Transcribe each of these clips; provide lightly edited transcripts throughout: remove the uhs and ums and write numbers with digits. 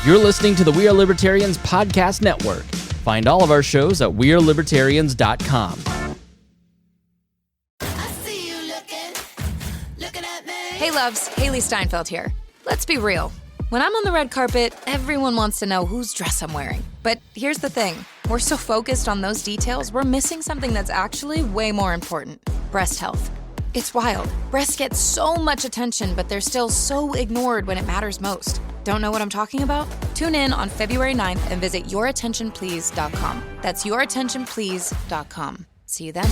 You're listening to the We Are Libertarians podcast network. Find all of our shows at wearelibertarians.com. Hey loves, Haley Steinfeld here. Let's be real. When I'm on the red carpet, everyone wants to know whose dress I'm wearing. But here's the thing. We're so focused on those details, we're missing something that's actually way more important. Breast health. It's wild. Breasts get so much attention, but they're still so ignored when it matters most. Don't know what I'm talking about? Tune in on February 9th and visit yourattentionplease.com. That's yourattentionplease.com. See you then.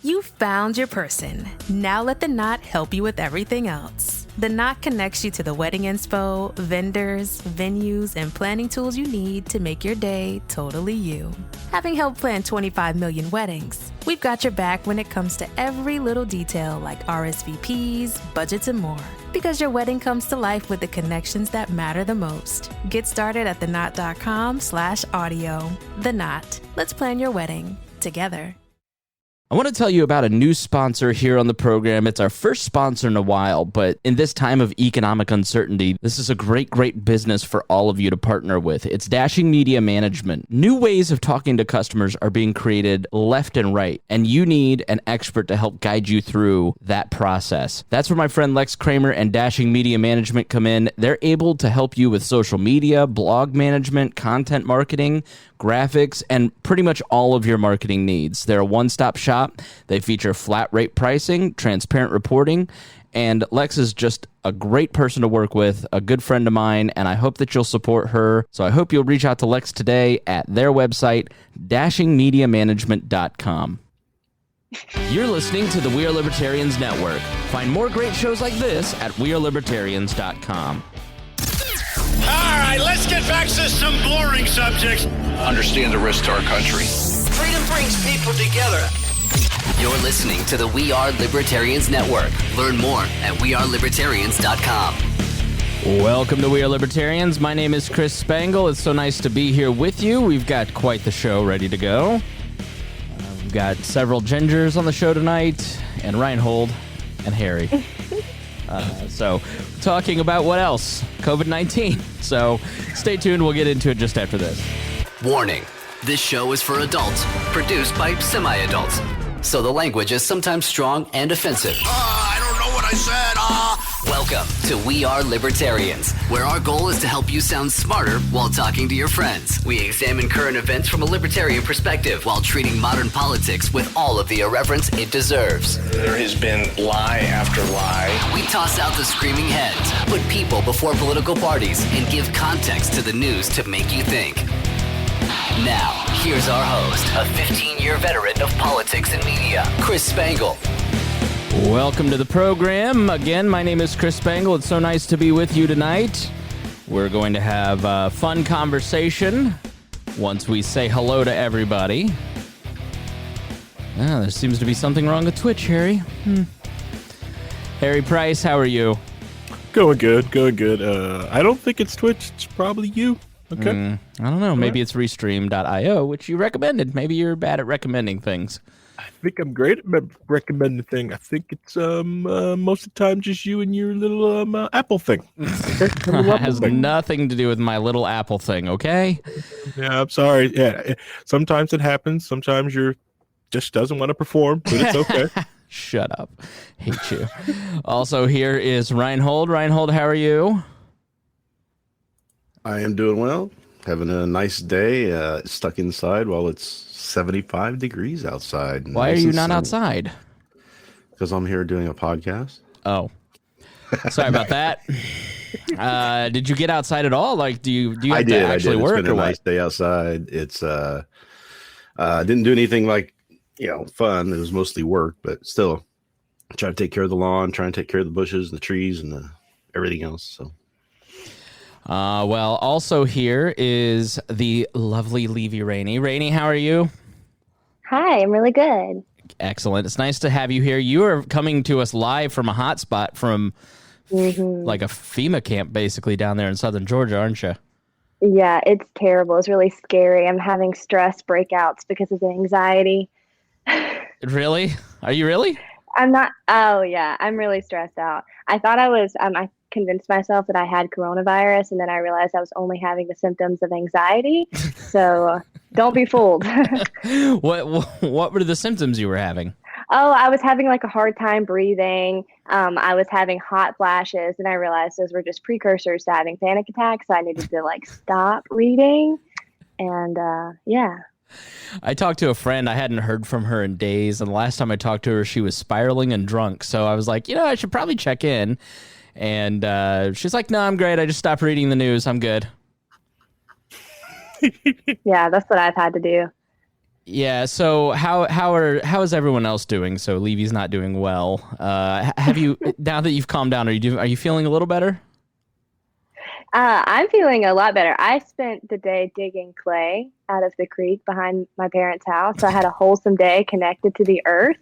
You found your person. Now let the Knot help you with everything else. The Knot connects you to the wedding inspo, vendors, venues, and planning tools you need to make your day totally you. Having helped plan 25 million weddings, we've got your back when it comes to every little detail like RSVPs, budgets, and more. Because your wedding comes to life with the connections that matter the most. Get started at theknot.com/audio. The Knot. Let's plan your wedding together. I want to tell you about a new sponsor here on the program. It's our first sponsor in a while, but in this time of economic uncertainty, this is a great business for all of you to partner with. It's Dashing Media Management. New ways of talking to customers are being created left and right, and you need an expert to help guide you through that process. That's where my friend Lex Kramer and Dashing Media Management come in. They're able to help you with social media, blog management, content marketing, graphics, and pretty much all of your marketing needs. They're a one-stop shop. They feature flat rate pricing, transparent reporting, and Lex is just a great person to work with, a good friend of mine, and I hope that you'll support her. So I hope you'll reach out to Lex today at their website, dashingmediamanagement.com. You're listening to the We Are Libertarians Network. Find more great shows like this at wearelibertarians.com. All right, let's get back to some boring subjects. Understand the risk to our country. Freedom brings people together. You're listening to the We Are Libertarians Network. Learn more at wearelibertarians.com. Welcome to We Are Libertarians. My name is Chris Spangle. It's so nice to be here with you. We've got quite the show ready to go. We've got several gingers on the show tonight, and Rhinehold, and Harry. So, talking about what else? COVID-19. So, stay tuned. We'll get into it just after this. Warning. This show is for adults, produced by semi-adults. So the language is sometimes strong and offensive. I don't know what I said. Welcome to We Are Libertarians, where our goal is to help you sound smarter while talking to your friends. We examine current events from a libertarian perspective while treating modern politics with all of the irreverence it deserves. There has been lie after lie. We toss out the screaming heads, put people before political parties, and give context to the news to make you think. Now, here's our host, a 15-year veteran of politics and media, Chris Spangle. Welcome to the program. Again, my name is Chris Spangle. It's so nice to be with you tonight. We're going to have a fun conversation once we say hello to everybody. There seems to be something wrong with Twitch, Harry. Harry Price, how are you? Going good. I don't think it's Twitch. It's probably you. Okay. I don't know. Maybe it's Restream.io, which you recommended. Maybe you're bad at recommending things. I think I'm great at recommending things. I think it's most of the time just you and your little Apple thing. Okay? It has nothing to do with my little Apple thing, okay? Yeah, I'm sorry. Yeah, sometimes it happens. Sometimes you're just doesn't want to perform, but it's okay. Shut up. Hate you. Also, here is Rhinehold. Rhinehold, how are you? I am doing well. Having a nice day. Stuck inside while it's 75 degrees outside. Why are you not outside? Because I'm here doing a podcast. Oh, sorry about that. Did you get outside at all? Like, do you have to actually work? It's been a nice day outside. It's didn't do anything like fun. It was mostly work, but still try to take care of the lawn, try and take care of the bushes, the trees, and everything else. So. Well, also here is the lovely Levie Rainey. Rainey, how are you? Hi, I'm really good. Excellent. It's nice to have you here. You are coming to us live from a hotspot from like a FEMA camp, basically, down there in southern Georgia, aren't you? Yeah, it's terrible. It's really scary. I'm having stress breakouts because of the anxiety. Really? Are you really? I'm not. Oh yeah, I'm really stressed out. I thought I was. I convinced myself that I had coronavirus, and then I realized I was only having the symptoms of anxiety. So don't be fooled. What were the symptoms you were having? Oh, I was having like a hard time breathing. I was having hot flashes, and I realized those were just precursors to having panic attacks. So I needed to like stop reading, and yeah. I talked to a friend. I hadn't heard from her in days, and the last time I talked to her, she was spiraling and drunk. So I was like, I should probably check in. And she's like, "No, I'm great. I just stopped reading the news. I'm good." Yeah, that's what I've had to do. Yeah. So how is everyone else doing? So Levie's not doing well. Have you now that you've calmed down? Are you feeling a little better? I'm feeling a lot better. I spent the day digging clay out of the creek behind my parents' house. So I had a wholesome day connected to the earth,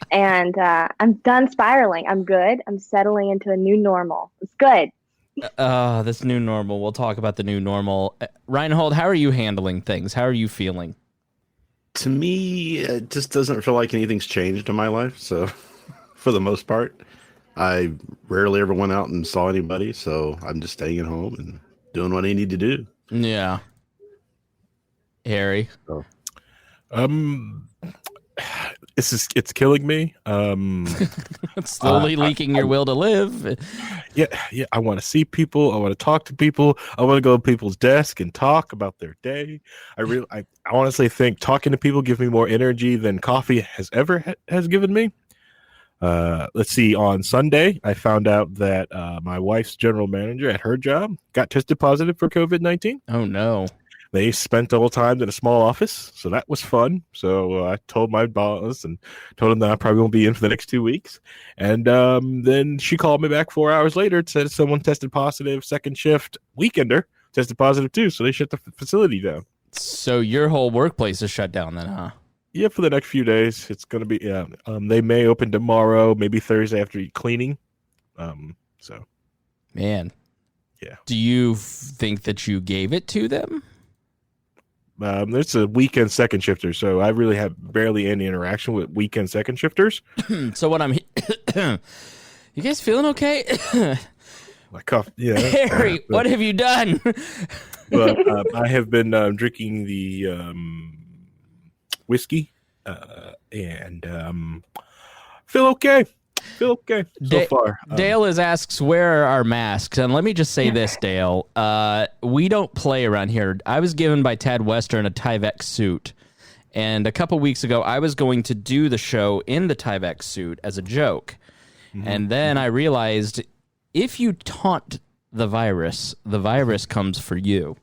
and I'm done spiraling. I'm good. I'm settling into a new normal. It's good. This new normal. We'll talk about the new normal. Rhinehold, how are you handling things? How are you feeling? To me, it just doesn't feel like anything's changed in my life. So, for the most part, I rarely ever went out and saw anybody. So I'm just staying at home and doing what I need to do. Yeah. Harry. So. It's killing me. It's slowly leaking your will to live. Yeah. I want to see people. I want to talk to people. I want to go to people's desk and talk about their day. I honestly think talking to people gives me more energy than coffee has ever has given me. Let's see. On Sunday, I found out that my wife's general manager at her job got tested positive for COVID-19. Oh no. They spent the whole time in a small office, so that was fun. So I told my boss and told him that I probably won't be in for the next 2 weeks. And then she called me back 4 hours later and said someone tested positive, second shift, weekender, tested positive too. So they shut the facility down. So your whole workplace is shut down then, huh? Yeah, for the next few days. It's going to be, they may open tomorrow, maybe Thursday after cleaning. So. Man. Yeah. Do you think that you gave it to them? There's a weekend second shifter, so I really have barely any interaction with weekend second shifters. So what I'm, you guys feeling okay? My cough, yeah. Harry, what have you done? But I have been drinking the whiskey and feel okay. Feel okay so far. Dale asks, where are our masks? And let me just say this, Dale. We don't play around here. I was given by Tad Western a Tyvek suit. And a couple weeks ago, I was going to do the show in the Tyvek suit as a joke. Mm-hmm. And then I realized if you taunt the virus comes for you.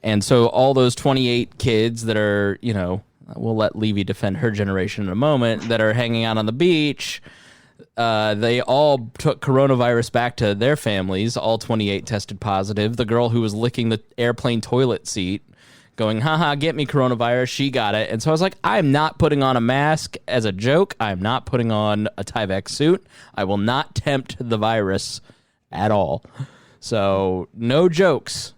And so all those 28 kids that are, we'll let Levie defend her generation in a moment, that are hanging out on the beach, they all took coronavirus back to their families. All 28 tested positive. The girl who was licking the airplane toilet seat going, haha, get me coronavirus, she got it. And so I was like, I'm not putting on a mask as a joke. I'm not putting on a Tyvek suit. I will not tempt the virus at all. So no jokes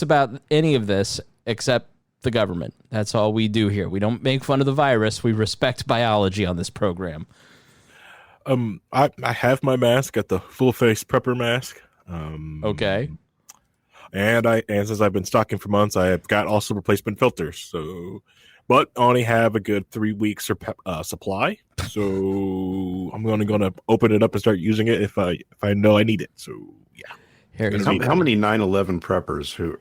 about any of this except the government. That's all we do here. We don't make fun of the virus. We respect biology on this program. I have my mask at the full face prepper mask. Okay. And since I've been stocking for months, I have got also replacement filters. So, but I only have a good 3 weeks supply. So I'm going to open it up and start using it if I know I need it. So yeah. How many 9/11 preppers who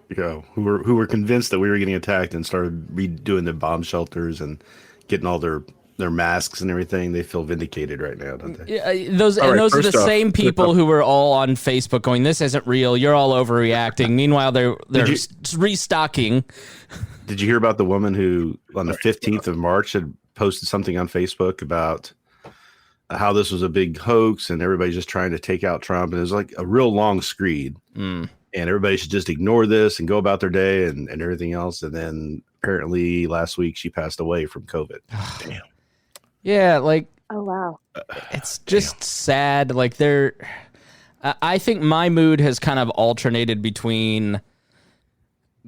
were convinced that we were getting attacked and started redoing the bomb shelters and getting all their masks and everything, they feel vindicated right now, don't they? Yeah, those are the same people who were all on Facebook going, "This isn't real. You're all overreacting." Meanwhile, they're restocking. Did you hear about the woman who on the 15th of March had posted something on Facebook about how this was a big hoax and everybody's just trying to take out Trump, and it was like a real long screed, and everybody should just ignore this and go about their day and everything else. And then apparently last week she passed away from COVID. Damn. Yeah, like, oh wow, it's just sad. Like, I think my mood has kind of alternated between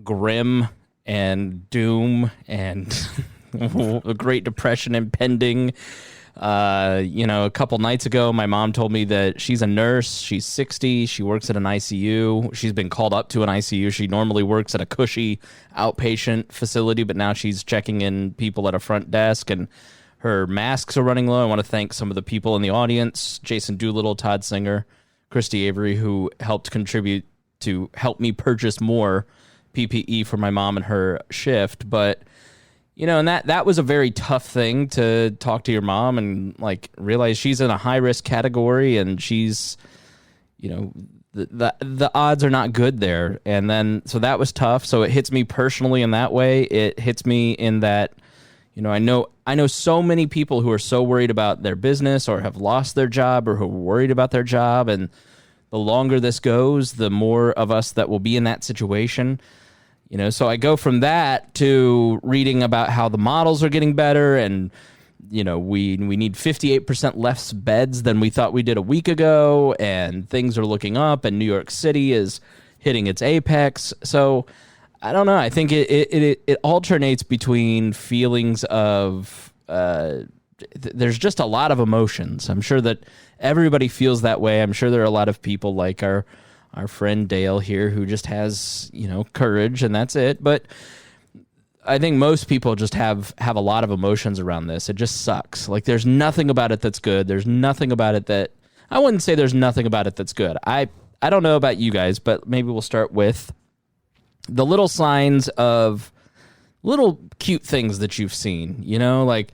grim and doom and the Great Depression impending. A couple nights ago, my mom told me that she's a nurse. She's 60. She works at an ICU. She's been called up to an ICU. She normally works at a cushy outpatient facility, but now she's checking in people at a front desk, and her masks are running low. I want to thank some of the people in the audience, Jason Doolittle, Todd Singer, Christy Avery, who helped contribute to help me purchase more PPE for my mom and her shift. But and that was a very tough thing to talk to your mom and like realize she's in a high risk category, and she's, the odds are not good there. And then, so that was tough. So it hits me personally in that way. It hits me in that, I know so many people who are so worried about their business or have lost their job or who are worried about their job. And the longer this goes, the more of us that will be in that situation. So I go from that to reading about how the models are getting better, and we need 58% less beds than we thought we did a week ago, and things are looking up, and New York City is hitting its apex. So I don't know. I think it alternates between feelings of there's just a lot of emotions. I'm sure that everybody feels that way. I'm sure there are a lot of people like our friend Dale here who just has, courage, and that's it. But I think most people just have a lot of emotions around this. It just sucks. Like, there's nothing about it that's good. There's nothing about it that, I wouldn't say there's nothing about it that's good. I don't know about you guys, but maybe we'll start with the little signs of little cute things that you've seen, like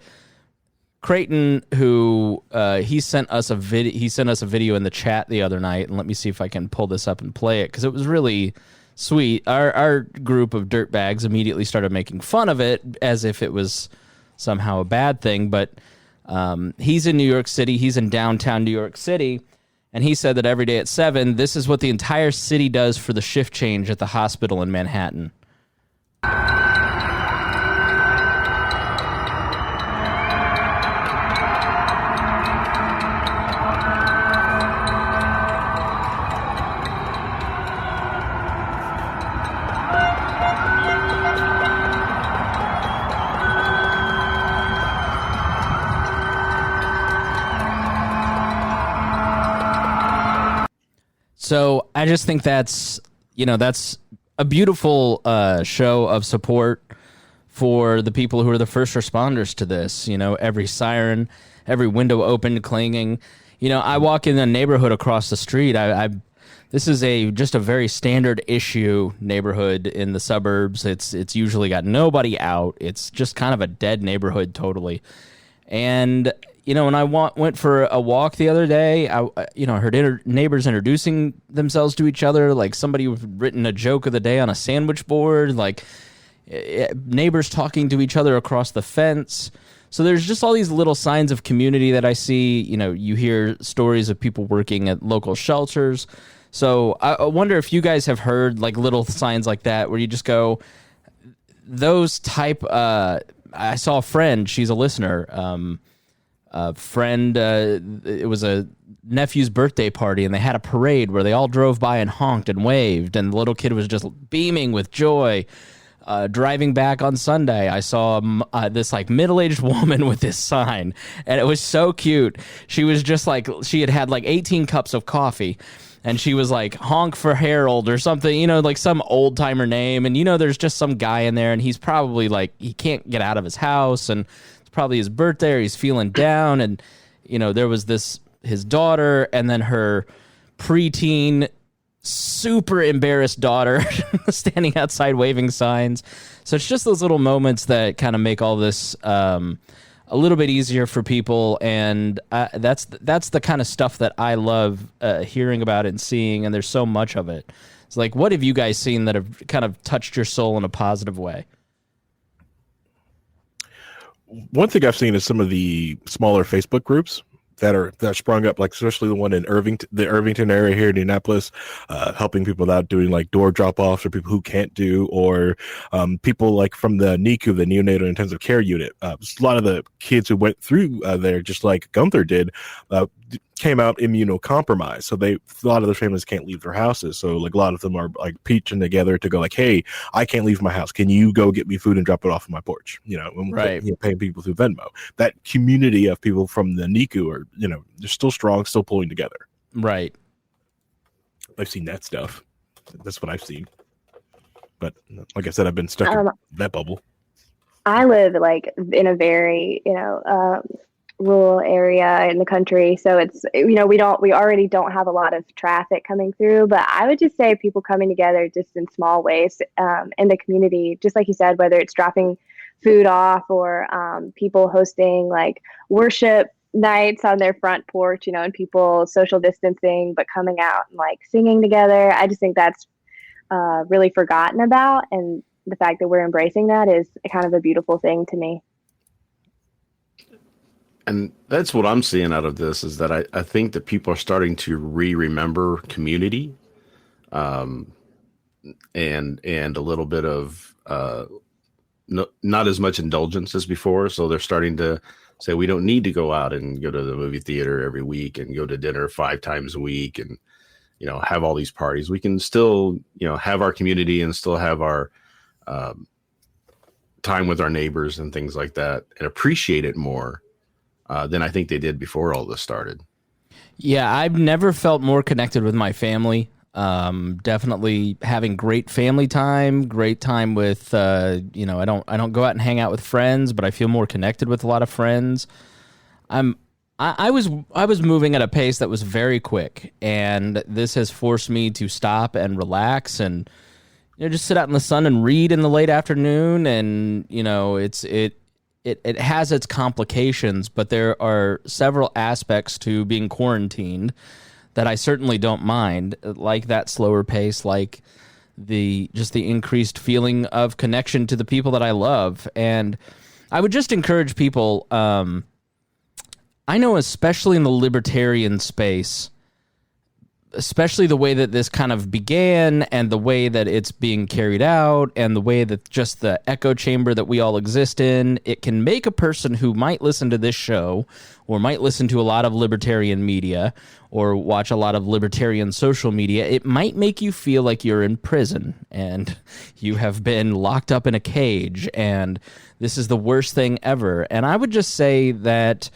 Creighton, who he sent us a video in the chat the other night, and let me see if I can pull this up and play it, because it was really sweet. Our group of dirtbags immediately started making fun of it as if it was somehow a bad thing, but he's in New York City. He's in downtown New York City, and he said that every day at 7, this is what the entire city does for the shift change at the hospital in Manhattan. So I just think that's a beautiful show of support for the people who are the first responders to this. Every siren, every window open, clanging. I walk in a neighborhood across the street. This is just a very standard issue neighborhood in the suburbs. It's usually got nobody out. It's just kind of a dead neighborhood totally. And when I went for a walk the other day, I heard neighbors introducing themselves to each other, like somebody written a joke of the day on a sandwich board, like neighbors talking to each other across the fence. So there's just all these little signs of community that I see. You hear stories of people working at local shelters. So I wonder if you guys have heard like little signs like that where you just go, those type. I saw a friend. She's a listener. It was a nephew's birthday party, and they had a parade where they all drove by and honked and waved, and the little kid was just beaming with joy. Driving back on Sunday, I saw this like middle-aged woman with this sign, and it was so cute. She was just like, she had like 18 cups of coffee, and she was like, honk for Harold or something, like some old timer name. And, there's just some guy in there, and he's probably like, he can't get out of his house, and it's probably his birthday, or he's feeling down. And, there was his daughter, and then her preteen, super embarrassed daughter standing outside waving signs. So it's just those little moments that kind of make all this a little bit easier for people, and that's the kind of stuff that I love hearing about and seeing, and there's so much of it. It's like, what have you guys seen that have kind of touched your soul in a positive way? One thing I've seen is some of the smaller Facebook groups that sprung up, like especially the one in the Irvington area here in Indianapolis, helping people out, doing like door drop-offs for people who can't do, or people like from the NICU, the neonatal intensive care unit. A lot of the kids who went through there, just like Gunther did, came out immunocompromised, so a lot of their families can't leave their houses. So like a lot of them are like pitching together to go like, hey, I can't leave my house, can you go get me food and drop it off on my porch, and Right. paying people through Venmo. That community of people from the NICU are, they're still strong, still pulling together. Right. I've seen that stuff. That's what I've seen, but like I said, I've been stuck in that bubble. I live like in a very, rural area in the country. So it's, we already don't have a lot of traffic coming through, but I would just say people coming together just in small ways in the community, just like you said, whether it's dropping food off or people hosting like worship nights on their front porch, and people social distancing, but coming out and like singing together. I just think that's really forgotten about. And the fact that we're embracing that is kind of a beautiful thing to me. And that's what I'm seeing out of this, is that I think that people are starting to remember community, and a little bit of not as much indulgence as before. So they're starting to say we don't need to go out and go to the movie theater every week and go to dinner 5 times a week and have all these parties. We can still have our community and still have our time with our neighbors and things like that, and appreciate it more than I think they did before all this started. Yeah, I've never felt more connected with my family. Definitely having great family time, great time with, I don't go out and hang out with friends, but I feel more connected with a lot of friends. I was moving at a pace that was very quick, and this has forced me to stop and relax and, just sit out in the sun and read in the late afternoon. And, it has its complications, but there are several aspects to being quarantined that I certainly don't mind, like that slower pace, like the increased feeling of connection to the people that I love. And I would just encourage people, I know especially in the libertarian space, especially the way that this kind of began and the way that it's being carried out and the way that just the echo chamber that we all exist in, it can make a person who might listen to this show or might listen to a lot of libertarian media or watch a lot of libertarian social media, it might make you feel like you're in prison and you have been locked up in a cage and this is the worst thing ever. And I would just say that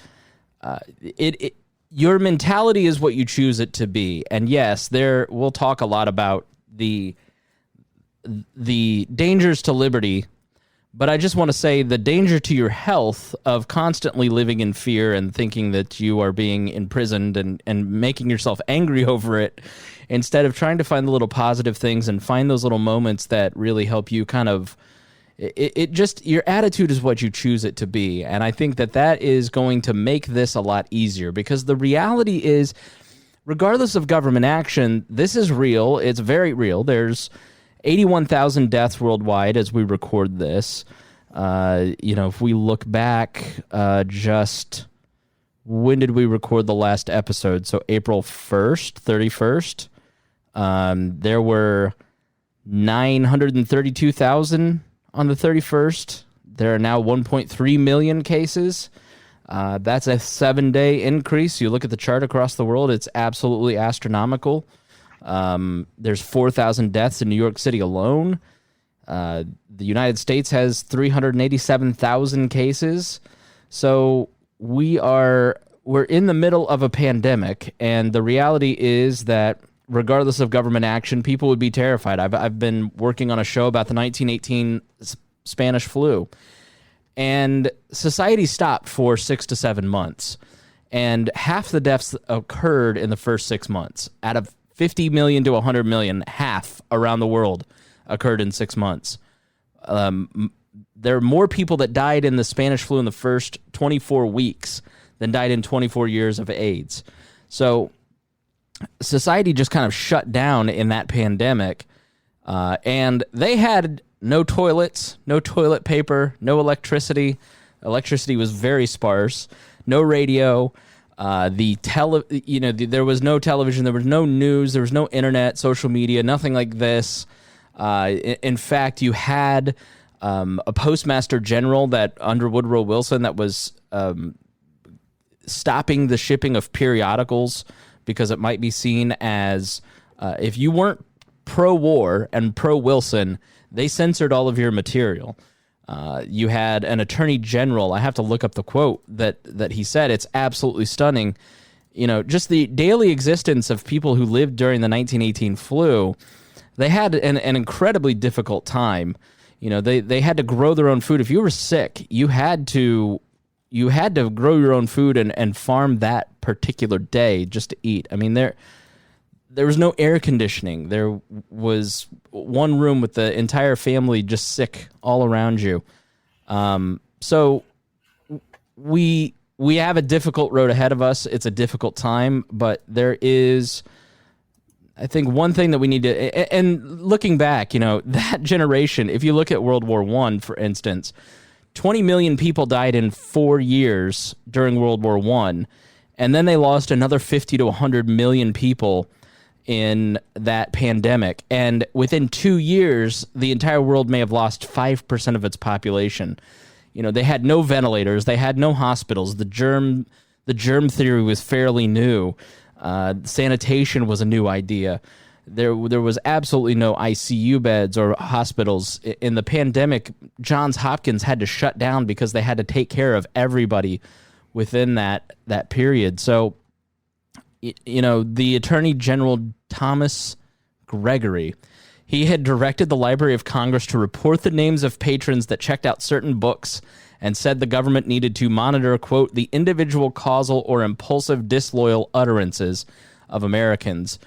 your mentality is what you choose it to be. And yes, we'll talk a lot about the dangers to liberty, but I just want to say the danger to your health of constantly living in fear and thinking that you are being imprisoned and making yourself angry over it, instead of trying to find the little positive things and find those little moments that really help you kind of your attitude is what you choose it to be. And I think that is going to make this a lot easier, because the reality is, regardless of government action, this is real. It's very real. There's 81,000 deaths worldwide as we record this. If we look back, just when did we record the last episode? So April 1st, 31st. There were 932,000 on the 31st. There are now 1.3 million cases. That's a 7-day increase. You look at the chart across the world, it's absolutely astronomical. There's 4,000 deaths in New York City alone. The United States has 387,000 cases. So we're in the middle of a pandemic, and the reality is that regardless of government action, people would be terrified. I've been working on a show about the 1918 Spanish flu, and society stopped for 6 to 7 months, and half the deaths occurred in the first 6 months. Out of 50 million to 100 million, half around the world occurred in 6 months. There are more people that died in the Spanish flu in the first 24 weeks than died in 24 years of AIDS. So society just kind of shut down in that pandemic, and they had no toilets, no toilet paper, no electricity. Electricity was very sparse. No radio. There was no television. There was no news. There was no internet, social media, nothing like this. In fact, you had a postmaster general that under Woodrow Wilson that was stopping the shipping of periodicals because it might be seen as if you weren't pro-war and pro-Wilson, they censored all of your material. You had an attorney general. I have to look up the quote that he said. It's absolutely stunning. Just the daily existence of people who lived during the 1918 flu. They had an incredibly difficult time. They had to grow their own food. If you were sick, you had to grow your own food and farm that particular day just to eat. I mean, there was no air conditioning. There was one room with the entire family just sick all around you. So we have a difficult road ahead of us. It's a difficult time, but there is, I think, one thing that we need to, and looking back, that generation, if you look at World War I, for instance, 20 million people died in 4 years during World War I, and then they lost another 50 to 100 million people in that pandemic. And within 2 years, the entire world may have lost 5% of its population. They had no ventilators. They had no hospitals. The germ theory was fairly new. Sanitation was a new idea. There was absolutely no ICU beds or hospitals. In the pandemic, Johns Hopkins had to shut down because they had to take care of everybody within that period. So, the Attorney General Thomas Gregory, he had directed the Library of Congress to report the names of patrons that checked out certain books and said the government needed to monitor, quote, the individual causal or impulsive disloyal utterances of Americans.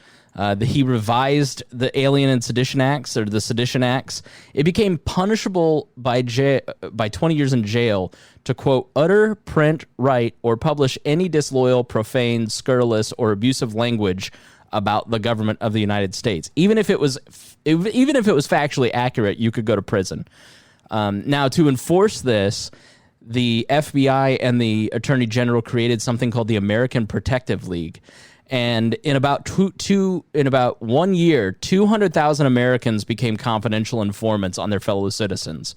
He revised the Alien and Sedition Acts, or the Sedition Acts. It became punishable by 20 years in jail to, quote, utter, print, write, or publish any disloyal, profane, scurrilous, or abusive language about the government of the United States. Even if it was factually accurate, you could go to prison. Now, to enforce this, the FBI and the Attorney General created something called the American Protective League. And in about 1 year, 200,000 Americans became confidential informants on their fellow citizens.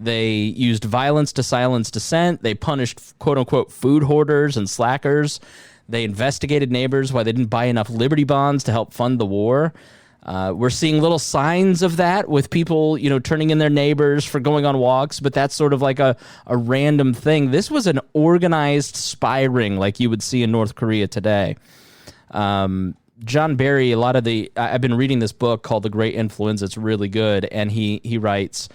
They used violence to silence dissent. They punished, quote unquote, food hoarders and slackers. They investigated neighbors why they didn't buy enough Liberty bonds to help fund the war. We're seeing little signs of that with people, turning in their neighbors for going on walks, but that's sort of like a random thing. This was an organized spy ring like you would see in North Korea today. John Barry, I've been reading this book called The Great Influence. It's really good. And he writes,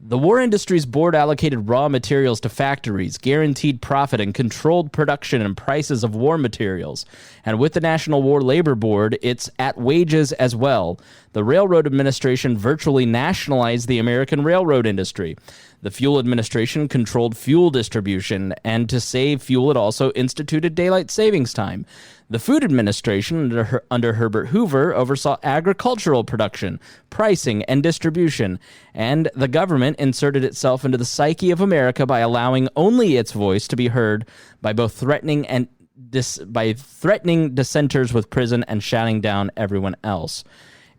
the War Industries Board allocated raw materials to factories, guaranteed profit, and controlled production and prices of war materials. And with the National War Labor Board, it's at wages as well. The Railroad Administration virtually nationalized the American railroad industry. The Fuel Administration controlled fuel distribution, and to save fuel, it also instituted daylight savings time. The Food Administration, under Herbert Hoover, oversaw agricultural production, pricing, and distribution, and the government inserted itself into the psyche of America by allowing only its voice to be heard by both threatening dissenters with prison and shouting down everyone else.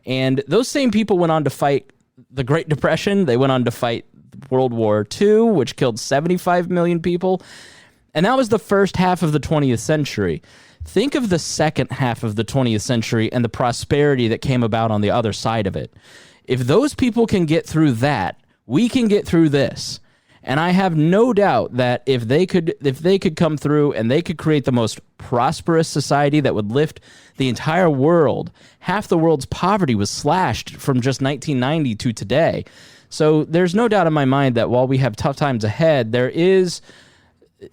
And those same people went on to fight the Great Depression. They went on to fight World War II, which killed 75 million people. And that was the first half of the 20th century. Think of the second half of the 20th century and the prosperity that came about on the other side of it. If those people can get through that, we can get through this. And I have no doubt that if they could come through and they could create the most prosperous society that would lift the entire world, half the world's poverty was slashed from just 1990 to today. So there's no doubt in my mind that while we have tough times ahead, there is...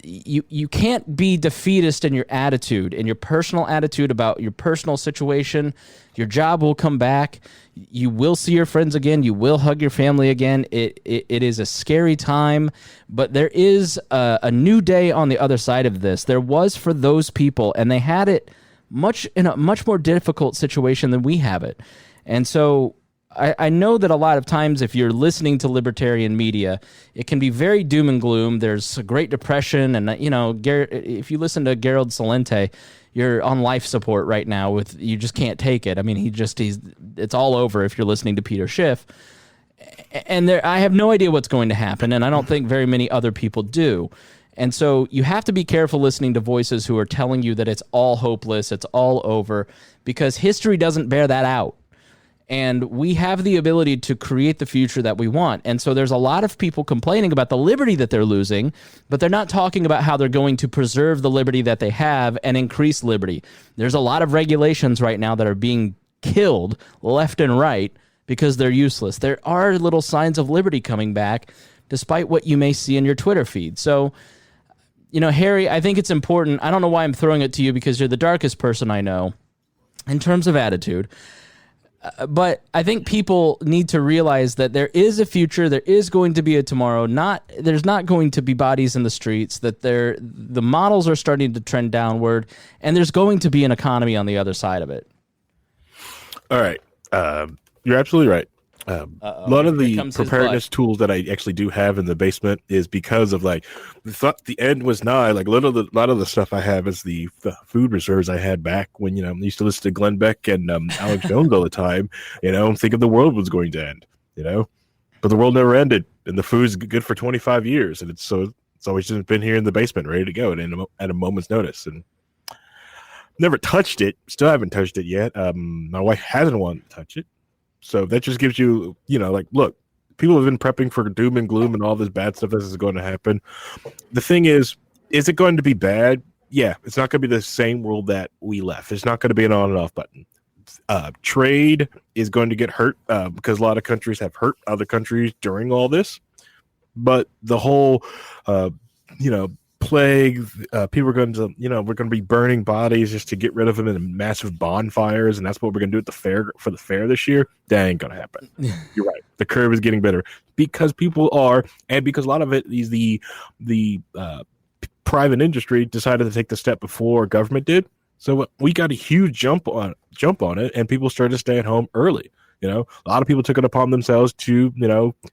You can't be defeatist in your attitude, in your personal attitude about your personal situation. Your job will come back. You will see your friends again. You will hug your family again. It is a scary time, but there is a new day on the other side of this. There was for those people, and they had it in a much more difficult situation than we have it. And so I know that a lot of times if you're listening to libertarian media, it can be very doom and gloom. There's a Great Depression, and if you listen to Gerald Celente, you're on life support right now. You just can't take it. I mean, it's all over if you're listening to Peter Schiff. And I have no idea what's going to happen, and I don't think very many other people do. And so you have to be careful listening to voices who are telling you that it's all hopeless, it's all over, because history doesn't bear that out. And we have the ability to create the future that we want. And so there's a lot of people complaining about the liberty that they're losing, but they're not talking about how they're going to preserve the liberty that they have and increase liberty. There's a lot of regulations right now that are being killed left and right because they're useless. There are little signs of liberty coming back, despite what you may see in your Twitter feed. So, Harry, I think it's important. I don't know why I'm throwing it to you, because you're the darkest person I know in terms of attitude. But I think people need to realize that there is a future. There is going to be a tomorrow. There's not going to be bodies in the streets. That the models are starting to trend downward, and there's going to be an economy on the other side of it. All right, you're absolutely right. A lot of the preparedness tools that I actually do have in the basement is because of the end was nigh. Like a lot of the stuff I have is the food reserves I had back when I used to listen to Glenn Beck and Alex Jones all the time. Thinking the world was going to end. But the world never ended, and the food's good for 25 years, and it's always just been here in the basement, ready to go at a moment's notice. And never touched it. Still haven't touched it yet. My wife hasn't wanted to touch it. So that just gives you, look, people have been prepping for doom and gloom and all this bad stuff that is going to happen. The thing is it going to be bad? Yeah, it's not going to be the same world that we left. It's not going to be an on and off button. Trade is going to get hurt because a lot of countries have hurt other countries during all this. But the whole, plague, people are going to, we're going to be burning bodies just to get rid of them in massive bonfires, and that's what we're going to do at the fair for the fair this year. That ain't going to happen. You're right. The curve is getting better because people are, and because a lot of it is the private industry decided to take the step before government did. So we got a huge jump on it, and people started to stay at home early. A lot of people took it upon themselves to,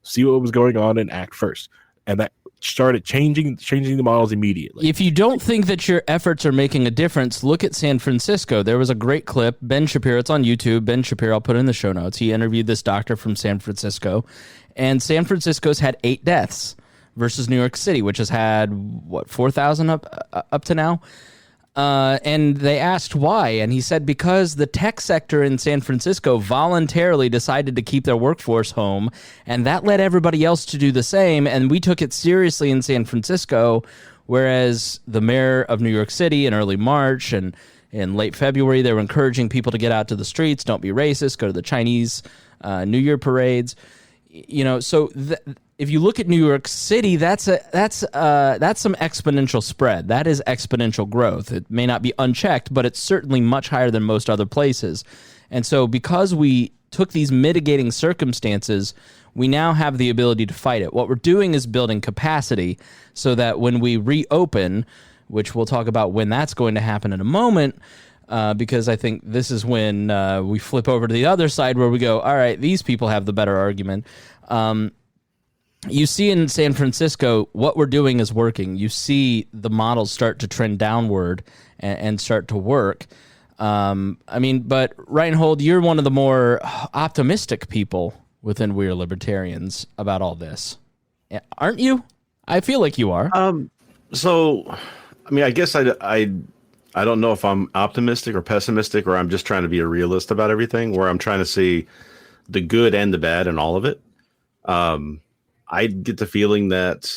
see what was going on and act first. And that started changing the models immediately. If you don't think that your efforts are making a difference, look at San Francisco. There was a great clip. Ben Shapiro, it's on YouTube. Ben Shapiro, I'll put it in the show notes. He interviewed this doctor from San Francisco. And San Francisco's had 8 deaths versus New York City, which has had, 4,000 up to now? And they asked why, and he said because the tech sector in San Francisco voluntarily decided to keep their workforce home, and that led everybody else to do the same, and we took it seriously in San Francisco, whereas the mayor of New York City in early March and in late February, they were encouraging people to get out to the streets, don't be racist, go to the Chinese New Year parades. So if you look at New York City, that's some exponential spread. That is exponential growth. It may not be unchecked, but it's certainly much higher than most other places. And so because we took these mitigating circumstances, we now have the ability to fight it. What we're doing is building capacity so that when we reopen, which we'll talk about when that's going to happen in a moment, because I think this is when we flip over to the other side where we go, all right, these people have the better argument. You see in San Francisco, what we're doing is working. You see the models start to trend downward and start to work. But Rhinehold, you're one of the more optimistic people within We Are Libertarians about all this. Aren't you? I feel like you are. I guess I don't know if I'm optimistic or pessimistic, or I'm just trying to be a realist about everything, where I'm trying to see the good and the bad in all of it. I get the feeling that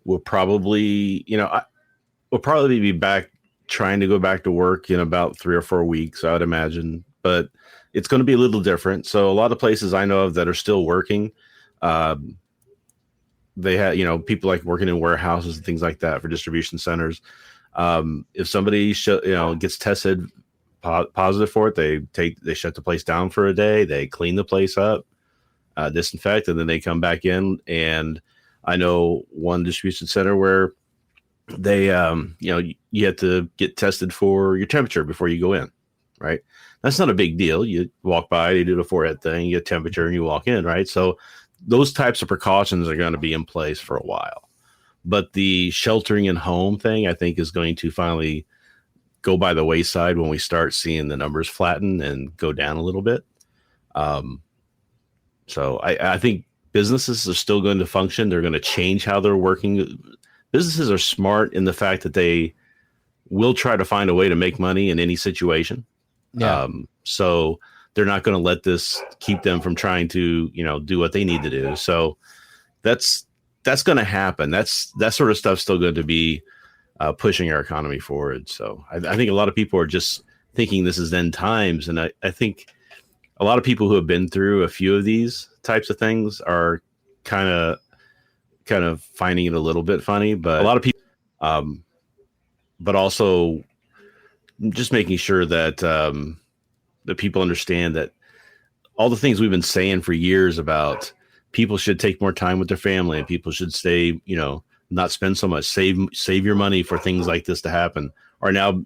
we'll probably be back, trying to go back to work in about 3 or 4 weeks, I would imagine, but it's going to be a little different. So a lot of places I know of that are still working, they have, people like working in warehouses and things like that for distribution centers. If somebody gets tested positive for it, they shut the place down for a day. They clean the place up, disinfect, and then they come back in. And I know one distribution center where they, you have to get tested for your temperature before you go in, right? That's not a big deal. You walk by, you do the forehead thing, you get temperature, and you walk in, right? So those types of precautions are going to be in place for a while. But the sheltering in home thing, I think, is going to finally go by the wayside when we start seeing the numbers flatten and go down a little bit. So I think businesses are still going to function. They're going to change how they're working. businesses are smart in the fact that they will try to find a way to make money in any situation. Yeah. So they're not going to let this keep them from trying to, do what they need to do. So that's going to happen. That sort of stuff's still going to be pushing our economy forward. So I think a lot of people are just thinking this is end times. And I think a lot of people who have been through a few of these types of things are kind of finding it a little bit funny, but a lot of people, but also just making sure that that people understand that all the things we've been saying for years about people should take more time with their family and people should stay, not spend so much, save your money for things like this to happen, are now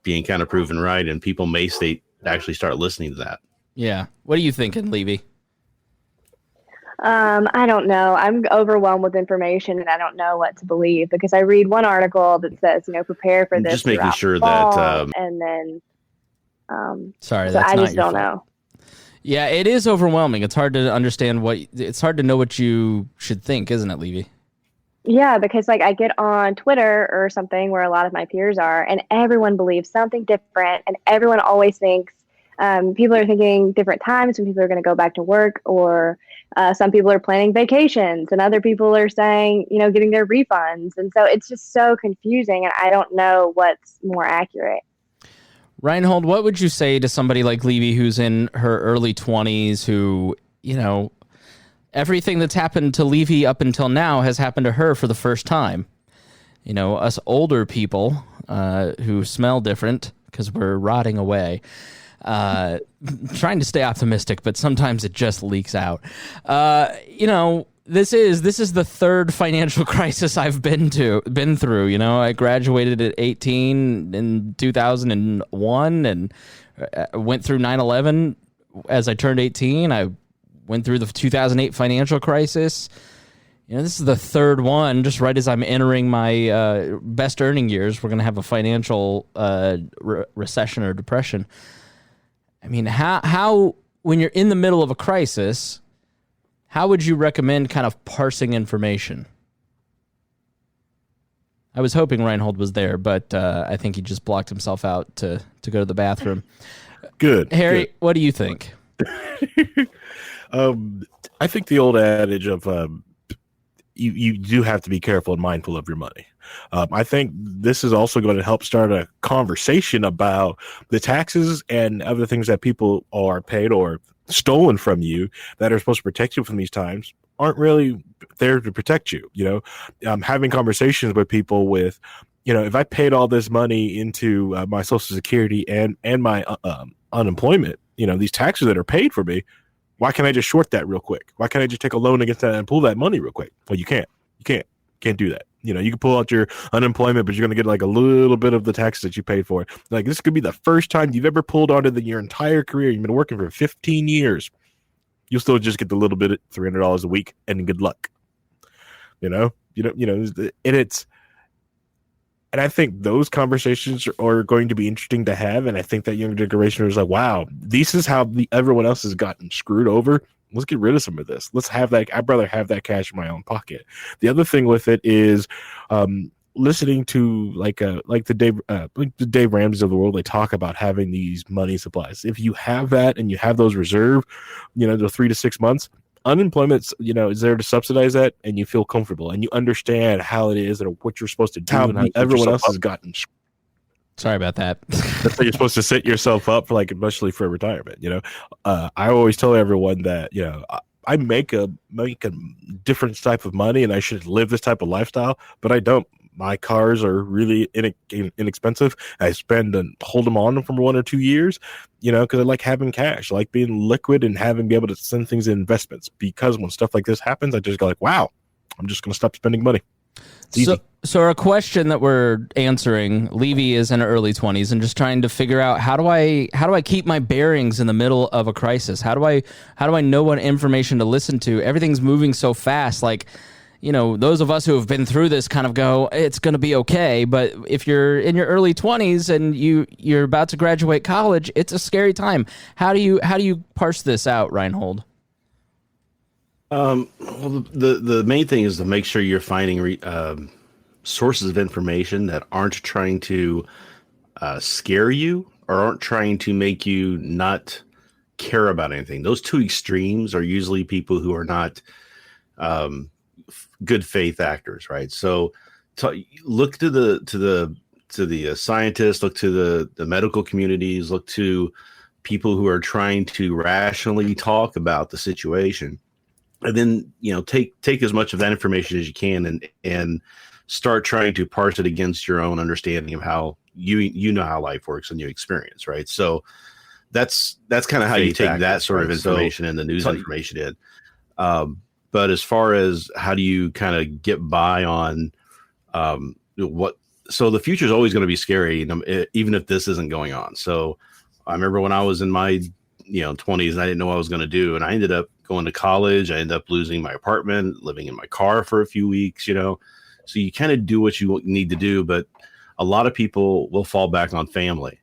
being kind of proven right. And people may actually start listening to that. Yeah. What are you thinking, Levie? I don't know. I'm overwhelmed with information and I don't know what to believe because I read one article that says, prepare for this. Just making sure fall, that, and then, sorry, so that's I not just your don't fault. know. Yeah, it is overwhelming. It's hard to understand it's hard to know what you should think, isn't it, Levie? Yeah, because I get on Twitter or something where a lot of my peers are and everyone believes something different and everyone always thinks people are thinking different times when people are going to go back to work, or some people are planning vacations and other people are saying, getting their refunds. And so it's just so confusing and I don't know what's more accurate. Rhinehold, what would you say to somebody like Levie who's in her early 20s who, everything that's happened to Levie up until now has happened to her for the first time? Us older people who smell different because we're rotting away. Trying to stay optimistic, but sometimes it just leaks out. This is the third financial crisis I've been through. I graduated at 18 in 2001 and went through 9/11 as I turned 18. I went through the 2008 financial crisis. This is the third one, just right as I'm entering my best earning years. We're going to have a financial recession or depression. I mean, how when you're in the middle of a crisis, how would you recommend kind of parsing information? I was hoping Rhinehold was there, but I think he just blocked himself out to go to the bathroom. Good. Harry, what do you think? I think the old adage of you do have to be careful and mindful of your money. I think this is also going to help start a conversation about the taxes and other things that people are paid or stolen from you that are supposed to protect you from these times aren't really there to protect you. Having conversations with people with, if I paid all this money into my Social Security and my unemployment, these taxes that are paid for me, why can't I just short that real quick? Why can't I just take a loan against that and pull that money real quick? Well, you can't. You can't do that. You can pull out your unemployment, but you're going to get a little bit of the taxes that you paid for. This could be the first time you've ever pulled onto your entire career. You've been working for 15 years. You'll still just get the little bit of $300 a week, and good luck. And I think those conversations are going to be interesting to have. And I think that younger generation is like, wow, this is how everyone else has gotten screwed over. Let's get rid of some of this. Let's have that. I'd rather have that cash in my own pocket. The other thing with it is listening to the Dave Ramsey of the world. They talk about having these money supplies. If you have that and you have those reserved, the 3 to 6 months, unemployment, is there to subsidize that, and you feel comfortable and you understand how it is and what you're supposed to do. How everyone else has gotten. Sorry about that. That's how you're supposed to set yourself up for especially for retirement. I always tell everyone that I make a different type of money and I should live this type of lifestyle, but I don't. My cars are really inexpensive. I spend and hold them on for 1 or 2 years, because I like having cash. I like being liquid and be able to send things in investments, because when stuff like this happens, I just go wow, I'm just going to stop spending money. So our question that we're answering, Levie is in her early 20s and just trying to figure out how do I keep my bearings in the middle of a crisis? How do I know what information to listen to? Everything's moving so fast. Those of us who have been through this kind of go, it's going to be okay. But if you're in your early 20s and you're about to graduate college, it's a scary time. How do you parse this out, Rhinehold? Well, the main thing is to make sure you're finding sources of information that aren't trying to scare you or aren't trying to make you not care about anything. Those two extremes are usually people who are not good faith actors, right? So look to the scientists, look to the medical communities, look to people who are trying to rationally talk about the situation, and then take as much of that information as you can and start trying to parse it against your own understanding of how you know how life works and you experience, right? So that's kind of how you take that sort of information and the news information in. But as far as how do you kind of get by on so the future is always going to be scary, even if this isn't going on. So I remember when I was in my 20s and I didn't know what I was going to do, and I ended up going to college. I ended up losing my apartment, living in my car for a few weeks. So you kind of do what you need to do, but a lot of people will fall back on family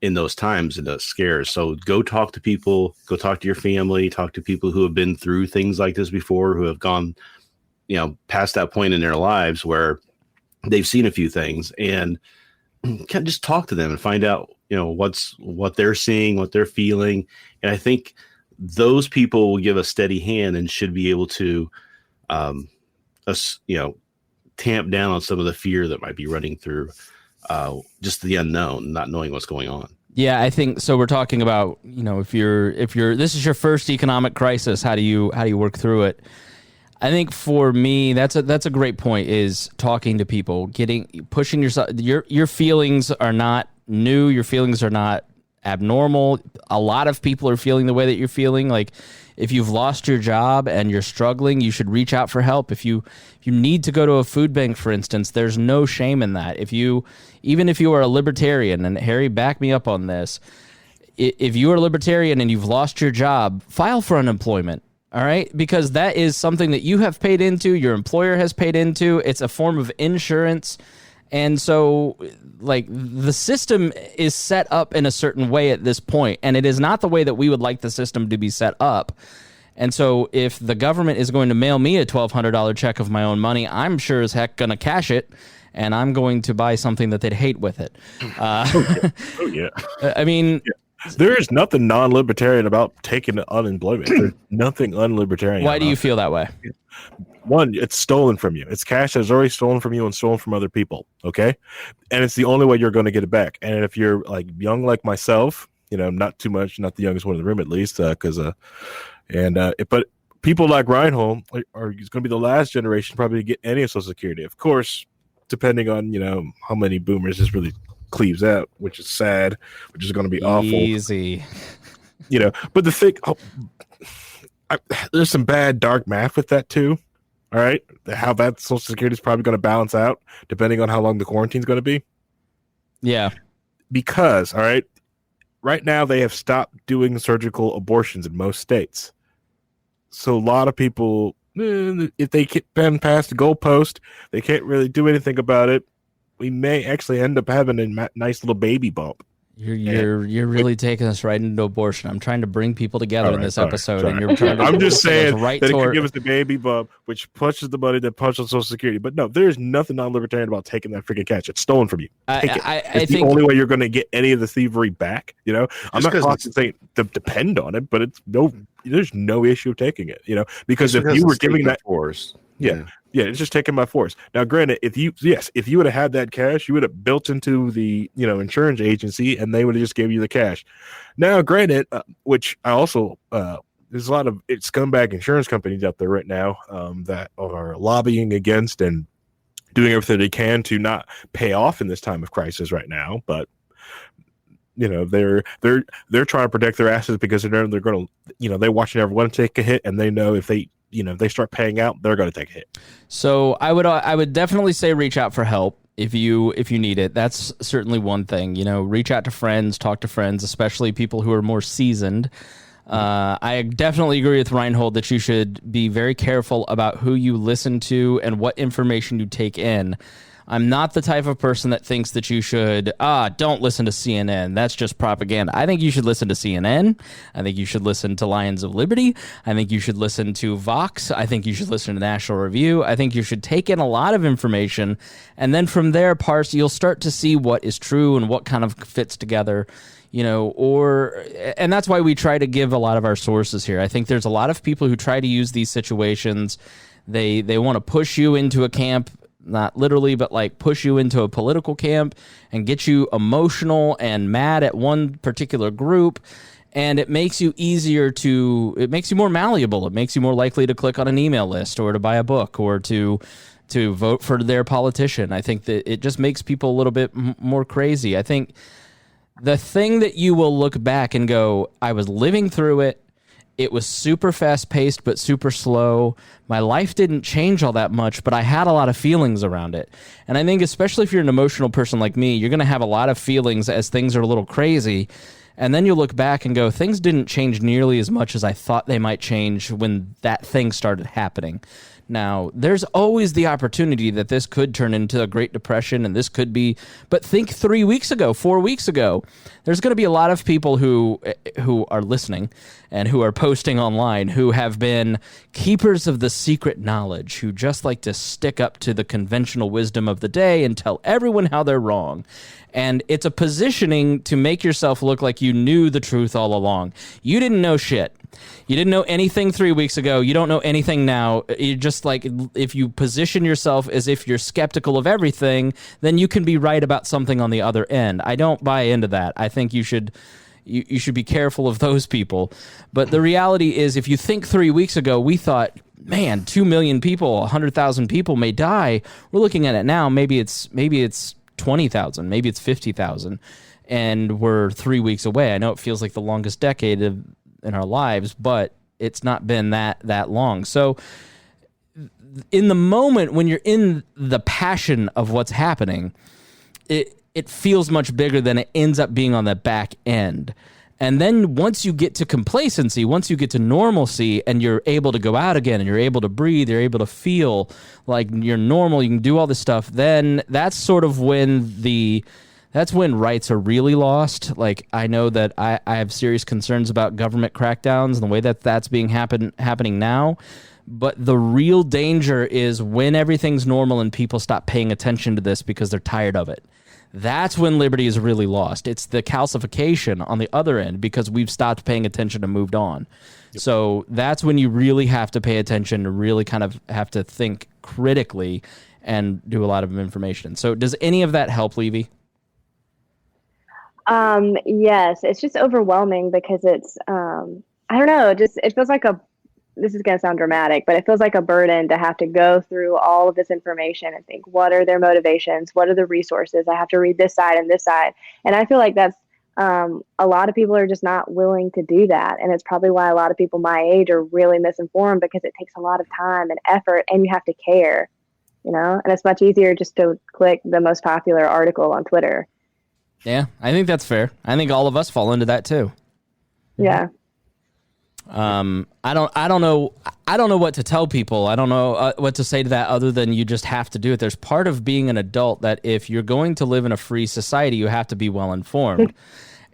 in those times and those scares. So go talk to people, go talk to your family, talk to people who have been through things like this before, who have gone, past that point in their lives where they've seen a few things, and kind of just talk to them and find out, what they're seeing, what they're feeling. And I think those people will give a steady hand and should be able to, tamp down on some of the fear that might be running through just the unknown, not knowing what's going on. Yeah, I think so. We're talking about, if you're this is your first economic crisis, how do you work through it? I think for me, that's a great point, is talking to people, pushing yourself. Your feelings are not new. Your feelings are not abnormal. A lot of people are feeling the way that you're feeling. Like, if you've lost your job and you're struggling, you should reach out for help. If you need to go to a food bank, for instance, there's no shame in that. Even if you are a libertarian, and Harry, back me up on this, if you are a libertarian and you've lost your job, file for unemployment. All right, because that is something that you have paid into, your employer has paid into. It's a form of insurance. And so, like, the system is set up in a certain way at this point, and it is not the way that we would like the system to be set up. And so if the government is going to mail me a $1,200 check of my own money, I'm sure as heck going to cash it, and I'm going to buy something that they'd hate with it. Oh, yeah. I mean... Yeah. There is nothing non-libertarian about taking unemployment. There's nothing unlibertarian. Why do you feel that way? One, it's stolen from you. It's cash that is already stolen from you and stolen from other people. Okay, and it's the only way you're going to get it back. And if you're like young like myself, not too much, not the youngest one in the room at least, but people like Rhinehold are going to be the last generation probably to get any Social Security. Of course, depending on how many boomers this really cleaves out, which is sad, which is going to be awful. Easy. But the thing, there's some bad dark math with that too. All right. How that Social Security is probably going to balance out depending on how long the quarantine is going to be. Yeah. Because, all right, right now they have stopped doing surgical abortions in most states. So a lot of people, if they can pass the goalpost, they can't really do anything about it. We may actually end up having a nice little baby bump. You're really taking us right into abortion. I'm trying to bring people together in this episode, and you're trying to. I'm just saying that it could give us the baby bump, which punches the money that punches Social Security. But no, there's nothing non-libertarian about taking that freaking cash. It's stolen from you. Take it. It's the only way you're going to get any of the thievery back. I'm not talking saying to depend on it, but there's no issue of taking it. Because if you were giving that force, yeah, it's just taken by force. Now, granted, if you would have had that cash, you would have built into the insurance agency, and they would have just gave you the cash. Now, granted, which I also there's a lot of scumbag insurance companies out there right now that are lobbying against and doing everything they can to not pay off in this time of crisis right now. But they're trying to protect their assets because they're going to they're watching everyone take a hit, and they know if they they start paying out, they're going to take a hit. So I would definitely say reach out for help if you need it. That's certainly one thing. Reach out to friends, talk to friends, especially people who are more seasoned. I definitely agree with Rhinehold that you should be very careful about who you listen to and what information you take in. I'm not the type of person that thinks that you should, don't listen to CNN. That's just propaganda. I think you should listen to CNN. I think you should listen to Lions of Liberty. I think you should listen to Vox. I think you should listen to National Review. I think you should take in a lot of information, and then from there, you'll start to see what is true and what kind of fits together. And that's why we try to give a lot of our sources here. I think there's a lot of people who try to use these situations. They want to push you into a camp, not literally, but like push you into a political camp and get you emotional and mad at one particular group. And it makes you it makes you more malleable. It makes you more likely to click on an email list or to buy a book or to vote for their politician. I think that it just makes people a little bit more crazy. I think the thing that you will look back and go, I was living through it. It was super fast-paced but super slow. My life didn't change all that much, but I had a lot of feelings around it. And I think especially if you're an emotional person like me, you're going to have a lot of feelings as things are a little crazy. And then you look back and go, things didn't change nearly as much as I thought they might change when that thing started happening. Now, there's always the opportunity that this could turn into a Great Depression, and this could be, but think 3 weeks ago, 4 weeks ago, there's going to be a lot of people who are listening and who are posting online who have been keepers of the secret knowledge, who just like to stick up to the conventional wisdom of the day and tell everyone how they're wrong. And it's a positioning to make yourself look like you knew the truth all along. You didn't know shit. You didn't know anything 3 weeks ago. You don't know anything now. You're just like, if you position yourself as if you're skeptical of everything, then you can be right about something on the other end. I don't buy into that. I think you should be careful of those people. But the reality is, if you think 3 weeks ago, we thought, man, 2 million people, 100,000 people may die. We're looking at it now. Maybe it's 20,000, maybe it's 50,000, and we're 3 weeks away. I know it feels like the longest decade in our lives, but it's not been that long. So in the moment when you're in the passion of what's happening, it feels much bigger than it ends up being on the back end. And then once you get to complacency, once you get to normalcy and you're able to go out again and you're able to breathe, you're able to feel like you're normal, you can do all this stuff, then that's sort of that's when rights are really lost. Like, I know that I have serious concerns about government crackdowns and the way that that's being happening now. But the real danger is when everything's normal and people stop paying attention to this because they're tired of it. That's when liberty is really lost. It's the calcification on the other end because we've stopped paying attention and moved on. Yep. So that's when you really have to pay attention and really kind of have to think critically and do a lot of information. So does any of that help, Levie? Yes, it's just overwhelming because it's, I don't know, it feels like this is going to sound dramatic, but it feels like a burden to have to go through all of this information and think, what are their motivations? What are the resources? I have to read this side and this side. And I feel like that's, a lot of people are just not willing to do that. And it's probably why a lot of people my age are really misinformed, because it takes a lot of time and effort and you have to care, and it's much easier just to click the most popular article on Twitter. Yeah, I think that's fair. I think all of us fall into that too. Yeah. I don't know what to tell people. I don't know what to say to that other than you just have to do it. There's part of being an adult that if you're going to live in a free society, you have to be well informed.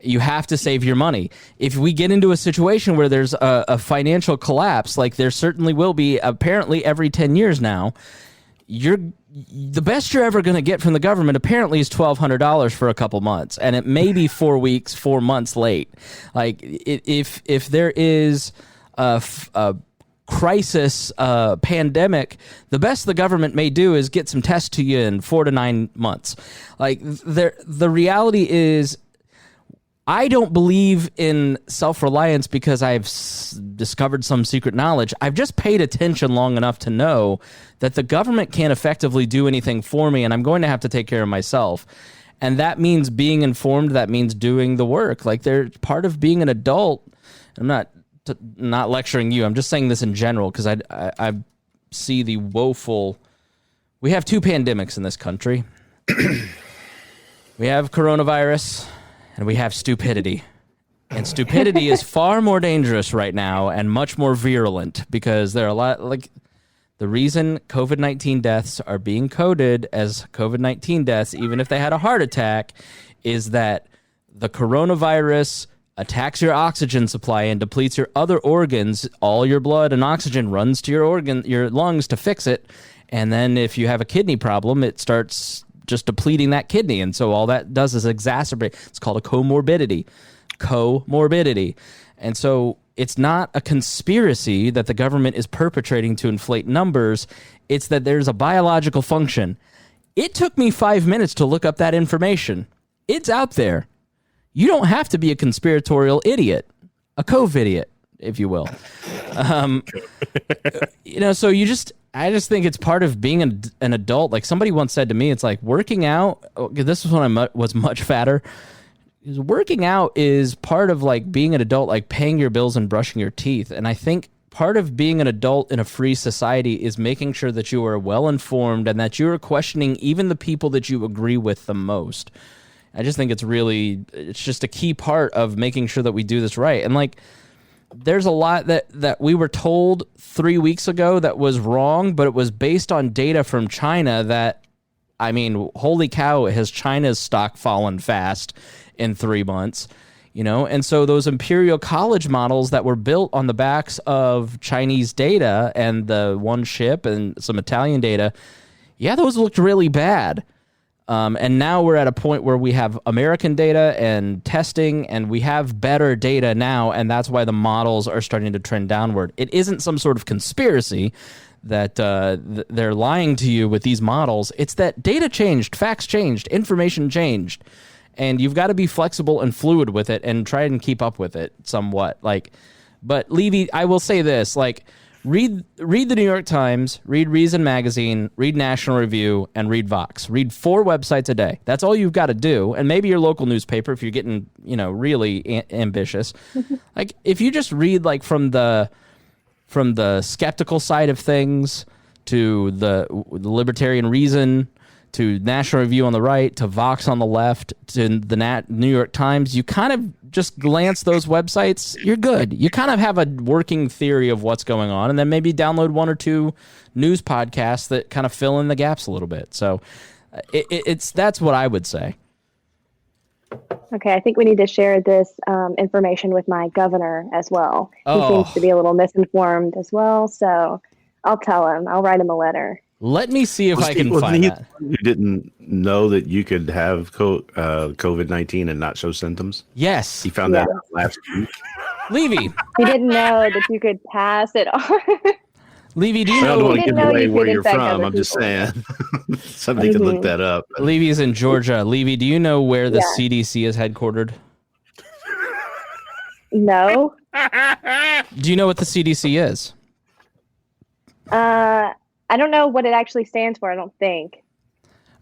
You have to save your money. If we get into a situation where there's a financial collapse, like there certainly will be apparently every 10 years now, the best you're ever going to get from the government apparently is $1,200 for a couple months, and it may be 4 weeks, 4 months late. Like if there is a crisis, pandemic, the best the government may do is get some tests to you in 4 to 9 months. Like the reality is, I don't believe in self-reliance because I've discovered some secret knowledge. I've just paid attention long enough to know that the government can't effectively do anything for me, and I'm going to have to take care of myself. And that means being informed. That means doing the work. Like, they're part of being an adult. I'm not lecturing you. I'm just saying this in general because I see the woeful. We have 2 pandemics in this country. We have coronavirus. And we have stupidity. And stupidity is far more dangerous right now and much more virulent because there are a lot, like, The reason COVID-19 deaths are being coded as COVID-19 deaths, even if they had a heart attack, is that the coronavirus attacks your oxygen supply and depletes your other organs. All your blood and oxygen runs to your lungs to fix it. And then if you have a kidney problem, it starts just depleting that kidney. And so all that does is exacerbate. It's called a comorbidity. And so it's not a conspiracy that the government is perpetrating to inflate numbers. It's that there's a biological function. It took me 5 minutes to look up that information. It's out there. You don't have to be a conspiratorial idiot, a COVID-idiot, if you will. So I just think it's part of being an adult. Like somebody once said to me, it's like working out. This was when I was much fatter. Working out is part of like being an adult, like paying your bills and brushing your teeth. And I think part of being an adult in a free society is making sure that you are well informed and that you are questioning even the people that you agree with the most. I just think it's just a key part of making sure that we do this right. And like, there's a lot that we were told 3 weeks ago that was wrong, but it was based on data from China that, I mean, holy cow, has China's stock fallen fast in 3 months, And so those Imperial College models that were built on the backs of Chinese data and the one ship and some Italian data, yeah, those looked really bad. And now we're at a point where we have American data and testing, and we have better data now, and that's why the models are starting to trend downward. It isn't some sort of conspiracy that they're lying to you with these models. It's that data changed, facts changed, information changed, and you've got to be flexible and fluid with it and try and keep up with it somewhat. But Levie, I will say this, read the New York Times, read Reason Magazine, read National Review, and read Vox. Read 4 websites a day. That's all you've got to do. And maybe your local newspaper if you're getting, really ambitious. If you just read from the skeptical side of things to the Libertarian Reason to National Review on the right to Vox on the left to the New York Times, you kind of just glance those websites, you're good. You kind of have a working theory of what's going on, and then maybe download 1 or 2 news podcasts that kind of fill in the gaps a little bit. So that's what I would say. Okay, I think we need to share this information with my governor as well. He seems to be a little misinformed as well, so I'll tell him. I'll write him a letter. Let me see if I can find that. You didn't know that you could have COVID-19 and not show symptoms? Yes. He found that out last week. Levie. He didn't know that you could pass it on. Levie, do you know? I don't want to give away where you're from. I'm just saying. Somebody could look that up. Levie's in Georgia. Levie, do you know where the CDC is headquartered? No. Do you know what the CDC is? I don't know what it actually stands for, I don't think.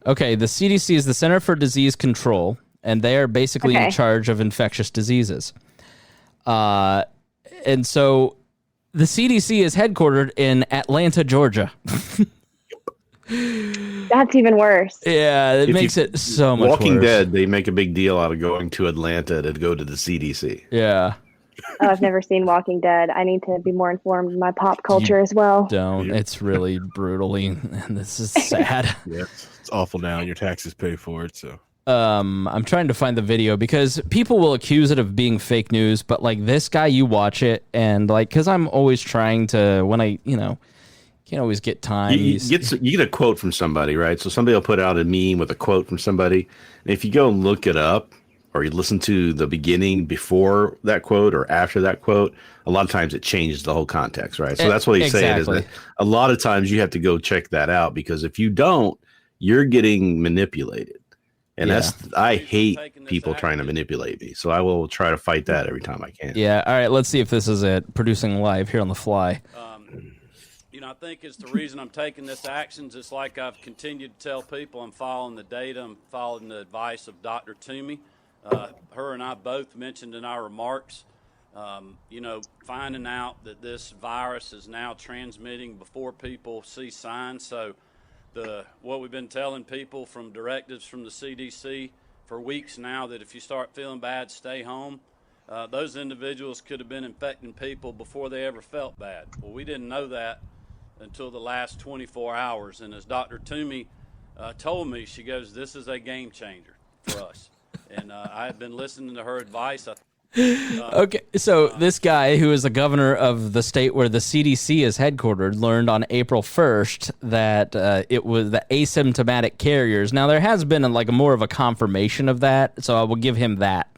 Okay, the CDC is the Center for Disease Control, and they are basically in charge of infectious diseases. And so the CDC is headquartered in Atlanta, Georgia. That's even worse. Yeah, it makes it so much worse. Walking Dead, they make a big deal out of going to Atlanta to go to the CDC. Yeah. Oh, I've never seen Walking Dead. I need to be more informed in my pop culture as well. Don't. Yeah. It's really brutally, and this is sad. Yeah, it's awful now, and your taxes pay for it. So, I'm trying to find the video because people will accuse it of being fake news, but this guy, you watch it, and because I'm always trying to when I can't always get time. You get a quote from somebody, right? So somebody will put out a meme with a quote from somebody, and if you go and look it up, or you listen to the beginning before that quote or after that quote, a lot of times it changes the whole context, right? So that's what he's saying is that a lot of times you have to go check that out, because if you don't, you're getting manipulated. And I hate people trying to manipulate me. So I will try to fight that every time I can. Yeah. All right. Let's see if this is it. Producing live here on the fly. I think it's the reason I'm taking this actions. It's like I've continued to tell people I'm following the data. I'm following the advice of Dr. Toomey. Her and I both mentioned in our remarks, finding out that this virus is now transmitting before people see signs. So what we've been telling people from directives from the CDC for weeks now, that if you start feeling bad, stay home. Those individuals could have been infecting people before they ever felt bad. Well, we didn't know that until the last 24 hours. And as Dr. Toomey told me, she goes, this is a game changer for us. And I have been listening to her advice. Okay, so this guy who is the governor of the state where the CDC is headquartered learned on April 1st that it was the asymptomatic carriers. Now, there has been more of a confirmation of that, so I will give him that.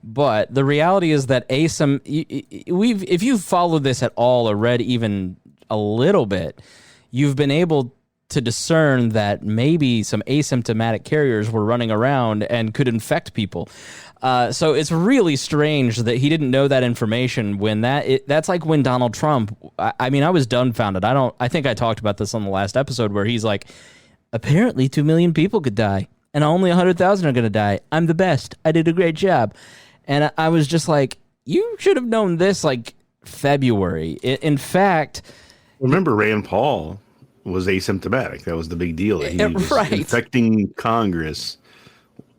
But the reality is that if you've followed this at all or read even a little bit, you've been able to discern that maybe some asymptomatic carriers were running around and could infect people. So it's really strange that he didn't know that information when that's like when Donald Trump, I was dumbfounded. I think I talked about this on the last episode where he's like, apparently 2 million people could die and only 100,000 are going to die. I'm the best. I did a great job. And I was just like, you should have known this February. In fact, remember Rand Paul was asymptomatic. That was the big deal. He was infecting Congress.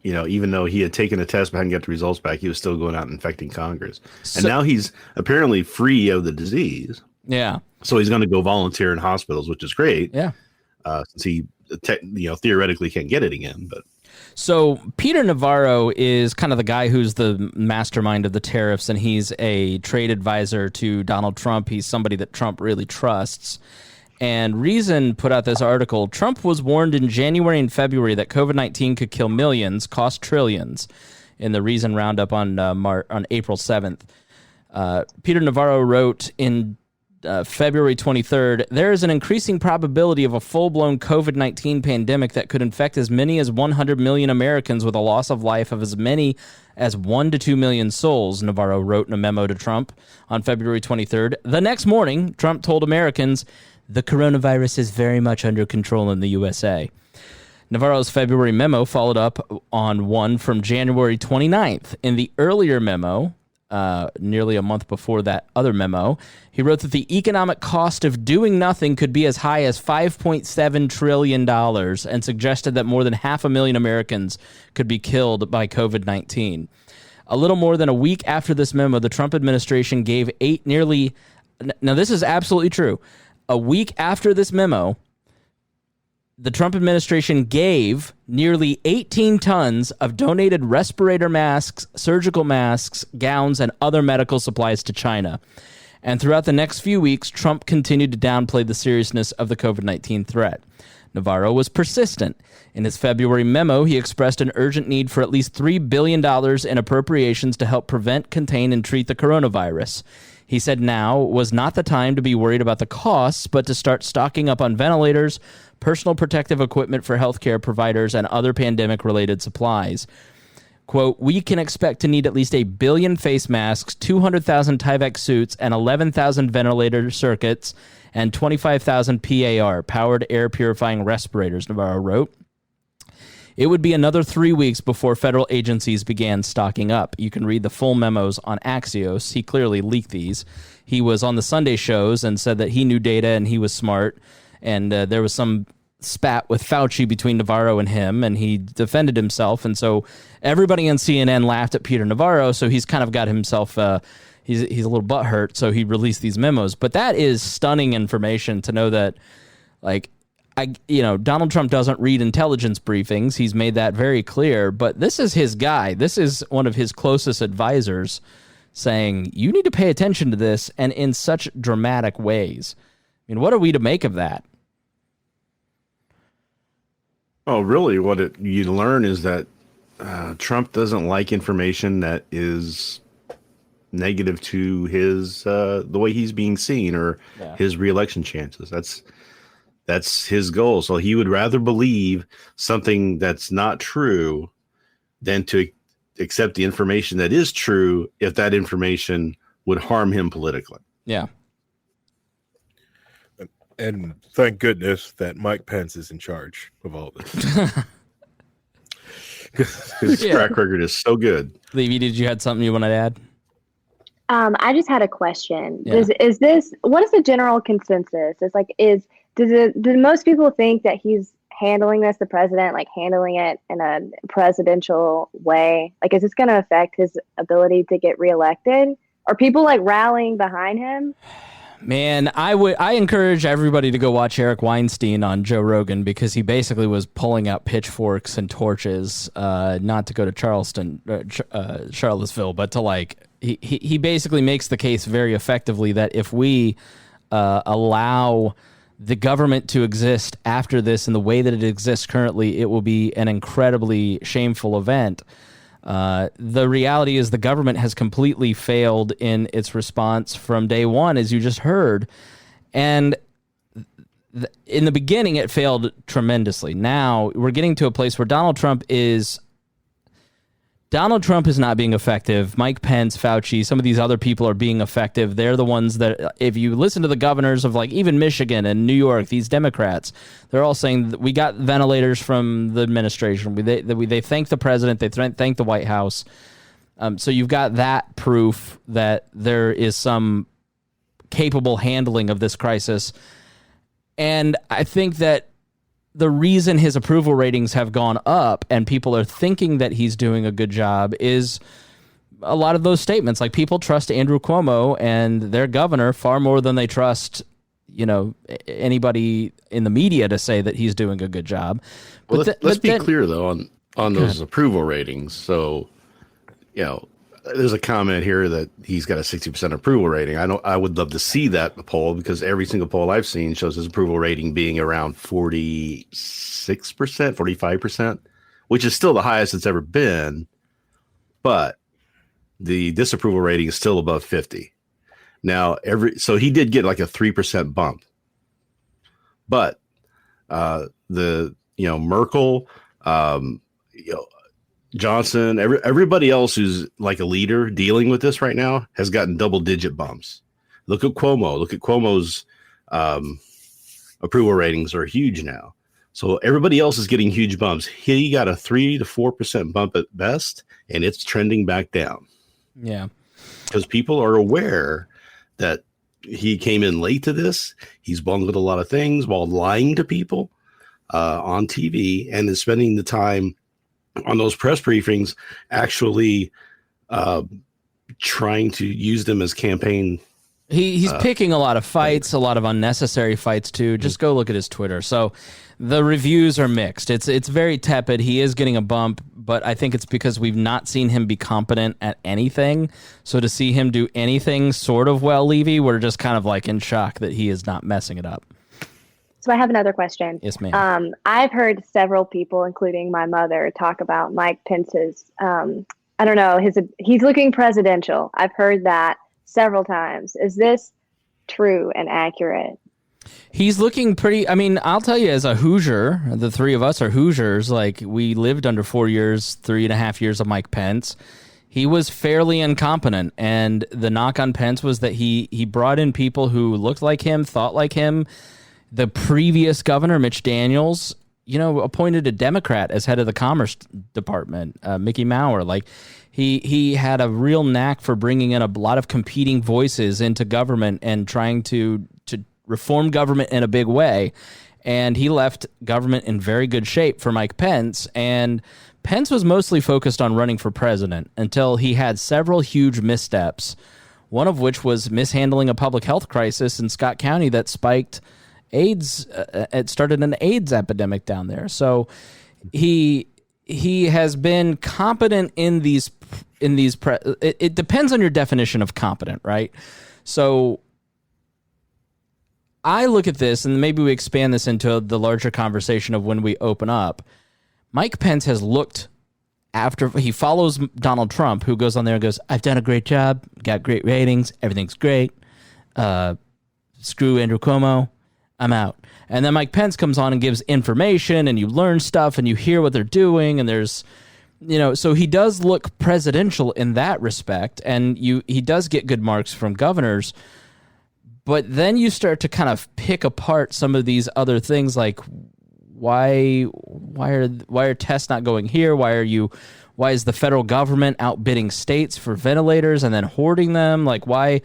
Even though he had taken a test but hadn't got the results back, he was still going out and infecting Congress. And now he's apparently free of the disease. Yeah. So he's going to go volunteer in hospitals, which is great. Yeah. Since he, theoretically can't get it again. But so Peter Navarro is kind of the guy who's the mastermind of the tariffs, and he's a trade advisor to Donald Trump. He's somebody that Trump really trusts. And Reason put out this article. Trump was warned in January and February that COVID-19 could kill millions, cost trillions, in the Reason roundup on April 7th. Peter Navarro wrote in February 23rd, there is an increasing probability of a full-blown COVID-19 pandemic that could infect as many as 100 million Americans with a loss of life of as many as 1 to 2 million souls, Navarro wrote in a memo to Trump on February 23rd. The next morning, Trump told Americans, the coronavirus is very much under control in the USA. Navarro's February memo followed up on one from January 29th. In the earlier memo, nearly a month before that other memo, he wrote that the economic cost of doing nothing could be as high as $5.7 trillion and suggested that more than 500,000 Americans could be killed by COVID-19. A little more than a week after this memo, the Trump administration gave now this is absolutely true. A week after this memo, the Trump administration gave nearly 18 tons of donated respirator masks, surgical masks, gowns, and other medical supplies to China. And throughout the next few weeks, Trump continued to downplay the seriousness of the COVID-19 threat. Navarro was persistent. In his February memo, he expressed an urgent need for at least $3 billion in appropriations to help prevent, contain, and treat the coronavirus. He said now was not the time to be worried about the costs, but to start stocking up on ventilators, personal protective equipment for healthcare providers, and other pandemic-related supplies. Quote, we can expect to need at least 1 billion face masks, 200,000 Tyvek suits, and 11,000 ventilator circuits, and 25,000 PAR, powered air purifying respirators, Navarro wrote. It would be another 3 weeks before federal agencies began stocking up. You can read the full memos on Axios. He clearly leaked these. He was on the Sunday shows and said that he knew data and he was smart. And there was some spat with Fauci between Navarro and him, and he defended himself. And so everybody on CNN laughed at Peter Navarro, so he's kind of got himself, he's a little butthurt, so he released these memos. But that is stunning information to know that, Donald Trump doesn't read intelligence briefings. He's made that very clear, but this is his guy. This is one of his closest advisors saying, you need to pay attention to this, and in such dramatic ways. I mean, what are we to make of that? Oh, really, what you learn is that Trump doesn't like information that is negative to his the way he's being seen or his reelection chances. That's his goal. So he would rather believe something that's not true than to accept the information that is true if that information would harm him politically. Yeah. And thank goodness that Mike Pence is in charge of all this. His track record is so good. Levie, did you have something you wanted to add? I just had a question. Yeah. What is the general consensus? Do most people think that he's handling this, the president, handling it in a presidential way? Is this going to affect his ability to get reelected? Are people rallying behind him? Man, I encourage everybody to go watch Eric Weinstein on Joe Rogan, because he basically was pulling out pitchforks and torches, not to go to Charlottesville, but to he basically makes the case very effectively that if we allow the government to exist after this in the way that it exists currently, it will be an incredibly shameful event. The reality is the government has completely failed in its response from day one, as you just heard. And in the beginning, it failed tremendously. Now we're getting to a place where Donald Trump is not being effective. Mike Pence, Fauci, some of these other people are being effective. They're the ones that, if you listen to the governors of even Michigan and New York, these Democrats, they're all saying that we got ventilators from the administration. They thank the president. They thank the White House. So you've got that proof that there is some capable handling of this crisis. And I think that the reason his approval ratings have gone up and people are thinking that he's doing a good job is a lot of those statements. Like, people trust Andrew Cuomo and their governor far more than they trust, anybody in the media to say that he's doing a good job. Well, let's be clear though on those approval ratings. So, there's a comment here that he's got a 60% approval rating. I would love to see that poll, because every single poll I've seen shows his approval rating being around 46%, 45%, which is still the highest it's ever been. But the disapproval rating is still above 50. Now, so he did get like a 3% bump. But Merkel, Johnson, everybody else who's like a leader dealing with this right now has gotten double-digit bumps. Look at Cuomo. Look at Cuomo's approval ratings are huge now. So everybody else is getting huge bumps. He got a 3 to 4% bump at best, and it's trending back down. Yeah, because people are aware that he came in late to this. He's bungled a lot of things while lying to people on TV, and is spending the time on those press briefings actually trying to use them as campaign. He's picking a lot of fights, a lot of unnecessary fights too. Just go look at his Twitter. So the reviews are mixed. It's very tepid. He is getting a bump, but I think it's because we've not seen him be competent at anything. So to see him do anything sort of well, Levie, we're just kind of in shock that he is not messing it up. So I have another question. Yes, ma'am. I've heard several people, including my mother, talk about Mike Pence's, he's looking presidential. I've heard that several times. Is this true and accurate? He's looking pretty, I'll tell you, as a Hoosier, the three of us are Hoosiers. We lived under 4 years, 3.5 years of Mike Pence. He was fairly incompetent. And the knock on Pence was that he brought in people who looked like him, thought like him. The previous governor, Mitch Daniels, appointed a Democrat as head of the Commerce Department, Mickey Maurer. He had a real knack for bringing in a lot of competing voices into government and trying to reform government in a big way. And he left government in very good shape for Mike Pence. And Pence was mostly focused on running for president until he had several huge missteps, one of which was mishandling a public health crisis in Scott County that spiked AIDS. It started an AIDS epidemic down there. So he has been competent in these. It depends on your definition of competent, right? So I look at this, and maybe we expand this into the larger conversation of when we open up. Mike Pence has looked after he follows Donald Trump, who goes on there and goes, "I've done a great job, got great ratings, everything's great. Screw Andrew Cuomo. I'm out." And then Mike Pence comes on and gives information, and you learn stuff, and you hear what they're doing, and there's, so he does look presidential in that respect, and he does get good marks from governors. But then you start to kind of pick apart some of these other things, like why are tests not going here? Why is the federal government outbidding states for ventilators and then hoarding them? Why?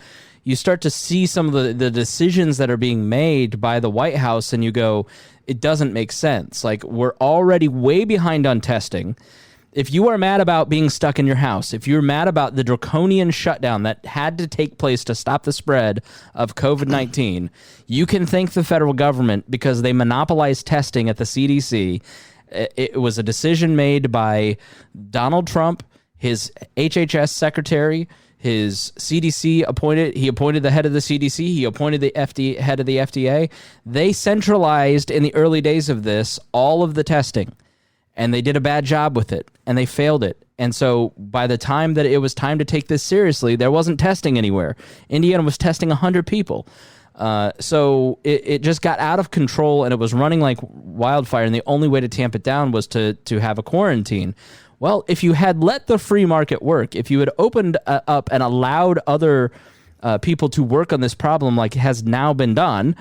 You start to see some of the decisions that are being made by the White House, and you go, it doesn't make sense. We're already way behind on testing. If you are mad about being stuck in your house, if you're mad about the draconian shutdown that had to take place to stop the spread of COVID-19, you can thank the federal government because they monopolized testing at the CDC. It was a decision made by Donald Trump, his HHS secretary, his CDC appointed. He appointed the head of the CDC. He appointed the head of the FDA. They centralized in the early days of this all of the testing. And they did a bad job with it, and they failed it. And so by the time that it was time to take this seriously, there wasn't testing anywhere. Indiana was testing 100 people. So it just got out of control, and it was running like wildfire, and the only way to tamp it down was to have a quarantine. Well, if you had let the free market work, if you had opened up and allowed other people to work on this problem like has now been done,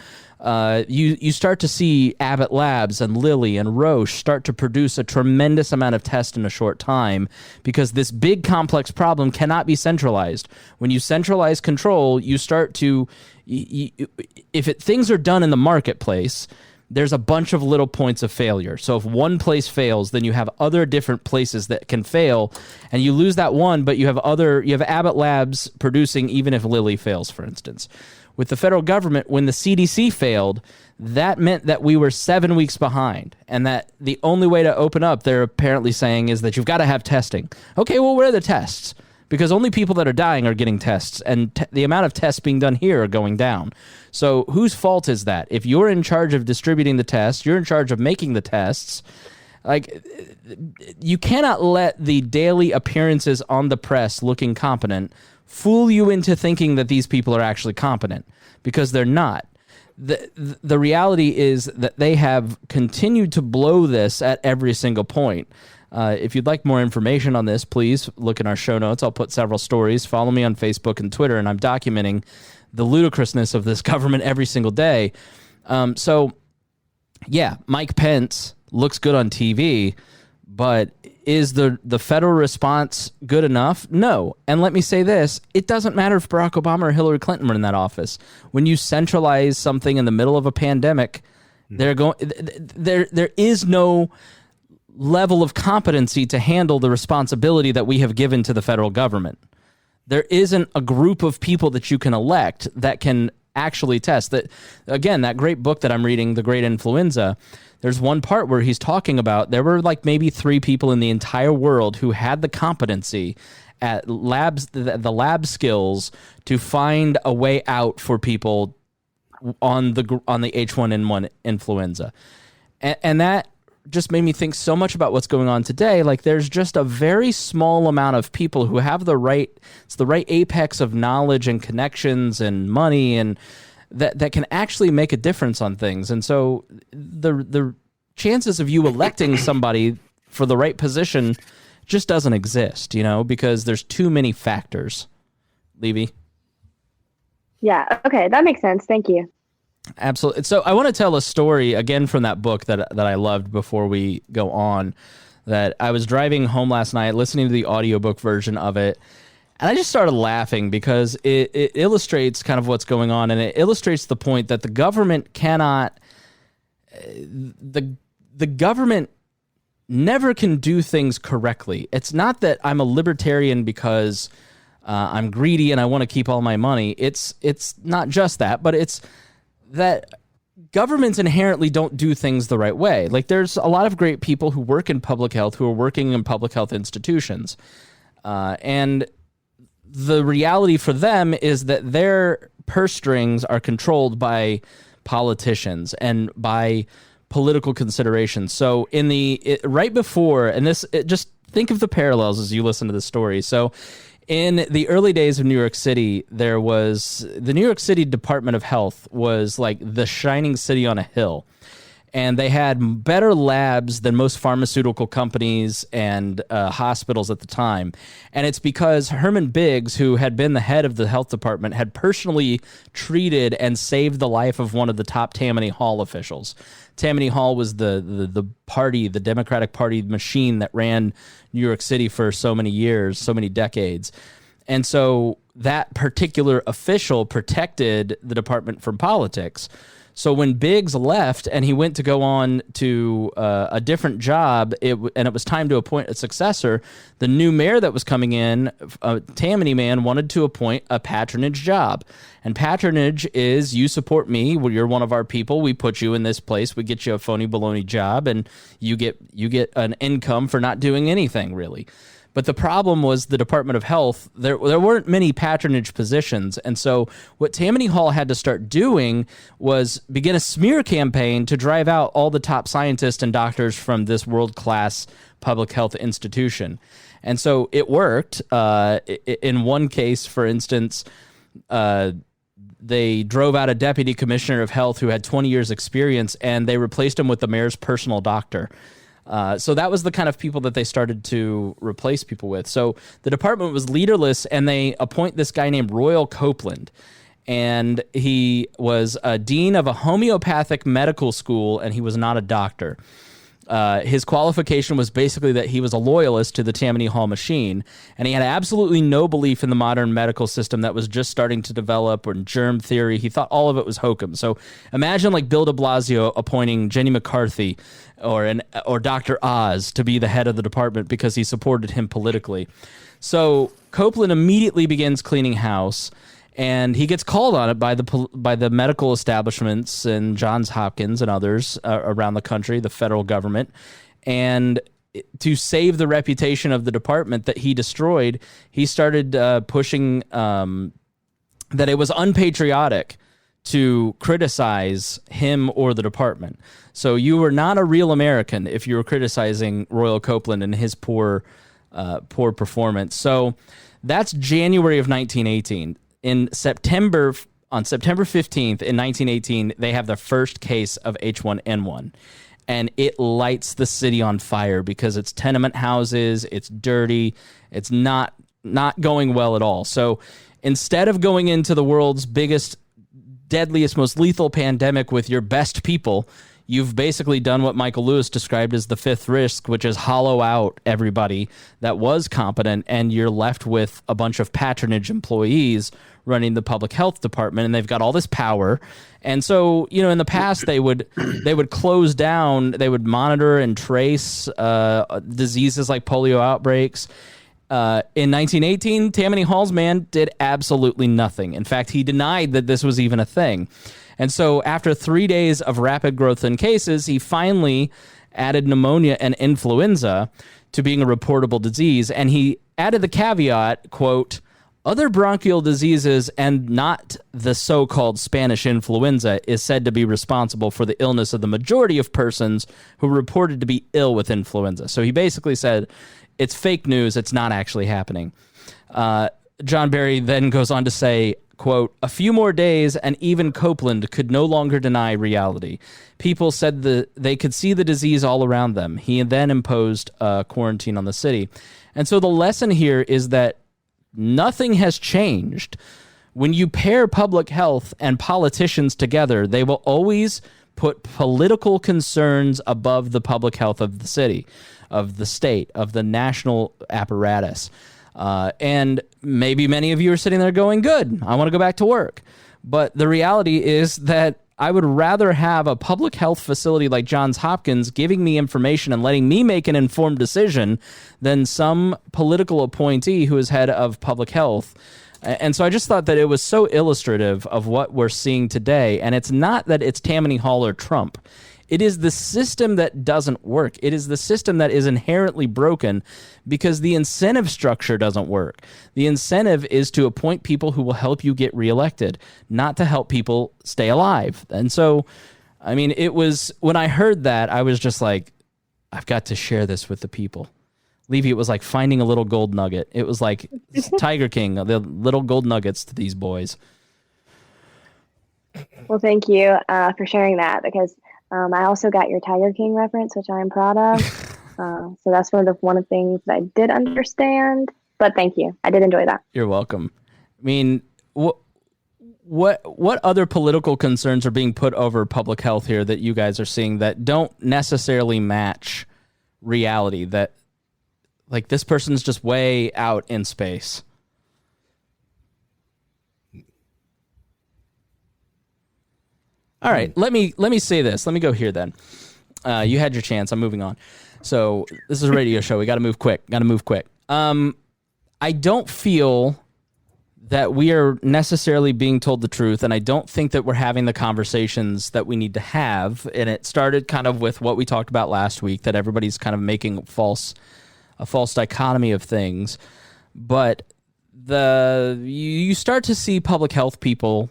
you start to see Abbott Labs and Lilly and Roche start to produce a tremendous amount of tests in a short time because this big complex problem cannot be centralized. When you centralize control, you start to, things are done in the marketplace, there's a bunch of little points of failure. So if one place fails, then you have other different places that can fail, and you lose that one, but you have Abbott Labs producing even if Lilly fails, for instance. With the federal government, when the CDC failed, that meant that we were 7 weeks behind, and that the only way to open up, they're apparently saying, is that you've got to have testing. Okay, well, where are the tests? Because only people that are dying are getting tests, and the amount of tests being done here are going down. So whose fault is that? If you're in charge of distributing the tests, you're in charge of making the tests, like, you cannot let the daily appearances on the press looking competent fool you into thinking that these people are actually competent, because they're not. The reality is that they have continued to blow this at every single point. If you'd like more information on this, please look in our show notes. I'll put several stories. Follow me on Facebook and Twitter, and I'm documenting the ludicrousness of this government every single day. So, yeah, Mike Pence looks good on TV, but is the federal response good enough? No. And let me say this, it doesn't matter if Barack Obama or Hillary Clinton were in that office. When you centralize something in the middle of a pandemic, there is no level of competency to handle the responsibility that we have given to the federal government. There isn't a group of people that you can elect that can actually test. That, again, that great book that I'm reading, The Great Influenza, there's one part where he's talking about there were like maybe 3 people in the entire world who had the competency at labs, the lab skills to find a way out for people on the H1N1 influenza. And that just made me think so much about what's going on today. Like, there's just a very small amount of people who have the right apex of knowledge and connections and money and that can actually make a difference on things. And so the chances of you electing somebody for the right position just doesn't exist, because there's too many factors. Levie? Yeah, okay, that makes sense. Thank you. Absolutely. So I want to tell a story again from that book that I loved before we go on. That I was driving home last night, listening to the audiobook version of it, and I just started laughing because it illustrates kind of what's going on, and it illustrates the point that the government cannot, the government never can do things correctly. It's not that I'm a libertarian because I'm greedy and I want to keep all my money. It's not just that, but it's that governments inherently don't do things the right way. Like, there's a lot of great people who work in public health, who are working in public health institutions. And the reality for them is that their purse strings are controlled by politicians and by political considerations. So right before, and just think of the parallels as you listen to the story. So in the early days of New York City, the New York City Department of Health was like the shining city on a hill. And they had better labs than most pharmaceutical companies and hospitals at the time. And it's because Herman Biggs, who had been the head of the health department, had personally treated and saved the life of one of the top Tammany Hall officials. Tammany Hall was the party, the Democratic Party machine that ran New York City for so many years, so many decades. And so that particular official protected the department from politics. So when Biggs left and he went to go on to a different job, and it was time to appoint a successor, the new mayor that was coming in, a Tammany man, wanted to appoint a patronage job. And patronage is, you support me, well, you're one of our people, we put you in this place, we get you a phony baloney job, and you get an income for not doing anything, really. But the problem was the Department of Health, there weren't many patronage positions. And so what Tammany Hall had to start doing was begin a smear campaign to drive out all the top scientists and doctors from this world-class public health institution. And so it worked. In one case, for instance, they drove out a deputy commissioner of health who had 20 years experience, and they replaced him with the mayor's personal doctor. So that was the kind of people that they started to replace people with. So the department was leaderless, and they appoint this guy named Royal Copeland. And he was a dean of a homeopathic medical school, and he was not a doctor. His qualification was basically that he was a loyalist to the Tammany Hall machine, and he had absolutely no belief in the modern medical system that was just starting to develop, or germ theory. He thought all of it was hokum. So imagine like Bill de Blasio appointing Jenny McCarthy or Dr. Oz to be the head of the department because he supported him politically. So Copeland immediately begins cleaning house, and he gets called on it by the medical establishments and Johns Hopkins and others around the country, the federal government. And to save the reputation of the department that he destroyed, he started pushing that it was unpatriotic to criticize him or the department. So you were not a real American if you were criticizing Royal Copeland and his poor performance. So that's January of 1918. On September 15th in 1918, they have the first case of H1N1, and it lights the city on fire because it's tenement houses, it's dirty, it's not going well at all. So instead of going into the world's biggest, deadliest, most lethal pandemic with your best people, you've basically done what Michael Lewis described as the fifth risk, which is hollow out everybody that was competent, and you're left with a bunch of patronage employees running the public health department, and they've got all this power. And so, in the past, they would close down, they would monitor and trace diseases like polio outbreaks. In 1918, Tammany Hall's man did absolutely nothing. In fact, he denied that this was even a thing. And so after 3 days of rapid growth in cases, he finally added pneumonia and influenza to being a reportable disease. And he added the caveat, quote, "Other bronchial diseases and not the so-called Spanish influenza is said to be responsible for the illness of the majority of persons who reported to be ill with influenza." So he basically said, it's fake news, it's not actually happening. John Barry then goes on to say, quote, "A few more days and even Copeland could no longer deny reality. People said they could see the disease all around them." He then imposed quarantine on the city. And so the lesson here is that nothing has changed. When you pair public health and politicians together, they will always put political concerns above the public health of the city, of the state, of the national apparatus. And maybe many of you are sitting there going, good, I want to go back to work. But the reality is that I would rather have a public health facility like Johns Hopkins giving me information and letting me make an informed decision than some political appointee who is head of public health. And so I just thought that it was so illustrative of what we're seeing today. And it's not that it's Tammany Hall or Trump. It is the system that doesn't work. It is the system that is inherently broken because the incentive structure doesn't work. The incentive is to appoint people who will help you get reelected, not to help people stay alive. And so, I mean, it was, when I heard that, I was just like, I've got to share this with the people. Levie, it was like finding a little gold nugget. It was like Tiger King, the little gold nuggets to these boys. Well, thank you for sharing that, because I also got your Tiger King reference, which I am proud of. So that's one of the things that I did understand. But thank you. I did enjoy that. You're welcome. I mean, what other political concerns are being put over public health here that you guys are seeing that don't necessarily match reality? That, like, this person's just way out in space. All right, let me say this. Let me go here then. You had your chance. I'm moving on. So this is a radio show. We got to move quick. I don't feel that we are necessarily being told the truth, and I don't think that we're having the conversations that we need to have. And it started kind of with what we talked about last week, that everybody's kind of making a false dichotomy of things. But you start to see public health people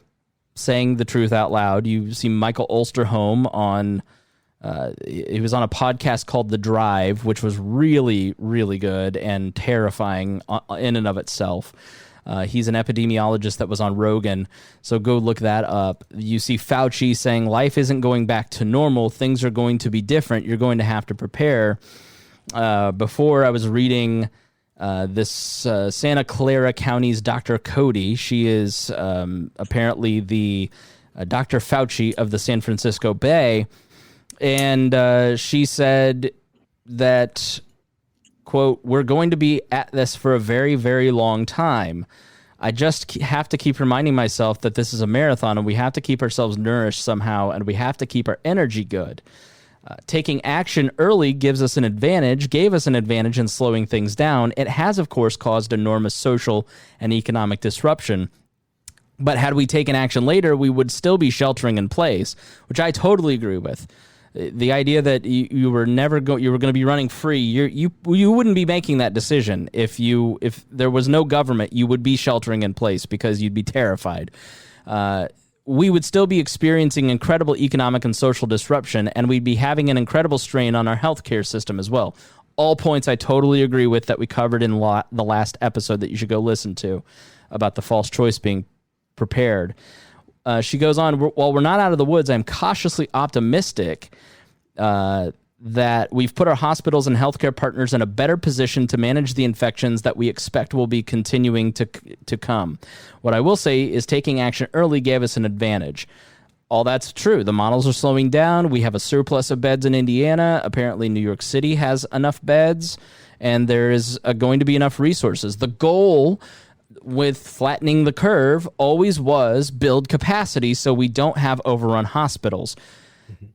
saying the truth out loud. You see Michael Osterholm on he was on a podcast called The Drive, which was really, really good and terrifying in and of itself. He's an epidemiologist that was on Rogan, so go look that up. You see Fauci saying life isn't going back to normal. Things are going to be different. You're going to have to prepare. Before I was reading this Santa Clara County's Dr. Cody. She is apparently the Dr. Fauci of the San Francisco Bay. And she said that, quote, we're going to be at this for a very, very long time. I just have to keep reminding myself that this is a marathon and we have to keep ourselves nourished somehow and we have to keep our energy good. Taking action early gave us an advantage in slowing things down. It has, of course, caused enormous social and economic disruption. But had we taken action later, we would still be sheltering in place, which I totally agree with. The idea that you were going to be running free, you wouldn't be making that decision if there was no government. You would be sheltering in place because you'd be terrified. We would still be experiencing incredible economic and social disruption, and we'd be having an incredible strain on our healthcare system as well. All points I totally agree with that we covered in the last episode that you should go listen to about the false choice being prepared. She goes on, while we're not out of the woods, I'm cautiously optimistic that we've put our hospitals and healthcare partners in a better position to manage the infections that we expect will be continuing to come. What I will say is taking action early gave us an advantage. All that's true. The models are slowing down. We have a surplus of beds in Indiana. Apparently, New York City has enough beds, and there is going to be enough resources. The goal with flattening the curve always was build capacity so we don't have overrun hospitals.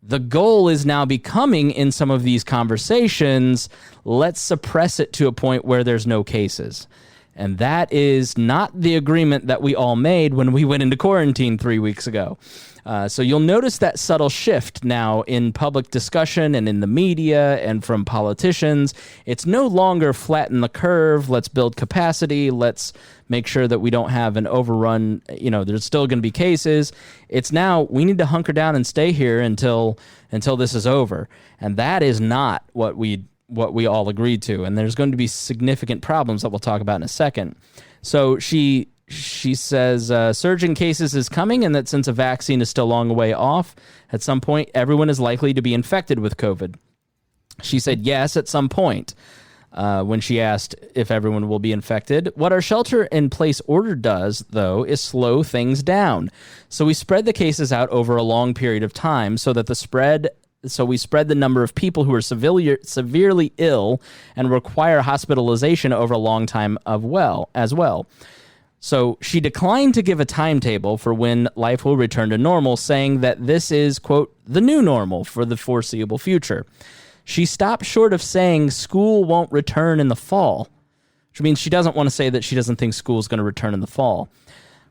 The goal is now becoming, in some of these conversations, let's suppress it to a point where there's no cases. And that is not the agreement that we all made when we went into quarantine 3 weeks ago. So you'll notice that subtle shift now in public discussion and in the media and from politicians. It's no longer flatten the curve, let's build capacity, let's make sure that we don't have an overrun, there's still going to be cases. It's now we need to hunker down and stay here until this is over. And that is not what we all agreed to. And there's going to be significant problems that we'll talk about in a second. So she says surge in cases is coming, and that since a vaccine is still a long way off, at some point, everyone is likely to be infected with COVID. She said yes at some point when she asked if everyone will be infected. What our shelter-in-place order does, though, is slow things down. So we spread the cases out over a long period of time so we spread the number of people who are severely ill and require hospitalization over a long time as well. So she declined to give a timetable for when life will return to normal, saying that this is, quote, the new normal for the foreseeable future. She stopped short of saying school won't return in the fall, which means she doesn't want to say that she doesn't think school is going to return in the fall.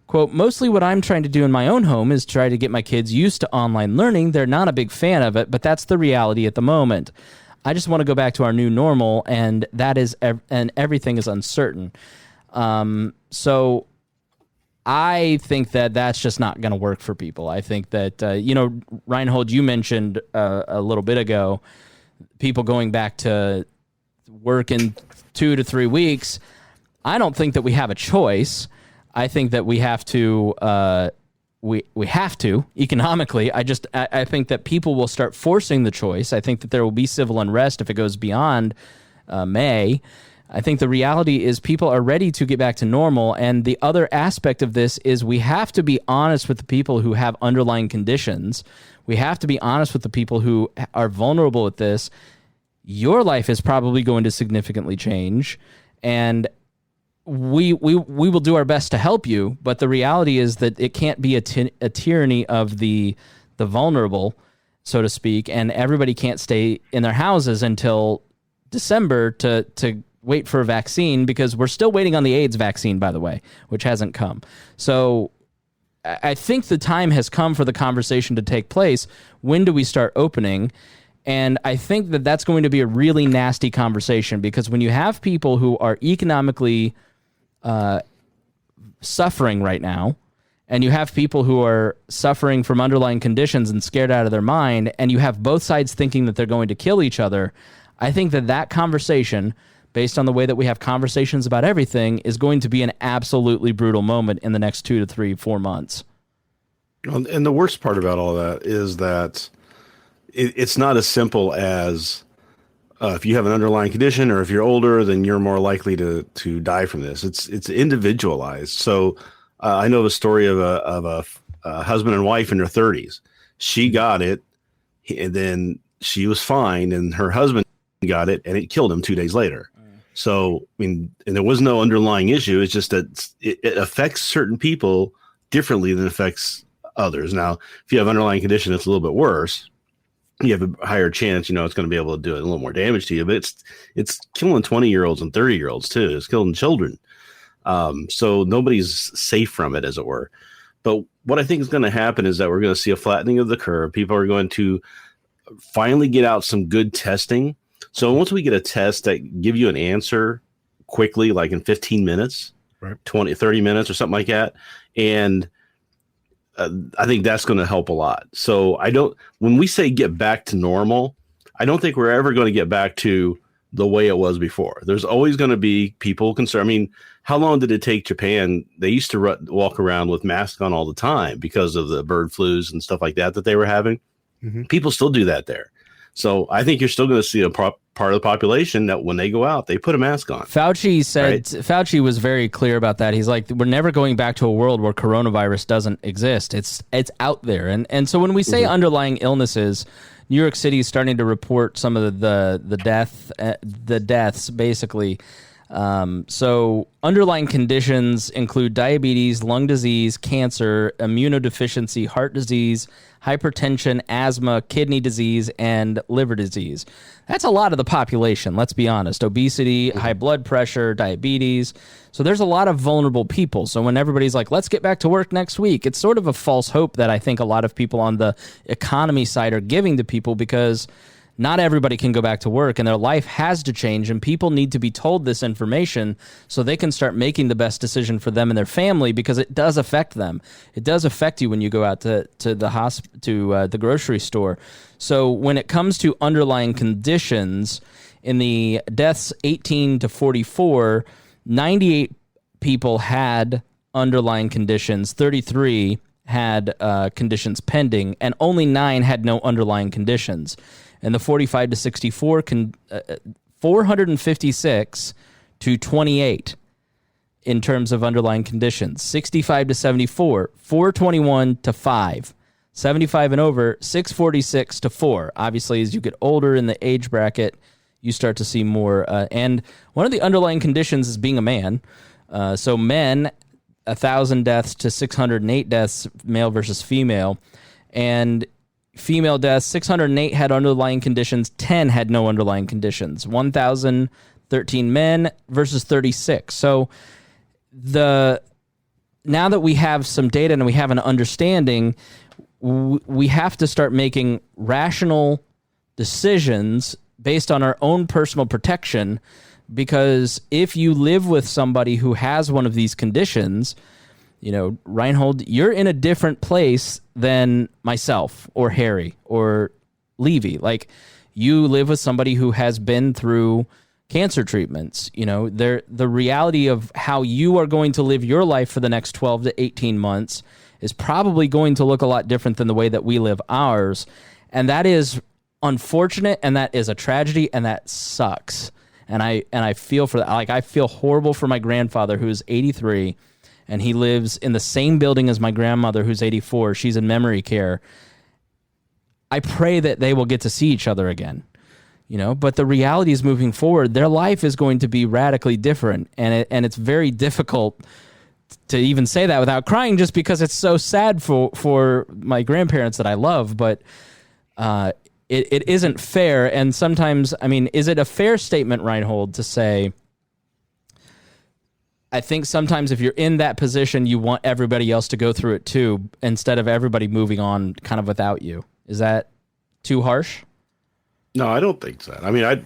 Quote, mostly what I'm trying to do in my own home is try to get my kids used to online learning. They're not a big fan of it, but that's the reality at the moment. I just want to go back to our new normal, and and everything is uncertain. So I think that that's just not going to work for people. I think that, Rhinehold, you mentioned a little bit ago, people going back to work in 2 to 3 weeks. I don't think that we have a choice. I think that we have to, we have to economically. I think that people will start forcing the choice. I think that there will be civil unrest if it goes beyond May. I think the reality is people are ready to get back to normal. And the other aspect of this is we have to be honest with the people who have underlying conditions. We have to be honest with the people who are vulnerable with this. Your life is probably going to significantly change. And we will do our best to help you. But the reality is that it can't be a tyranny of the the vulnerable, so to speak, and everybody can't stay in their houses until December to wait for a vaccine, because we're still waiting on the AIDS vaccine, by the way, which hasn't come. So I think the time has come for the conversation to take place. When do we start opening? And I think that that's going to be a really nasty conversation, because when you have people who are economically suffering right now, and you have people who are suffering from underlying conditions and scared out of their mind, and you have both sides thinking that they're going to kill each other, I think that conversation, based on the way that we have conversations about everything, is going to be an absolutely brutal moment in the next 2 to 3, 4 months. And the worst part about all that is that it's not as simple as if you have an underlying condition, or if you're older, then you're more likely to die from this. It's individualized. So I know the story of a husband and wife in their 30s. She got it, and then she was fine, and her husband got it, and it killed him 2 days later. So, I mean, and there was no underlying issue. It's just that it affects certain people differently than it affects others. Now, if you have underlying condition, it's a little bit worse. You have a higher chance, it's going to be able to do a little more damage to you. But it's killing 20-year-olds and 30-year-olds too. It's killing children. So nobody's safe from it, as it were. But what I think is going to happen is that we're going to see a flattening of the curve. People are going to finally get out some good testing. So once we get a test that give you an answer quickly, like in 15 minutes, right, 20, 30 minutes or something like that, and I think that's going to help a lot. So when we say get back to normal, I don't think we're ever going to get back to the way it was before. There's always going to be people concerned. I mean, how long did it take Japan? They used to walk around with masks on all the time because of the bird flus and stuff like that they were having. Mm-hmm. People still do that there. So I think you're still going to see a part of the population that when they go out, they put a mask on. Fauci said, right? Fauci was very clear about that. He's like, we're never going back to a world where coronavirus doesn't exist. It's out there. And so when we say underlying illnesses, New York City is starting to report some of the deaths basically. So underlying conditions include diabetes, lung disease, cancer, immunodeficiency, heart disease, hypertension, asthma, kidney disease, and liver disease. That's a lot of the population, let's be honest. Obesity, high blood pressure, diabetes. So there's a lot of vulnerable people. So when everybody's like, let's get back to work next week, it's sort of a false hope that I think a lot of people on the economy side are giving to people, because not everybody can go back to work, and their life has to change, and people need to be told this information so they can start making the best decision for them and their family, because it does affect them. It does affect you when you go out to the grocery store. So when it comes to underlying conditions, in the deaths 18 to 44, 98 people had underlying conditions, 33 had conditions pending, and only 9 had no underlying conditions. And the 45 to 64, 456 to 28 in terms of underlying conditions. 65 to 74, 421 to 5. 75 and over, 646 to 4. Obviously, as you get older in the age bracket, you start to see more. And one of the underlying conditions is being a man. So men, 1,000 deaths to 608 deaths, male versus female. And female deaths, 608 had underlying conditions, 10 had no underlying conditions. 1,013 men versus 36. So now that we have some data and we have an understanding, we have to start making rational decisions based on our own personal protection, because if you live with somebody who has one of these conditions, Rhinehold, you're in a different place than myself or Harry or Levie. Like, you live with somebody who has been through cancer treatments. The reality of how you are going to live your life for the next 12 to 18 months is probably going to look a lot different than the way that we live ours. And that is unfortunate, and that is a tragedy, and that sucks. And I feel for that. Like, I feel horrible for my grandfather, who's 83, and he lives in the same building as my grandmother, who's 84. She's in memory care. I pray that they will get to see each other again, but the reality is, moving forward, their life is going to be radically different, and it's very difficult to even say that without crying, just because it's so sad for my grandparents that I love. But it isn't fair. And sometimes, I mean, is it a fair statement, Rhinehold, to say, I think sometimes if you're in that position, you want everybody else to go through it too, instead of everybody moving on kind of without you. Is that too harsh? No, I don't think so. I mean,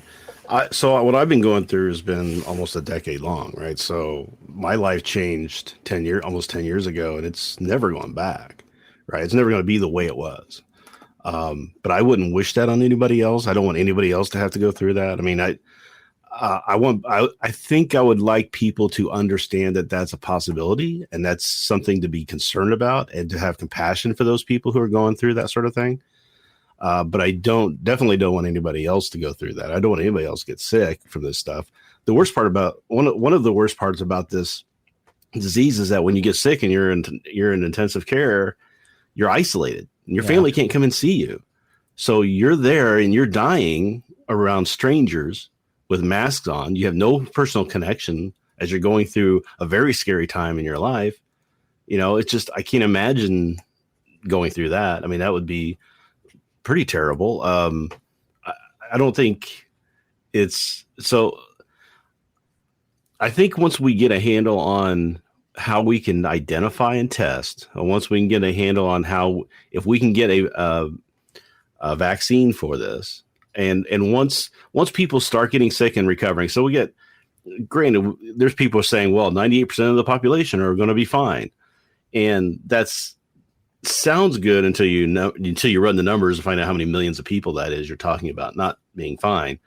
so what I've been going through has been almost a decade long, right? So my life changed almost 10 years ago, and it's never going back, right? It's never going to be the way it was. But I wouldn't wish that on anybody else. I don't want anybody else to have to go through that. I mean, I think I would like people to understand that that's a possibility, and that's something to be concerned about, and to have compassion for those people who are going through that sort of thing. But I definitely don't want anybody else to go through that. I don't want anybody else to get sick from this stuff. The worst part about one of the worst parts about this disease is that when you get sick and you're in intensive care, you're isolated, and your family can't come and see you. So you're there and you're dying around strangers with masks on. You have no personal connection as you're going through a very scary time in your life. You know, it's just, I can't imagine going through that. I mean, that would be pretty terrible. I don't think it's so. I think once we get a handle on how we can identify and test, and once we can get a handle on how, if we can get a vaccine for this, and once people start getting sick and recovering, so we get, granted, there's people saying, well, 98% of the population are going to be fine, and that's sounds good until you run the numbers and find out how many millions of people that is you're talking about not being fine.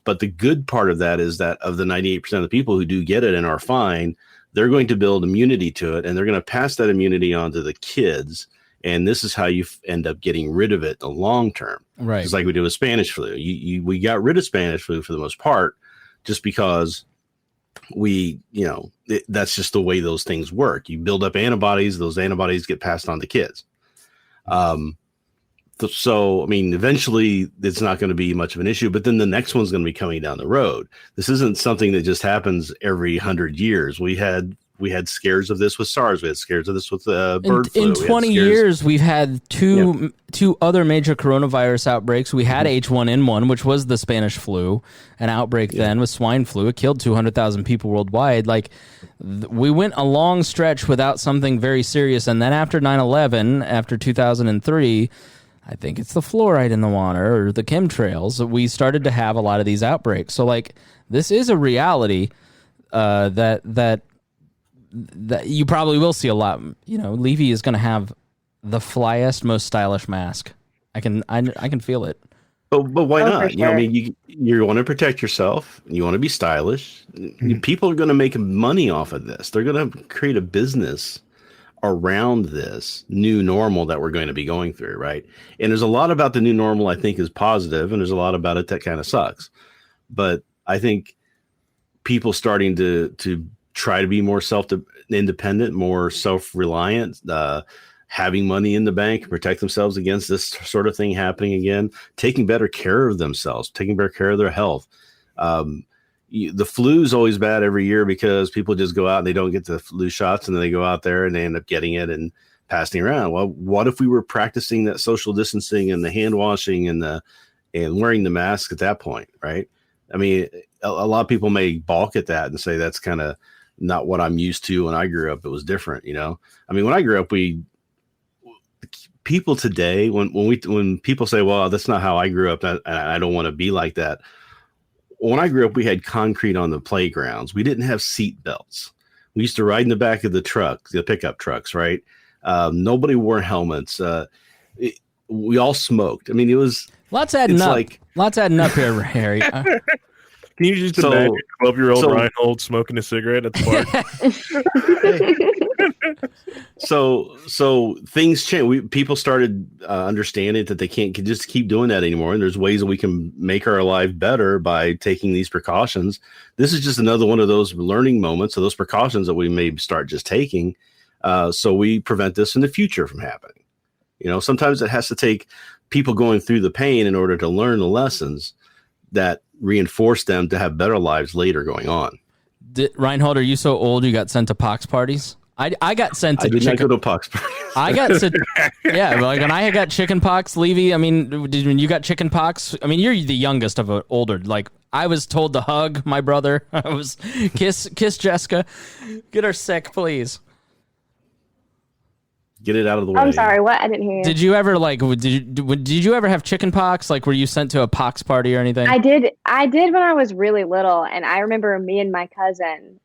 But the good part of that is that of the 98% of the people who do get it and are fine, they're going to build immunity to it, and they're going to pass that immunity on to the kids. And this is how you end up getting rid of it in the long term. Right. It's like we did with Spanish flu. We got rid of Spanish flu for the most part, just because that's just the way those things work. You build up antibodies, those antibodies get passed on to kids. So, I mean, eventually it's not going to be much of an issue, but then the next one's going to be coming down the road. This isn't something that just happens every 100 years. We had scares of this with SARS. We had scares of this with bird flu. In 20 years, we've had two other major coronavirus outbreaks. We had H1N1, which was the Spanish flu, an outbreak then with swine flu. It killed 200,000 people worldwide. Like, we went a long stretch without something very serious. And then after 9/11, after 2003, I think it's the fluoride in the water or the chemtrails, we started to have a lot of these outbreaks. So, like, this is a reality that you probably will see a lot. You know, Levie is going to have the flyest, most stylish mask. I can feel it. But why not? Sure. You know, I mean, you want to protect yourself. You want to be stylish. People are going to make money off of this. They're going to create a business around this new normal that we're going to be going through, right? And there's a lot about the new normal I think is positive, and there's a lot about it that kind of sucks. But I think people starting to try to be more independent, more self-reliant, having money in the bank, protect themselves against this sort of thing happening again, taking better care of themselves, taking better care of their health. The flu is always bad every year because people just go out and they don't get the flu shots, and then they go out there and they end up getting it and passing around. Well, what if we were practicing that social distancing and the hand washing and wearing the mask at that point, right? I mean, a lot of people may balk at that and say that's kind of not what I'm used to. When I grew up, it was different, you know? I mean, when I grew up, people today, when people say, well, that's not how I grew up, and I don't want to be like that. When I grew up, we had concrete on the playgrounds. We didn't have seat belts. We used to ride in the back of the pickup trucks, right? Nobody wore helmets. We all smoked. I mean, it was lots adding up. Lots adding up here, Harry. Can you just imagine 12-year-old Rhinehold smoking a cigarette at the park? So things change. People started understanding that they can't just keep doing that anymore. And there's ways that we can make our life better by taking these precautions. This is just another one of those learning moments, of those precautions that we may start just taking. So we prevent this in the future from happening. You know, sometimes it has to take people going through the pain in order to learn the lessons that reinforce them to have better lives later going on. Rhinehold, are you so old you got sent to pox parties? I got sent to I did not chicken. go to a pox party. I got sent. Yeah, like when I got chicken pox, Levie. I mean, when you got chicken pox, I mean, you're the youngest of an older. Like I was told to hug my brother. I was kiss Jessica, get her sick, please. Get it out of the way. I'm sorry, what? I didn't hear you. Did you ever did you ever have chicken pox? Like, were you sent to a pox party or anything? I did when I was really little, and I remember me and my cousin,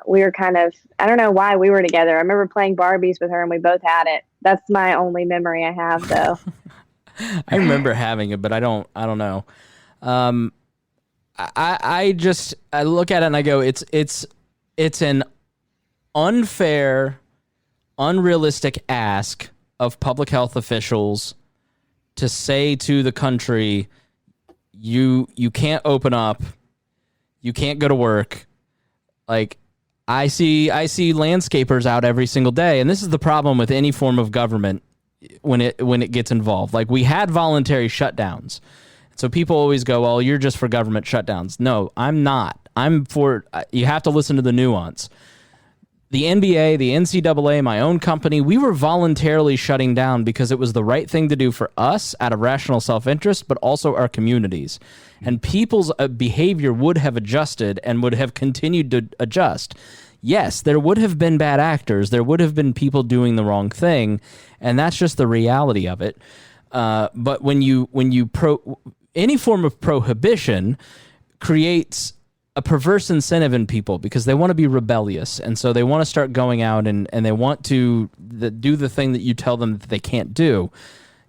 we were kind of, I don't know why we were together. I remember playing Barbies with her, and we both had it. That's my only memory I have, though. I remember having it, but I don't know. I look at it and I go, it's an unfair, unrealistic ask of public health officials to say to the country, you can't open up, you can't go to work. Like I see landscapers out every single day, and this is the problem with any form of government when it gets involved. Like we had voluntary shutdowns. So people always go, well, you're just for government shutdowns. No, I'm not. I'm for, you have to listen to the nuance. The NBA, the NCAA, my own company, we were voluntarily shutting down because it was the right thing to do for us out of rational self-interest, but also our communities. And people's behavior would have adjusted and would have continued to adjust. Yes, there would have been bad actors. There would have been people doing the wrong thing. And that's just the reality of it. But when any form of prohibition creates a perverse incentive in people because they want to be rebellious. And so they want to start going out and they want to do the thing that you tell them that they can't do,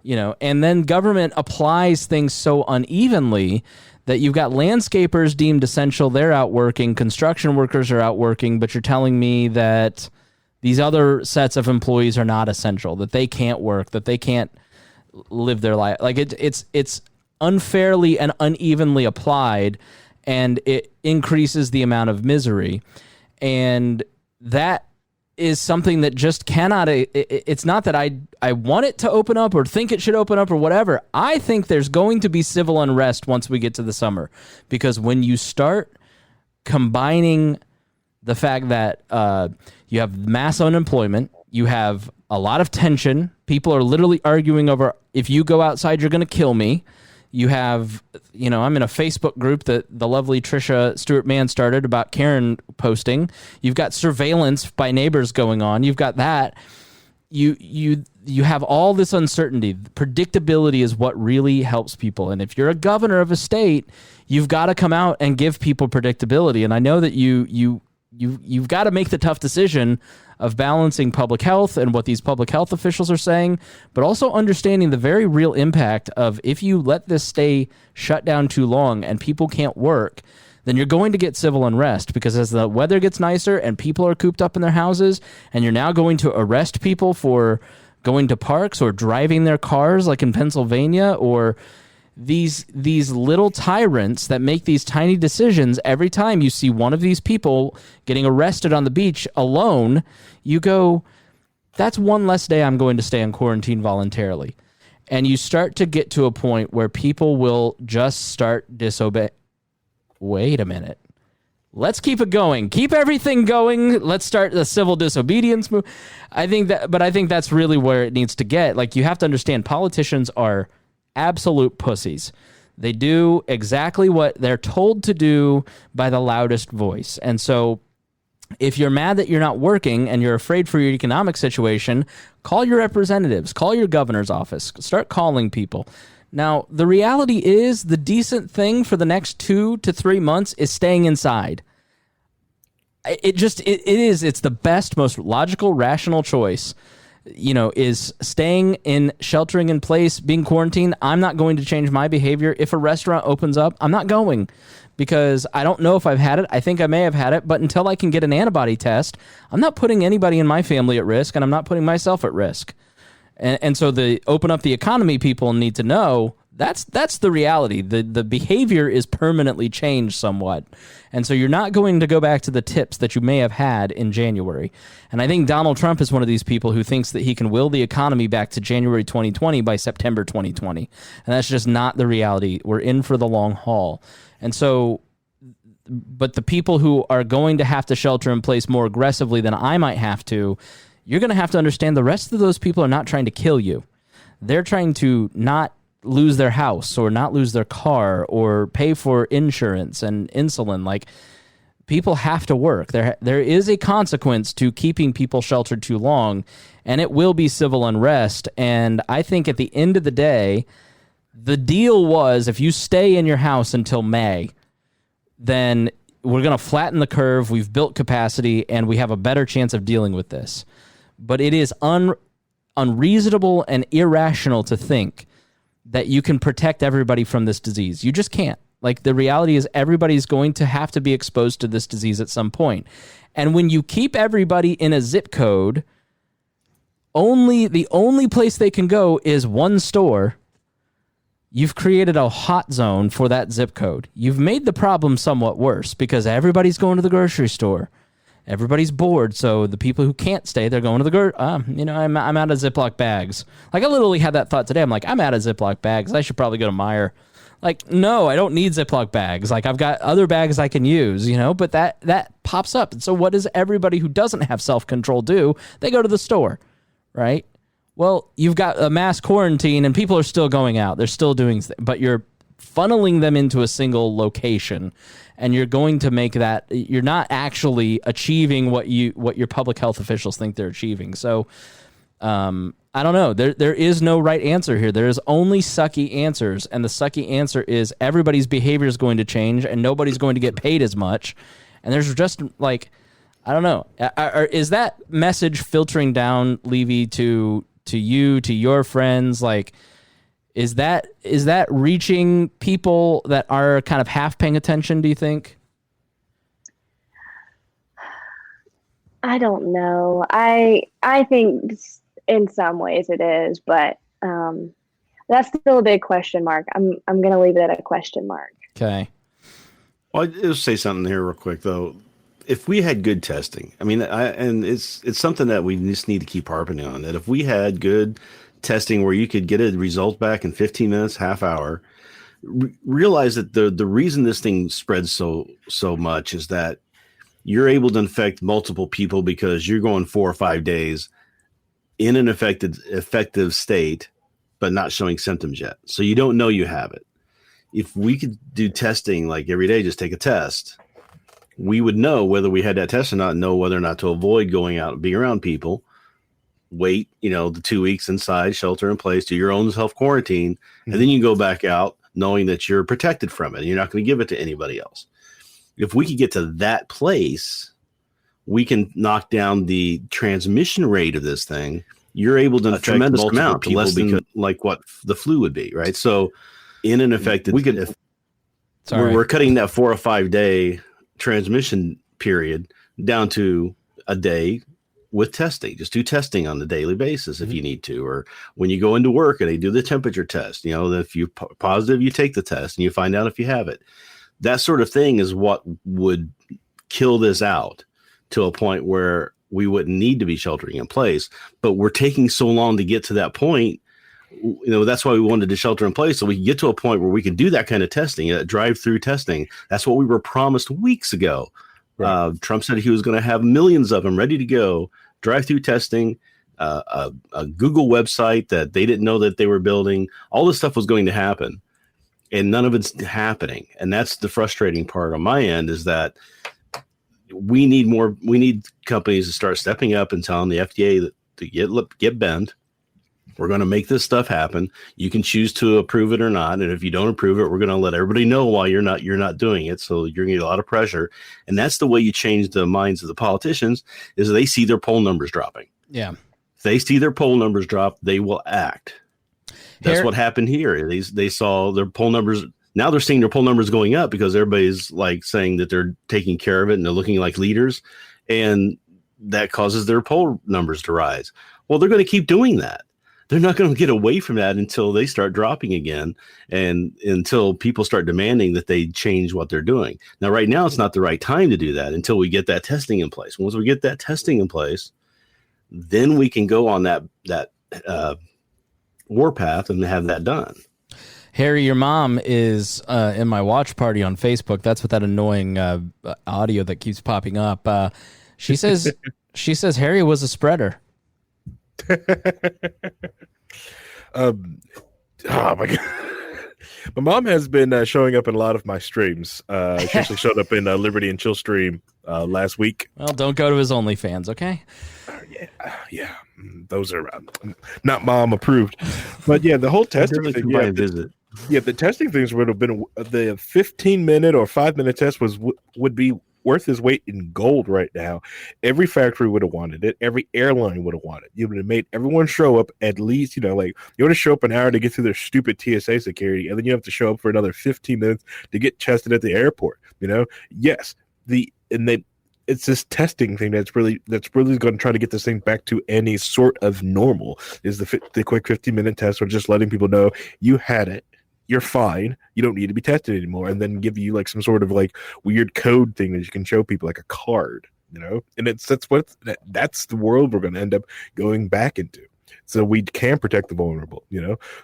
and then government applies things so unevenly that you've got landscapers deemed essential. They're out working. Construction workers are out working, but you're telling me that these other sets of employees are not essential, that they can't work, that they can't live their life. Like it's unfairly and unevenly applied, and it increases the amount of misery. And that is something that just cannot, it's not that I want it to open up or think it should open up or whatever. I think there's going to be civil unrest once we get to the summer, because when you start combining the fact that you have mass unemployment, you have a lot of tension, people are literally arguing over, if you go outside, you're going to kill me. You have, I'm in a Facebook group that the lovely Trisha Stewart-Mann started about Karen posting. You've got surveillance by neighbors going on. You've got that. You have all this uncertainty. Predictability is what really helps people. And if you're a governor of a state, you've got to come out and give people predictability. And I know that you've got to make the tough decision of balancing public health and what these public health officials are saying, but also understanding the very real impact of if you let this stay shut down too long and people can't work, then you're going to get civil unrest, because as the weather gets nicer and people are cooped up in their houses and you're now going to arrest people for going to parks or driving their cars like in Pennsylvania, or these little tyrants that make these tiny decisions. Every time you see one of these people getting arrested on the beach alone, you go, that's one less day I'm going to stay in quarantine voluntarily. And you start to get to a point where people will just start disobey. Wait a minute. Let's keep it going. Keep everything going. Let's start the civil disobedience move. I think that's really where it needs to get. Like, you have to understand, politicians are absolute pussies. They do exactly what they're told to do by the loudest voice. And so if you're mad that you're not working and you're afraid for your economic situation, call your representatives, call your governor's office, start calling people. Now, the reality is the decent thing for the next 2 to 3 months is staying inside. It's the best, most logical, rational choice. Is staying in, sheltering in place, being quarantined. I'm not going to change my behavior. If a restaurant opens up, I'm not going, because I don't know if I've had it. I think I may have had it, but until I can get an antibody test, I'm not putting anybody in my family at risk, and I'm not putting myself at risk. And so the open up the economy people need to know, that's the reality. The behavior is permanently changed somewhat. And so you're not going to go back to the tips that you may have had in January. And I think Donald Trump is one of these people who thinks that he can will the economy back to January 2020 by September 2020. And that's just not the reality. We're in for the long haul. And so but the people who are going to have to shelter in place more aggressively than I might have to, you're going to have to understand the rest of those people are not trying to kill you. They're trying to not lose their house or not lose their car or pay for insurance and insulin. Like, people have to work. There is a consequence to keeping people sheltered too long, and it will be civil unrest. And I think at the end of the day, the deal was if you stay in your house until May, then we're going to flatten the curve. We've built capacity, and we have a better chance of dealing with this. But it is unreasonable and irrational to think that you can protect everybody from this disease. You just can't. Like, the reality is everybody's going to have to be exposed to this disease at some point. And when you keep everybody in a zip code, the only place they can go is one store. You've created a hot zone for that zip code. You've made the problem somewhat worse because everybody's going to the grocery store. Everybody's bored, so the people who can't stay, they're going to the I'm out of Ziploc bags. Like, I literally had that thought today. I'm like, I'm out of Ziploc bags. I should probably go to Meijer. Like, no, I don't need Ziploc bags. Like, I've got other bags I can use, but that pops up. And so what does everybody who doesn't have self-control do? They go to the store, right? Well, you've got a mass quarantine and people are still going out. They're still doing, but you're funneling them into a single location, and you're going to make that, you're not actually achieving what your public health officials think they're achieving. So, I don't know. There is no right answer here. There is only sucky answers, and the sucky answer is everybody's behavior is going to change, and nobody's going to get paid as much. And there's just, like, I don't know. Is that message filtering down, Levie, to you, to your friends? Like, is that reaching people that are kind of half paying attention, do you think? I don't know. I think in some ways it is, but that's still a big question mark. I'm going to leave it at a question mark. Okay. Well, I'll just say something here real quick, though. If we had good testing, and it's something that we just need to keep harping on, that if we had good testing where you could get a result back in 15 minutes, half hour, realize that the reason this thing spreads so much is that you're able to infect multiple people because you're going 4 or 5 days in an effective state, but not showing symptoms yet. So you don't know you have it. If we could do testing like every day, just take a test, we would know whether we had that test or not, know whether or not to avoid going out and being around people, wait, the 2 weeks inside, shelter in place, do your own self-quarantine, and then you go back out knowing that you're protected from it and you're not going to give it to anybody else. If we could get to that place, we can knock down the transmission rate of this thing. You're able to infect tremendous amount, less than like what the flu would be, right? So, in an effect, we're cutting that 4 or 5 day transmission period down to a day with testing. Just do testing on a daily basis if you need to, or when you go into work and they do the temperature test. If you're positive, you take the test and you find out if you have it. That sort of thing is what would kill this out to a point where we wouldn't need to be sheltering in place. But we're taking so long to get to that point. That's why we wanted to shelter in place, so we can get to a point where we can do that kind of testing, drive-through testing. That's what we were promised weeks ago. Right. Trump said he was going to have millions of them ready to go. Drive-through testing, a Google website that they didn't know that they were building. All this stuff was going to happen, and none of it's happening. And that's the frustrating part on my end, is that we need companies to start stepping up and telling the FDA to get bent. We're going to make this stuff happen. You can choose to approve it or not. And if you don't approve it, we're going to let everybody know why you're not doing it. So you're going to get a lot of pressure. And that's the way you change the minds of the politicians, is they see their poll numbers dropping. Yeah. If they see their poll numbers drop, they will act. That's what happened here. They saw their poll numbers. Now they're seeing their poll numbers going up because everybody's like saying that they're taking care of it and they're looking like leaders. And that causes their poll numbers to rise. Well, they're going to keep doing that. They're not going to get away from that until they start dropping again, and until people start demanding that they change what they're doing. Now, right now, it's not the right time to do that until we get that testing in place. Once we get that testing in place, then we can go on that warpath and have that done. Harry, your mom is in my watch party on Facebook. That's what that annoying audio that keeps popping up. She says Harry was a spreader. Oh my God. My mom has been showing up in a lot of my streams. She actually showed up in Liberty and Chill stream last week. Well, don't go to his OnlyFans, okay? Yeah. Those are not mom approved. But yeah, the whole testing thing. Yeah, visit. Yeah, the testing things would have been the 15-minute or 5-minute test would be worth his weight in gold right now. Every factory would have wanted it. Every airline would have wanted it. You would have made everyone show up at least, like you want to show up an hour to get through their stupid TSA security, and then you have to show up for another 15 minutes to get tested at the airport. Yes, it's this testing thing that's really going to try to get this thing back to any sort of normal. Is the quick 15-minute test, or just letting people know you had it. You're fine. You don't need to be tested anymore, and then give you like some sort of like weird code thing that you can show people, like a card, And that's the world we're going to end up going back into. So we can protect the vulnerable,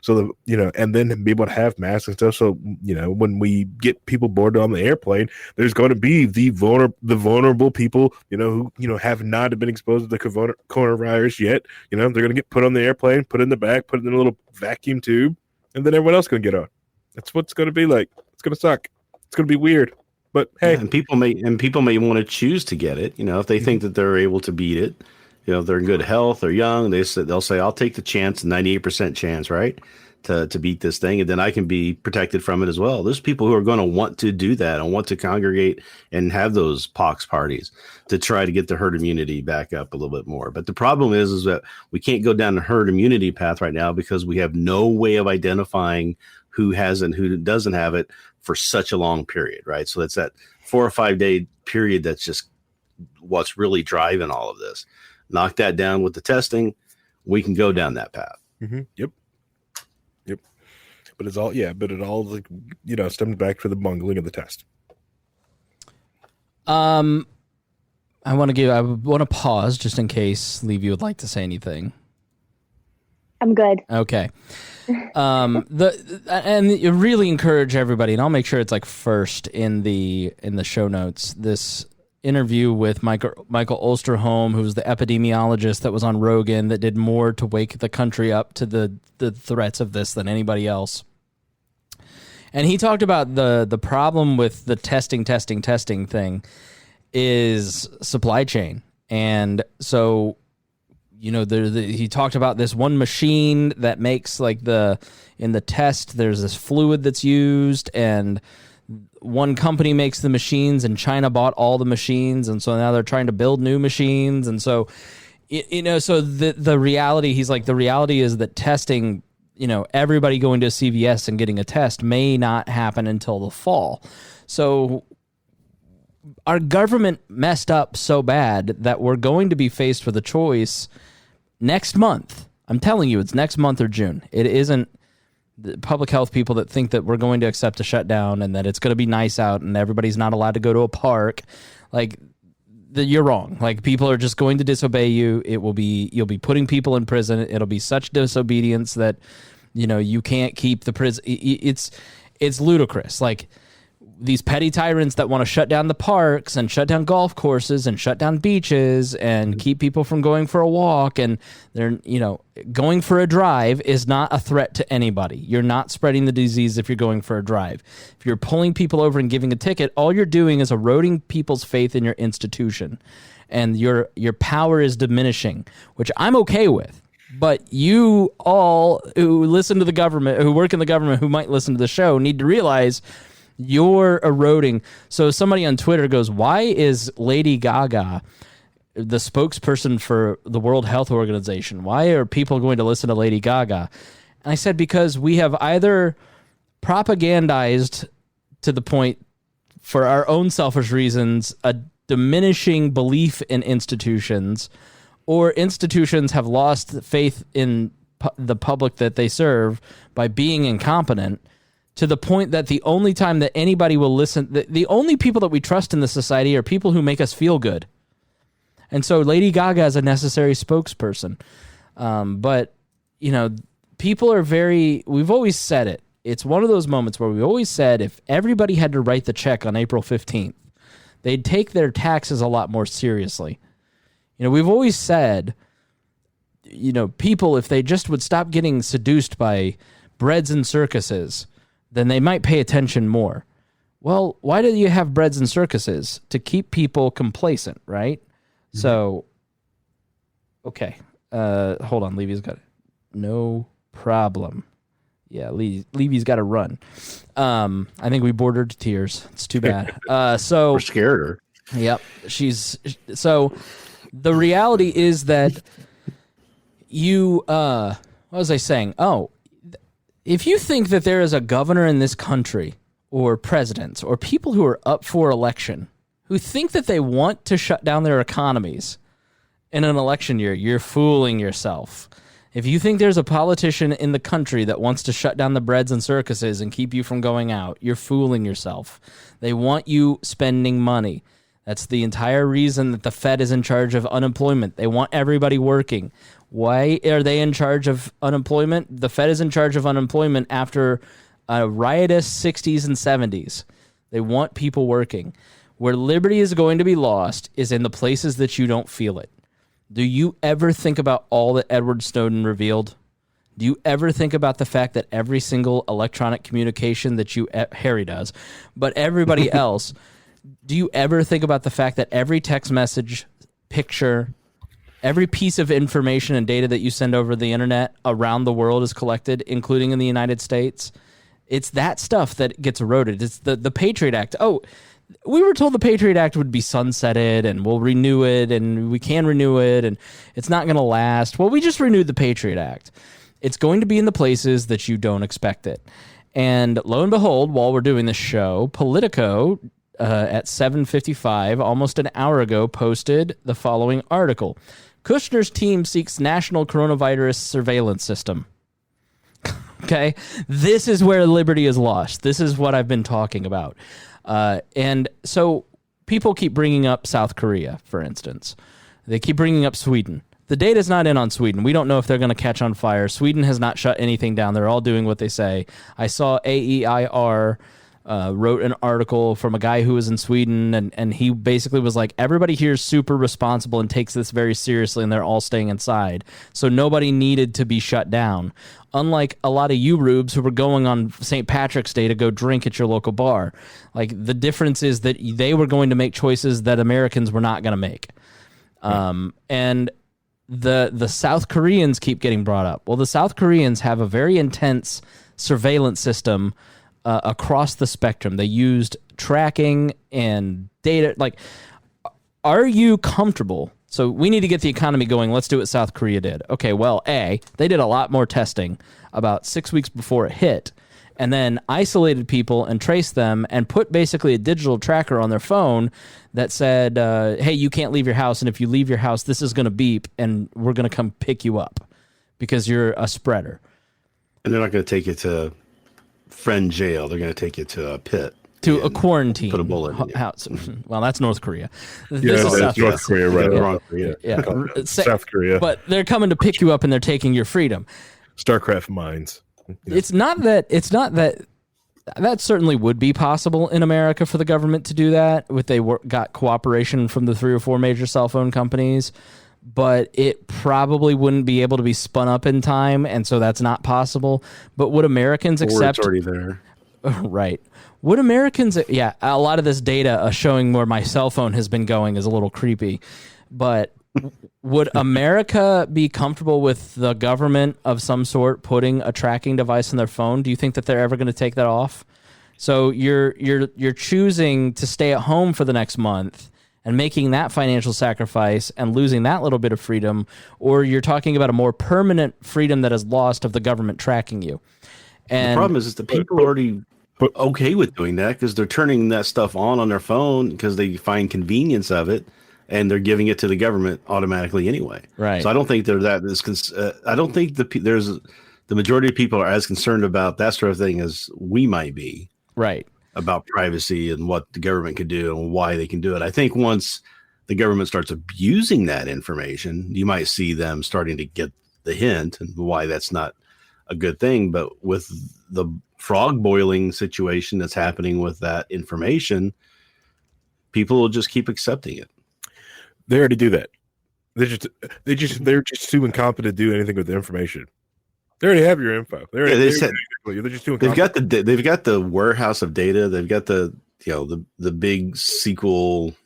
So and then be able to have masks and stuff. So when we get people boarded on the airplane, there's going to be the vulnerable people, who have not been exposed to the coronavirus yet. They're going to get put on the airplane, put in the back, put in a little vacuum tube. And then everyone else going to get on. That's what it's going to be like. It's going to suck. It's going to be weird. But hey, and people may want to choose to get it. If they think that they're able to beat it, if they're in good health, they're young, they'll say, "I'll take the chance, 98% chance, right, to beat this thing, and then I can be protected from it as well." There's people who are going to want to do that and want to congregate and have those pox parties to try to get the herd immunity back up a little bit more. But the problem is that we can't go down the herd immunity path right now because we have no way of identifying who has and who doesn't have it for such a long period, right? So that's that 4 or 5 day period that's just what's really driving all of this. Knock that down with the testing, we can go down that path. Mm-hmm. Yep. But it all like, stems back to the bungling of the test. I want to pause just in case Levie would like to say anything. I'm good. Okay. And you really encourage everybody, and I'll make sure it's like first in the show notes, this interview with Michael Osterholm, who's the epidemiologist that was on Rogan, that did more to wake the country up to the threats of this than anybody else. And he talked about the problem with the testing thing is supply chain. And so, he talked about this one machine that makes in the test, there's this fluid that's used, and one company makes the machines, and China bought all the machines, and so now they're trying to build new machines. And so, so the reality, he's like, the reality is that testing, everybody going to CVS and getting a test may not happen until the fall. So our government messed up so bad that we're going to be faced with a choice next month. I'm telling you, it's next month or June. It isn't the public health people that think that we're going to accept a shutdown and that it's going to be nice out and everybody's not allowed to go to a park. You're wrong. People are just going to disobey you. You'll be putting people in prison. It'll be such disobedience that, you can't keep the prison. It's ludicrous. These petty tyrants that want to shut down the parks and shut down golf courses and shut down beaches and keep people from going for a walk, and they're, going for a drive is not a threat to anybody. You're not spreading the disease if you're going for a drive. If you're pulling people over and giving a ticket, all you're doing is eroding people's faith in your institution, and your power is diminishing, which I'm okay with. But you all who listen to the government, who work in the government, who might listen to the show, need to realize you're eroding. So somebody on Twitter goes, "Why is Lady Gaga the spokesperson for the World Health Organization? Why are people going to listen to Lady Gaga?" And I said, because we have either propagandized to the point, for our own selfish reasons, a diminishing belief in institutions, or institutions have lost faith in the public that they serve by being incompetent, to the point that the only time that anybody will listen, the only people that we trust in the society are people who make us feel good. And so Lady Gaga is a necessary spokesperson. But, people are we've always said it, it's one of those moments where we always said if everybody had to write the check on April 15th, they'd take their taxes a lot more seriously. You know, we've always said, you know, people, if they just would stop getting seduced by breads and circuses, then they might pay attention more. Well, why do you have breads and circuses? To keep people complacent, right? Mm-hmm. So, okay. Hold on. Levie's got it. No problem. Yeah, Levie's got to run. I think we bored her to tears. It's too bad. So we're scared her. Yep. So the reality is that you, what was I saying? Oh, if you think that there is a governor in this country or presidents or people who are up for election who think that they want to shut down their economies in an election year, you're fooling yourself. If you think there's a politician in the country that wants to shut down the breads and circuses and keep you from going out, you're fooling yourself. They want you spending money. That's the entire reason that the Fed is in charge of unemployment. They want everybody working. Why are they in charge of unemployment? The Fed is in charge of unemployment after a riotous 60s and 70s. They want people working. Where liberty is going to be lost is in the places that you don't feel it. Do you ever think about all that Edward Snowden revealed? Do you ever think about the fact that every single electronic communication that Harry does, but everybody else, do you ever think about the fact that every text message, picture, every piece of information and data that you send over the internet around the world is collected, including in the United States? It's that stuff that gets eroded. It's the Patriot Act. Oh, we were told the Patriot Act would be sunsetted and we'll renew it and we can renew it and it's not going to last. Well, we just renewed the Patriot Act. It's going to be in the places that you don't expect it. And lo and behold, while we're doing this show, Politico at 7:55, almost an hour ago, posted the following article. Kushner's team seeks national coronavirus surveillance system. Okay, this is where liberty is lost. This is what I've been talking about. And so people keep bringing up South Korea, for instance. They keep bringing up Sweden. The data's not in on Sweden. We don't know if they're going to catch on fire. Sweden has not shut anything down. They're all doing what they say. I saw AEIR wrote an article from a guy who was in Sweden, and he basically was like, everybody here is super responsible and takes this very seriously, and they're all staying inside. So nobody needed to be shut down. Unlike a lot of you rubes who were going on St. Patrick's Day to go drink at your local bar. Like, the difference is that they were going to make choices that Americans were not going to make. And the South Koreans keep getting brought up. Well, the South Koreans have a very intense surveillance system across the spectrum. They used tracking and data. Like, are you comfortable? So we need to get the economy going. Let's do what South Korea did. Okay, well, they did a lot more testing about 6 weeks before it hit, and then isolated people and traced them and put basically a digital tracker on their phone that said, hey, you can't leave your house, and if you leave your house, this is going to beep, and we're going to come pick you up because you're a spreader. And they're not going to take you to friend jail. They're going to take you to a pit. To a quarantine. Put a bullet in you. House. Well, that's North Korea. This is North Korea, right? Yeah. South Korea. But they're coming to pick you up and they're taking your freedom. StarCraft mines. Yeah. It's not that that certainly would be possible in America for the government to do that if they got cooperation from the 3 or 4 major cell phone companies, but it probably wouldn't be able to be spun up in time, and so that's not possible. But would Americans accept? It's already there. Right. Would Americans, a lot of this data showing where my cell phone has been going is a little creepy, but would America be comfortable with the government of some sort putting a tracking device on their phone? Do you think that they're ever going to take that off? So you're choosing to stay at home for the next month and making that financial sacrifice and losing that little bit of freedom, or you're talking about a more permanent freedom that is lost of the government tracking you. And the problem is the people are already okay with doing that because they're turning that stuff on their phone because they find convenience of it, and they're giving it to the government automatically anyway. Right. So I don't think they're that. I don't think the majority of people are as concerned about that sort of thing as we might be. Right. About privacy and what the government can do and why they can do it. I think once the government starts abusing that information, you might see them starting to get the hint and why that's not a good thing. But with the frog boiling situation that's happening with that information, people will just keep accepting it. They already do that. They're just too incompetent to do anything with the information. They already have your info. They're just too incompetent. They've got the warehouse of data. They've got the big SQL,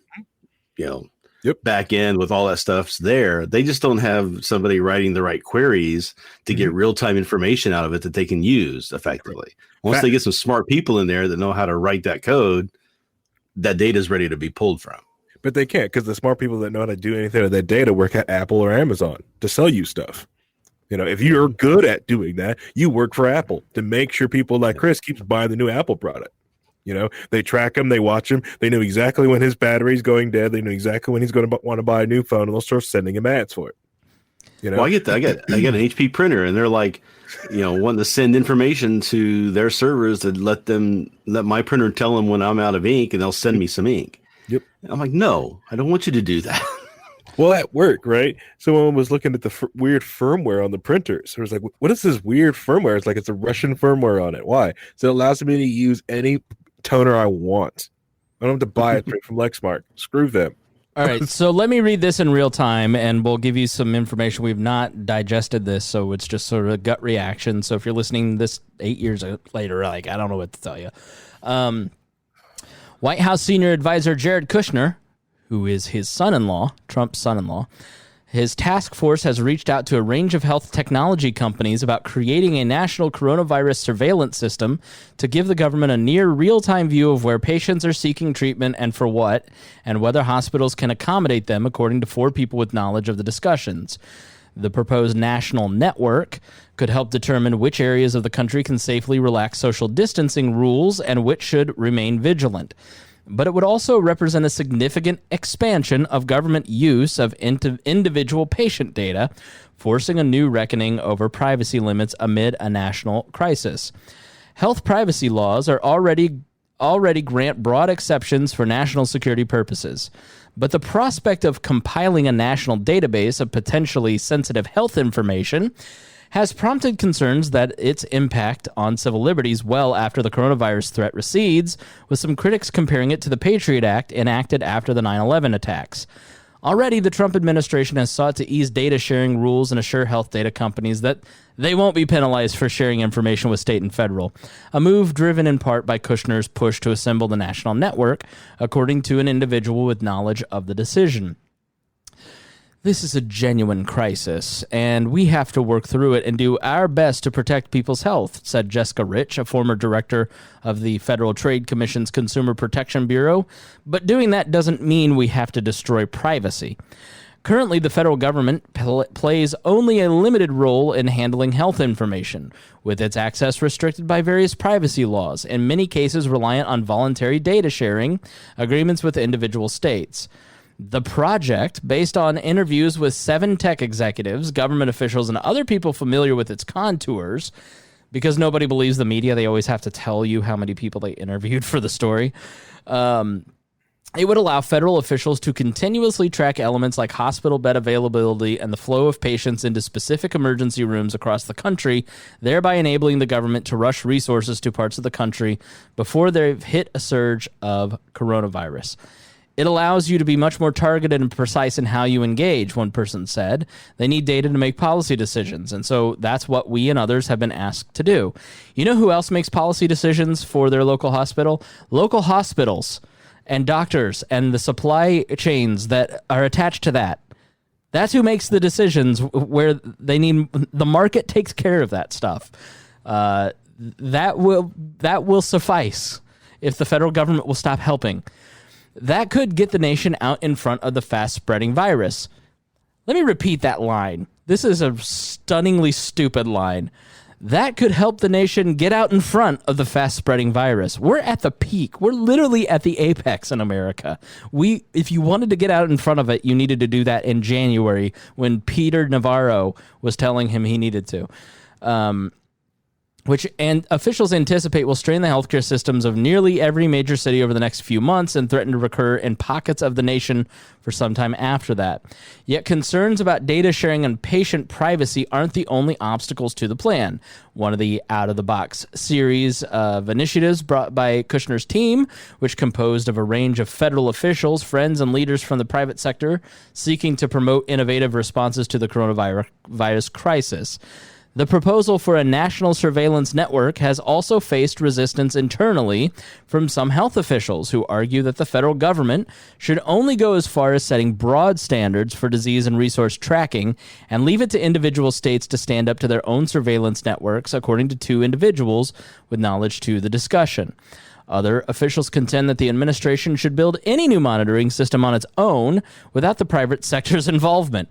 back end with all that stuff's there. They just don't have somebody writing the right queries to get real-time information out of it that they can use effectively. Once they get some smart people in there that know how to write that code, that data is ready to be pulled from. But they can't, because the smart people that know how to do anything with that data work at Apple or Amazon to sell you stuff. If you're good at doing that, you work for Apple to make sure people like Chris keeps buying the new Apple product. They track him, they watch him, they know exactly when his battery's going dead, they know exactly when he's going to want to buy a new phone, and they'll start sending him ads for it. Well, I got an HP printer, and they're like, wanting to send information to their servers to let my printer tell them when I'm out of ink, and they'll send me some ink. Yep. I'm like, no, I don't want you to do that. Well, at work, right? Someone was looking at the weird firmware on the printers. It was like, what is this weird firmware? It's like it's a Russian firmware on it. Why? So it allows me to use any toner I want. I don't have to buy it straight from Lexmark. Screw them. All right, so let me read this in real time, and we'll give you some information. We've not digested this, so it's just sort of a gut reaction. So if you're listening this 8 years later, I don't know what to tell you. White House senior advisor Jared Kushner, who is his son-in-law, Trump's son-in-law, his task force has reached out to a range of health technology companies about creating a national coronavirus surveillance system to give the government a near real-time view of where patients are seeking treatment and for what, and whether hospitals can accommodate them, according to 4 people with knowledge of the discussions. The proposed national network could help determine which areas of the country can safely relax social distancing rules and which should remain vigilant. But it would also represent a significant expansion of government use of individual patient data, forcing a new reckoning over privacy limits amid a national crisis. Health privacy laws are already grant broad exceptions for national security purposes. But the prospect of compiling a national database of potentially sensitive health information has prompted concerns that its impact on civil liberties well after the coronavirus threat recedes, with some critics comparing it to the Patriot Act enacted after the 9/11 attacks. Already, the Trump administration has sought to ease data sharing rules and assure health data companies that they won't be penalized for sharing information with state and federal, a move driven in part by Kushner's push to assemble the national network, according to an individual with knowledge of the decision. This is a genuine crisis, and we have to work through it and do our best to protect people's health, said Jessica Rich, a former director of the Federal Trade Commission's Consumer Protection Bureau. But doing that doesn't mean we have to destroy privacy. Currently, the federal government plays only a limited role in handling health information, with its access restricted by various privacy laws, in many cases reliant on voluntary data sharing agreements with individual states. The project, based on interviews with 7 tech executives, government officials, and other people familiar with its contours, because nobody believes the media, they always have to tell you how many people they interviewed for the story. It would allow federal officials to continuously track elements like hospital bed availability and the flow of patients into specific emergency rooms across the country, thereby enabling the government to rush resources to parts of the country before they've hit a surge of coronavirus. It allows you to be much more targeted and precise in how you engage, one person said. They need data to make policy decisions, and so that's what we and others have been asked to do. You know who else makes policy decisions for their local hospital? Local hospitals and doctors and the supply chains that are attached to that. That's who makes the decisions where they need. The market takes care of that stuff. That will suffice if the federal government will stop helping. That could get the nation out in front of the fast-spreading virus. Let me repeat that line. This is a stunningly stupid line. That could help the nation get out in front of the fast-spreading virus. We're at the peak. We're literally at the apex in America. If you wanted to get out in front of it, you needed to do that in January when Peter Navarro was telling him he needed to. and officials anticipate will strain the healthcare systems of nearly every major city over the next few months and threaten to recur in pockets of the nation for some time after that. Yet concerns about data sharing and patient privacy aren't the only obstacles to the plan. One of the out-of-the-box series of initiatives brought by Kushner's team, which composed of a range of federal officials, friends, and leaders from the private sector seeking to promote innovative responses to the coronavirus crisis. The proposal for a national surveillance network has also faced resistance internally from some health officials who argue that the federal government should only go as far as setting broad standards for disease and resource tracking and leave it to individual states to stand up to their own surveillance networks, according to two individuals with knowledge to the discussion. Other officials contend that the administration should build any new monitoring system on its own without the private sector's involvement.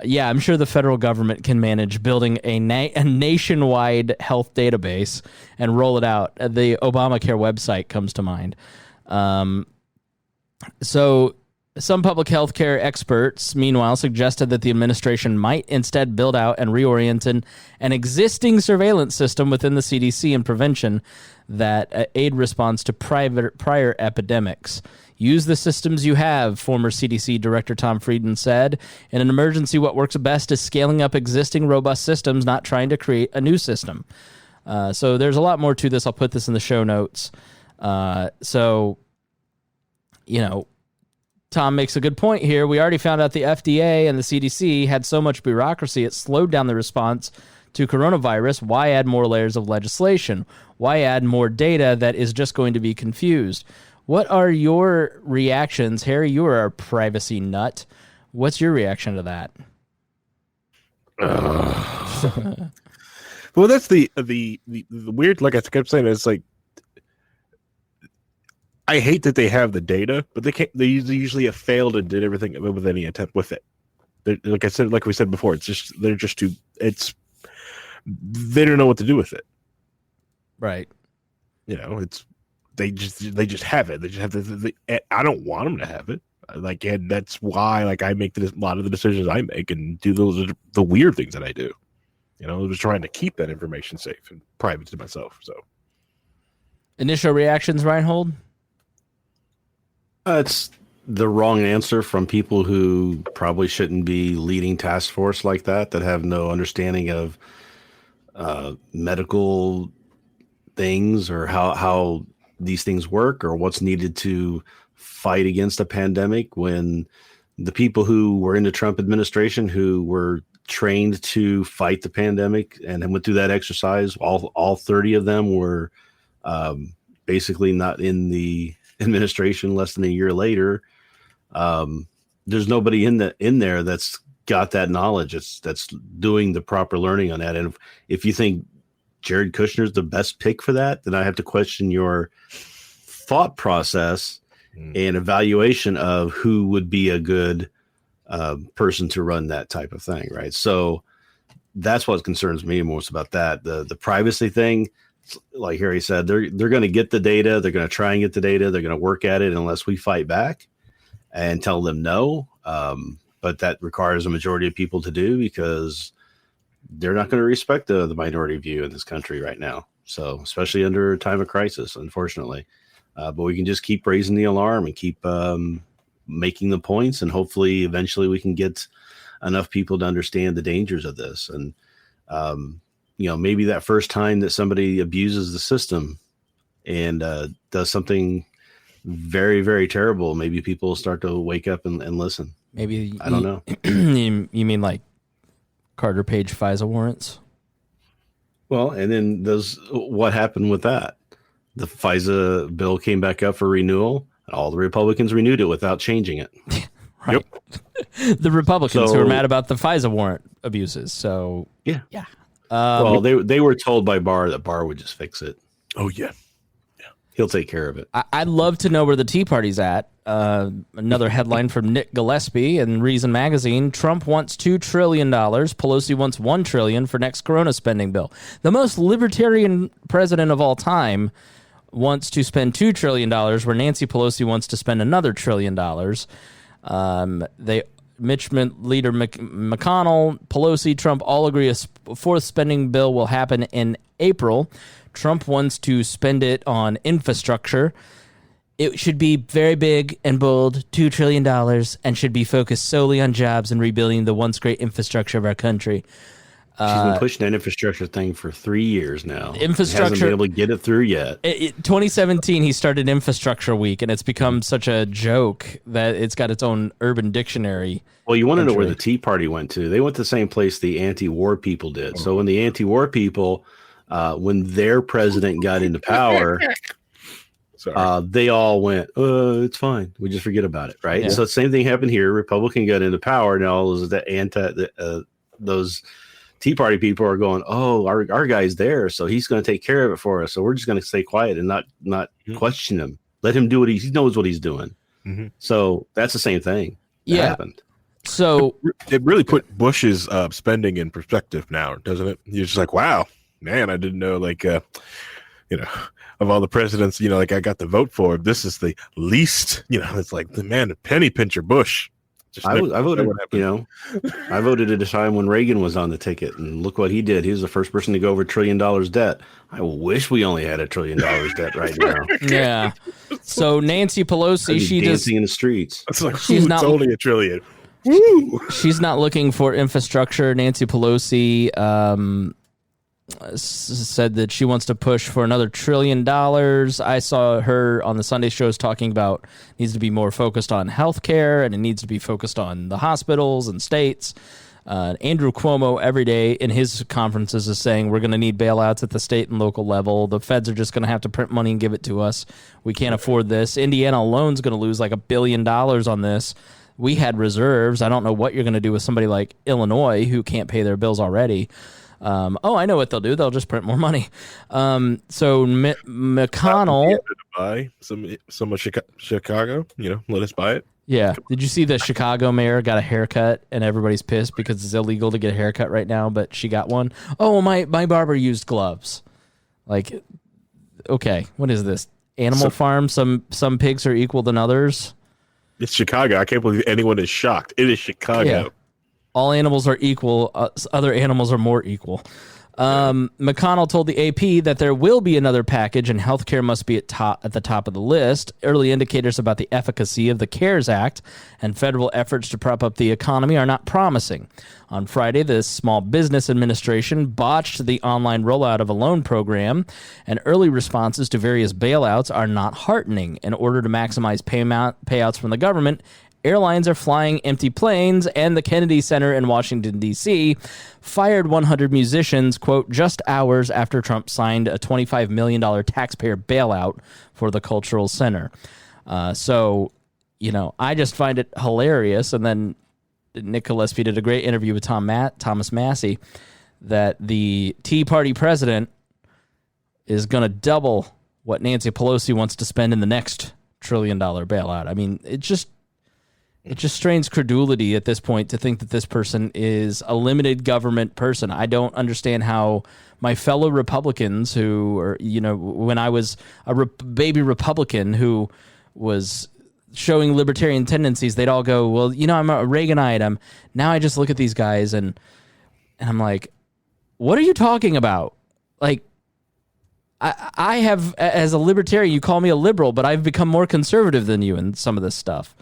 Yeah, I'm sure the federal government can manage building a nationwide health database and roll it out. The Obamacare website comes to mind. So some public health care experts, meanwhile, suggested that the administration might instead build out and reorient an existing surveillance system within the CDC and prevention that aid response to prior epidemics. Use the systems you have, former CDC Director Tom Frieden said. In an emergency, what works best is scaling up existing robust systems, not trying to create a new system. So there's a lot more to this. I'll put this in the show notes. Tom makes a good point here. We already found out the FDA and the CDC had so much bureaucracy, it slowed down the response to coronavirus. Why add more layers of legislation? Why add more data that is just going to be confused? What are your reactions? Harry, you are a privacy nut. What's your reaction to that? Well, that's the weird, like I kept saying, it's like, I hate that they have the data, but they usually have failed and did everything with any attempt with it. Like we said before, they don't know what to do with it. Right. They just have it. They just have I don't want them to have it. And that's why, I make a lot of the decisions I make and do the weird things that I do. Just trying to keep that information safe and private to myself. So, initial reactions, Rhinehold? It's the wrong answer from people who probably shouldn't be leading task force like that have no understanding of medical things or how these things work or what's needed to fight against a pandemic, when the people who were in the Trump administration who were trained to fight the pandemic and went through that exercise, all 30 of them were basically not in the administration less than a year later. There's nobody in there that's got that knowledge. That's doing the proper learning on that. And if you think Jared Kushner is the best pick for that, then I have to question your thought process and evaluation of who would be a good person to run that type of thing, right? So that's what concerns me most about that. The privacy thing, like Harry said, they're going to get the data. They're going to try and get the data. They're going to work at it unless we fight back and tell them no. But that requires a majority of people to do, because they're not going to respect the minority view in this country right now. So, especially under a time of crisis, unfortunately. But we can just keep raising the alarm and keep making the points, and hopefully eventually we can get enough people to understand the dangers of this. And, maybe that first time that somebody abuses the system and does something very, very terrible, maybe people will start to wake up and listen. Maybe I don't know. You mean like Carter Page FISA warrants? Well, and then what happened with that? The FISA bill came back up for renewal, and all the Republicans renewed it without changing it. Right. Yep. The Republicans who are mad about the FISA warrant abuses. So yeah. Well, they were told by Barr that Barr would just fix it. Oh yeah. He'll take care of it. I'd love to know where the Tea Party's at. Another headline from Nick Gillespie in Reason Magazine. Trump wants $2 trillion. Pelosi wants $1 trillion for next Corona spending bill. The most libertarian president of all time wants to spend $2 trillion, where Nancy Pelosi wants to spend another $1 trillion. McConnell, Pelosi, Trump all agree a fourth spending bill will happen in April. Trump wants to spend it on infrastructure. It should be very big and bold, $2 trillion, and should be focused solely on jobs and rebuilding the once great infrastructure of our country. She's been pushing that infrastructure thing for 3 years now. Infrastructure, hasn't been able to get it through yet. 2017, he started Infrastructure Week, and it's become such a joke that it's got its own urban dictionary. Well, you want to know where the Tea Party went to? They went to the same place the anti-war people did. So when the anti-war people, when their president got into power, they all went, it's fine. We just forget about it, right? Yeah. So the same thing happened here. Republican got into power, and all those Tea Party people are going, oh, our guy's there, so he's going to take care of it for us. So we're just going to stay quiet and not question him. Let him do what he knows what he's doing. Mm-hmm. So that's the same thing that happened. So it really put Bush's spending in perspective now, doesn't it? You're just like, wow, man, I didn't know, like, of all the presidents, like I got the vote for, this is the least, it's like the man, penny pincher Bush. I voted, I voted at a time when Reagan was on the ticket, and look what he did. He was the first person to go over $1 trillion debt. I wish we only had $1 trillion debt right now. Yeah. So Nancy Pelosi, she dancing in the streets. It's like, it's only $1 trillion. Woo! She's not looking for infrastructure. Nancy Pelosi said that she wants to push for another $1 trillion. I saw her on the Sunday shows talking about needs to be more focused on healthcare, and it needs to be focused on the hospitals and states. Andrew Cuomo every day in his conferences is saying we're going to need bailouts at the state and local level. The feds are just going to have to print money and give it to us. We can't afford this. Indiana alone is going to lose like $1 billion on this. We had reserves. I don't know what you're going to do with somebody like Illinois who can't pay their bills already. I know what they'll do. They'll just print more money. So McConnell buy some of Chicago. Let us buy it. Yeah. Did you see the Chicago mayor got a haircut and everybody's pissed because it's illegal to get a haircut right now, but she got one? Oh, my barber used gloves. Like, okay, what is this? Animal Farm? Some pigs are equal than others. It's Chicago. I can't believe anyone is shocked. It is Chicago. Yeah. All animals are equal. Other animals are more equal. McConnell told the AP that there will be another package and healthcare must be at the top of the list. Early indicators about the efficacy of the CARES Act and federal efforts to prop up the economy are not promising. On Friday, the Small Business Administration botched the online rollout of a loan program, and early responses to various bailouts are not heartening. In order to maximize payouts from the government, airlines are flying empty planes, and the Kennedy Center in Washington, D.C. fired 100 musicians, quote, just hours after Trump signed a $25 million taxpayer bailout for the cultural center. I just find it hilarious. And then Nick Gillespie did a great interview with Thomas Massey that the Tea Party president is going to double what Nancy Pelosi wants to spend in the next $1 trillion bailout. I mean, it just strains credulity at this point to think that this person is a limited government person. I don't understand how my fellow Republicans who are, when I was a baby Republican who was showing libertarian tendencies, they'd all go, well, I'm a Reaganite. Now I just look at these guys and I'm like, what are you talking about? Like, I have, as a libertarian, you call me a liberal, but I've become more conservative than you in some of this stuff.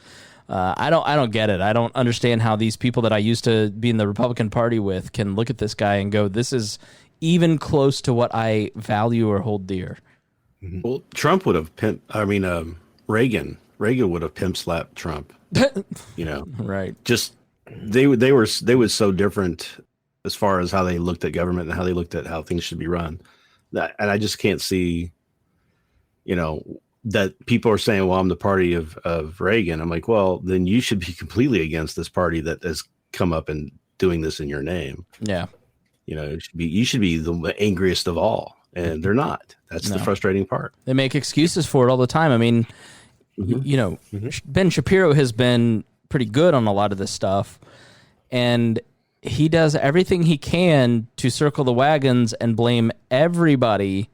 I don't get it. I don't understand how these people that I used to be in the Republican Party with can look at this guy and go, this is even close to what I value or hold dear. Well, Trump would have Reagan would have pimp slapped Trump. Right. Just they were so different as far as how they looked at government and how they looked at how things should be run. And I just can't see, that people are saying, well, I'm the party of Reagan. I'm like, well, then you should be completely against this party that has come up and doing this in your name. Yeah. You should be the angriest of all. And they're not. That's the frustrating part. They make excuses for it all the time. I mean, Ben Shapiro has been pretty good on a lot of this stuff. And he does everything he can to circle the wagons and blame everybody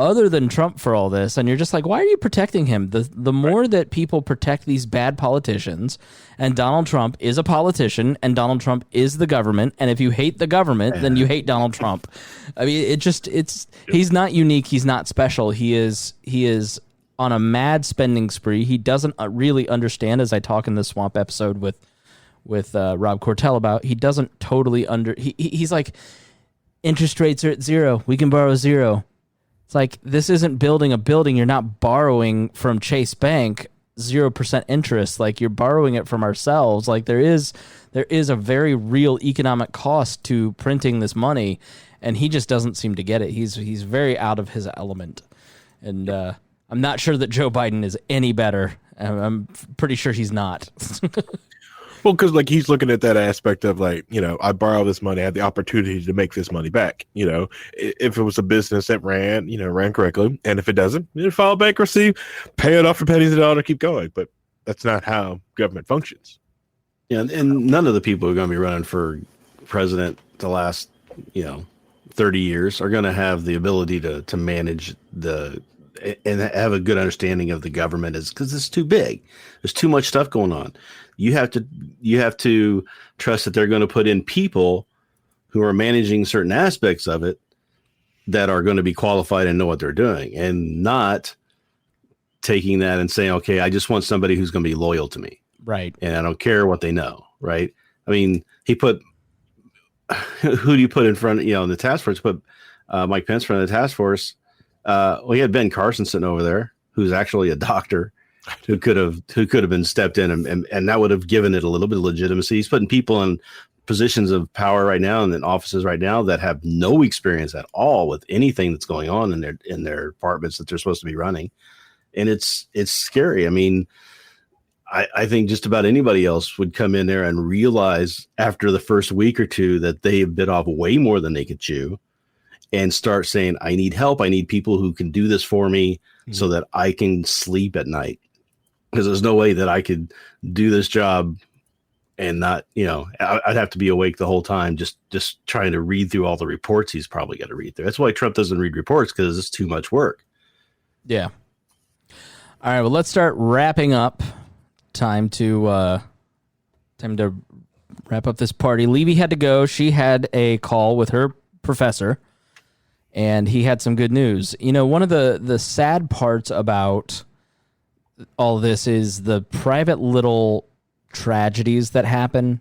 other than Trump for all this, and you're just like, why are you protecting him? The more that people protect these bad politicians, and Donald Trump is a politician, and Donald Trump is the government, and if you hate the government, then you hate Donald Trump. I mean, he's not unique, he's not special. He is on a mad spending spree. He doesn't really understand, as I talk in the Swamp episode with Rob Cortell about, he doesn't totally he's like, interest rates are at zero, we can borrow zero. It's like, this isn't building a building. You're not borrowing from Chase Bank 0% interest. Like, you're borrowing it from ourselves. Like, there is a very real economic cost to printing this money, and he just doesn't seem to get it. He's very out of his element, and I'm not sure that Joe Biden is any better. I'm pretty sure he's not. Well, because like he's looking at that aspect of like, I borrow this money, I have the opportunity to make this money back. If it was a business that ran correctly, and if it doesn't, file bankruptcy, pay it off for pennies a dollar, keep going. But that's not how government functions. Yeah, and none of the people who are going to be running for president the last 30 years are going to have the ability to manage and have a good understanding of the government, is because it's too big. There's too much stuff going on. You have to trust that they're going to put in people who are managing certain aspects of it that are going to be qualified and know what they're doing, and not taking that and saying, okay, I just want somebody who's going to be loyal to me. Right. And I don't care what they know. Right. I mean, who do you put in front, in the task force? Put Mike Pence in front of the task force. We had Ben Carson sitting over there, who's actually a doctor, who could have been stepped in, and that would have given it a little bit of legitimacy. He's putting people in positions of power right now and in offices right now that have no experience at all with anything that's going on in their departments that they're supposed to be running. And it's scary. I mean, I think just about anybody else would come in there and realize after the first week or two that they have bit off way more than they could chew, and start saying, I need help. I need people who can do this for me so that I can sleep at night. Because there's no way that I could do this job and not, I'd have to be awake the whole time just trying to read through all the reports he's probably got to read through. That's why Trump doesn't read reports, because it's too much work. Yeah. All right, well, let's start wrapping up. Time to wrap up this party. Levie had to go. She had a call with her professor, and he had some good news. One of the sad parts about all this is the private little tragedies that happen.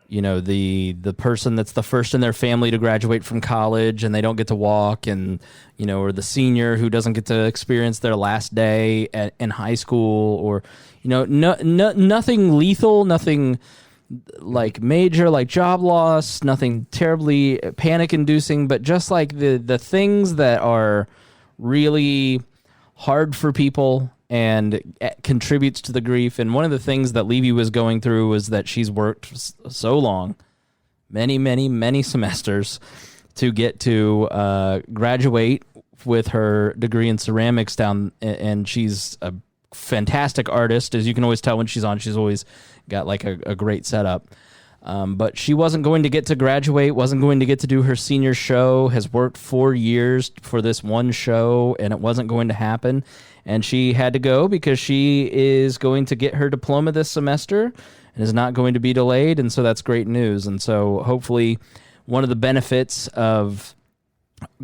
The person that's the first in their family to graduate from college and they don't get to walk, and or the senior who doesn't get to experience their last day in high school, or nothing lethal, nothing like major, like job loss, nothing terribly panic inducing, but just like the things that are really hard for people and contributes to the grief. And one of the things that Levie was going through was that she's worked so long, many semesters, to get to graduate with her degree in ceramics and she's a fantastic artist. As you can always tell when she's on, she's always got like a great setup. But she wasn't going to get to graduate, wasn't going to get to do her senior show, has worked 4 years for this one show, and it wasn't going to happen. And she had to go because she is going to get her diploma this semester and is not going to be delayed. And so that's great news. And so hopefully one of the benefits of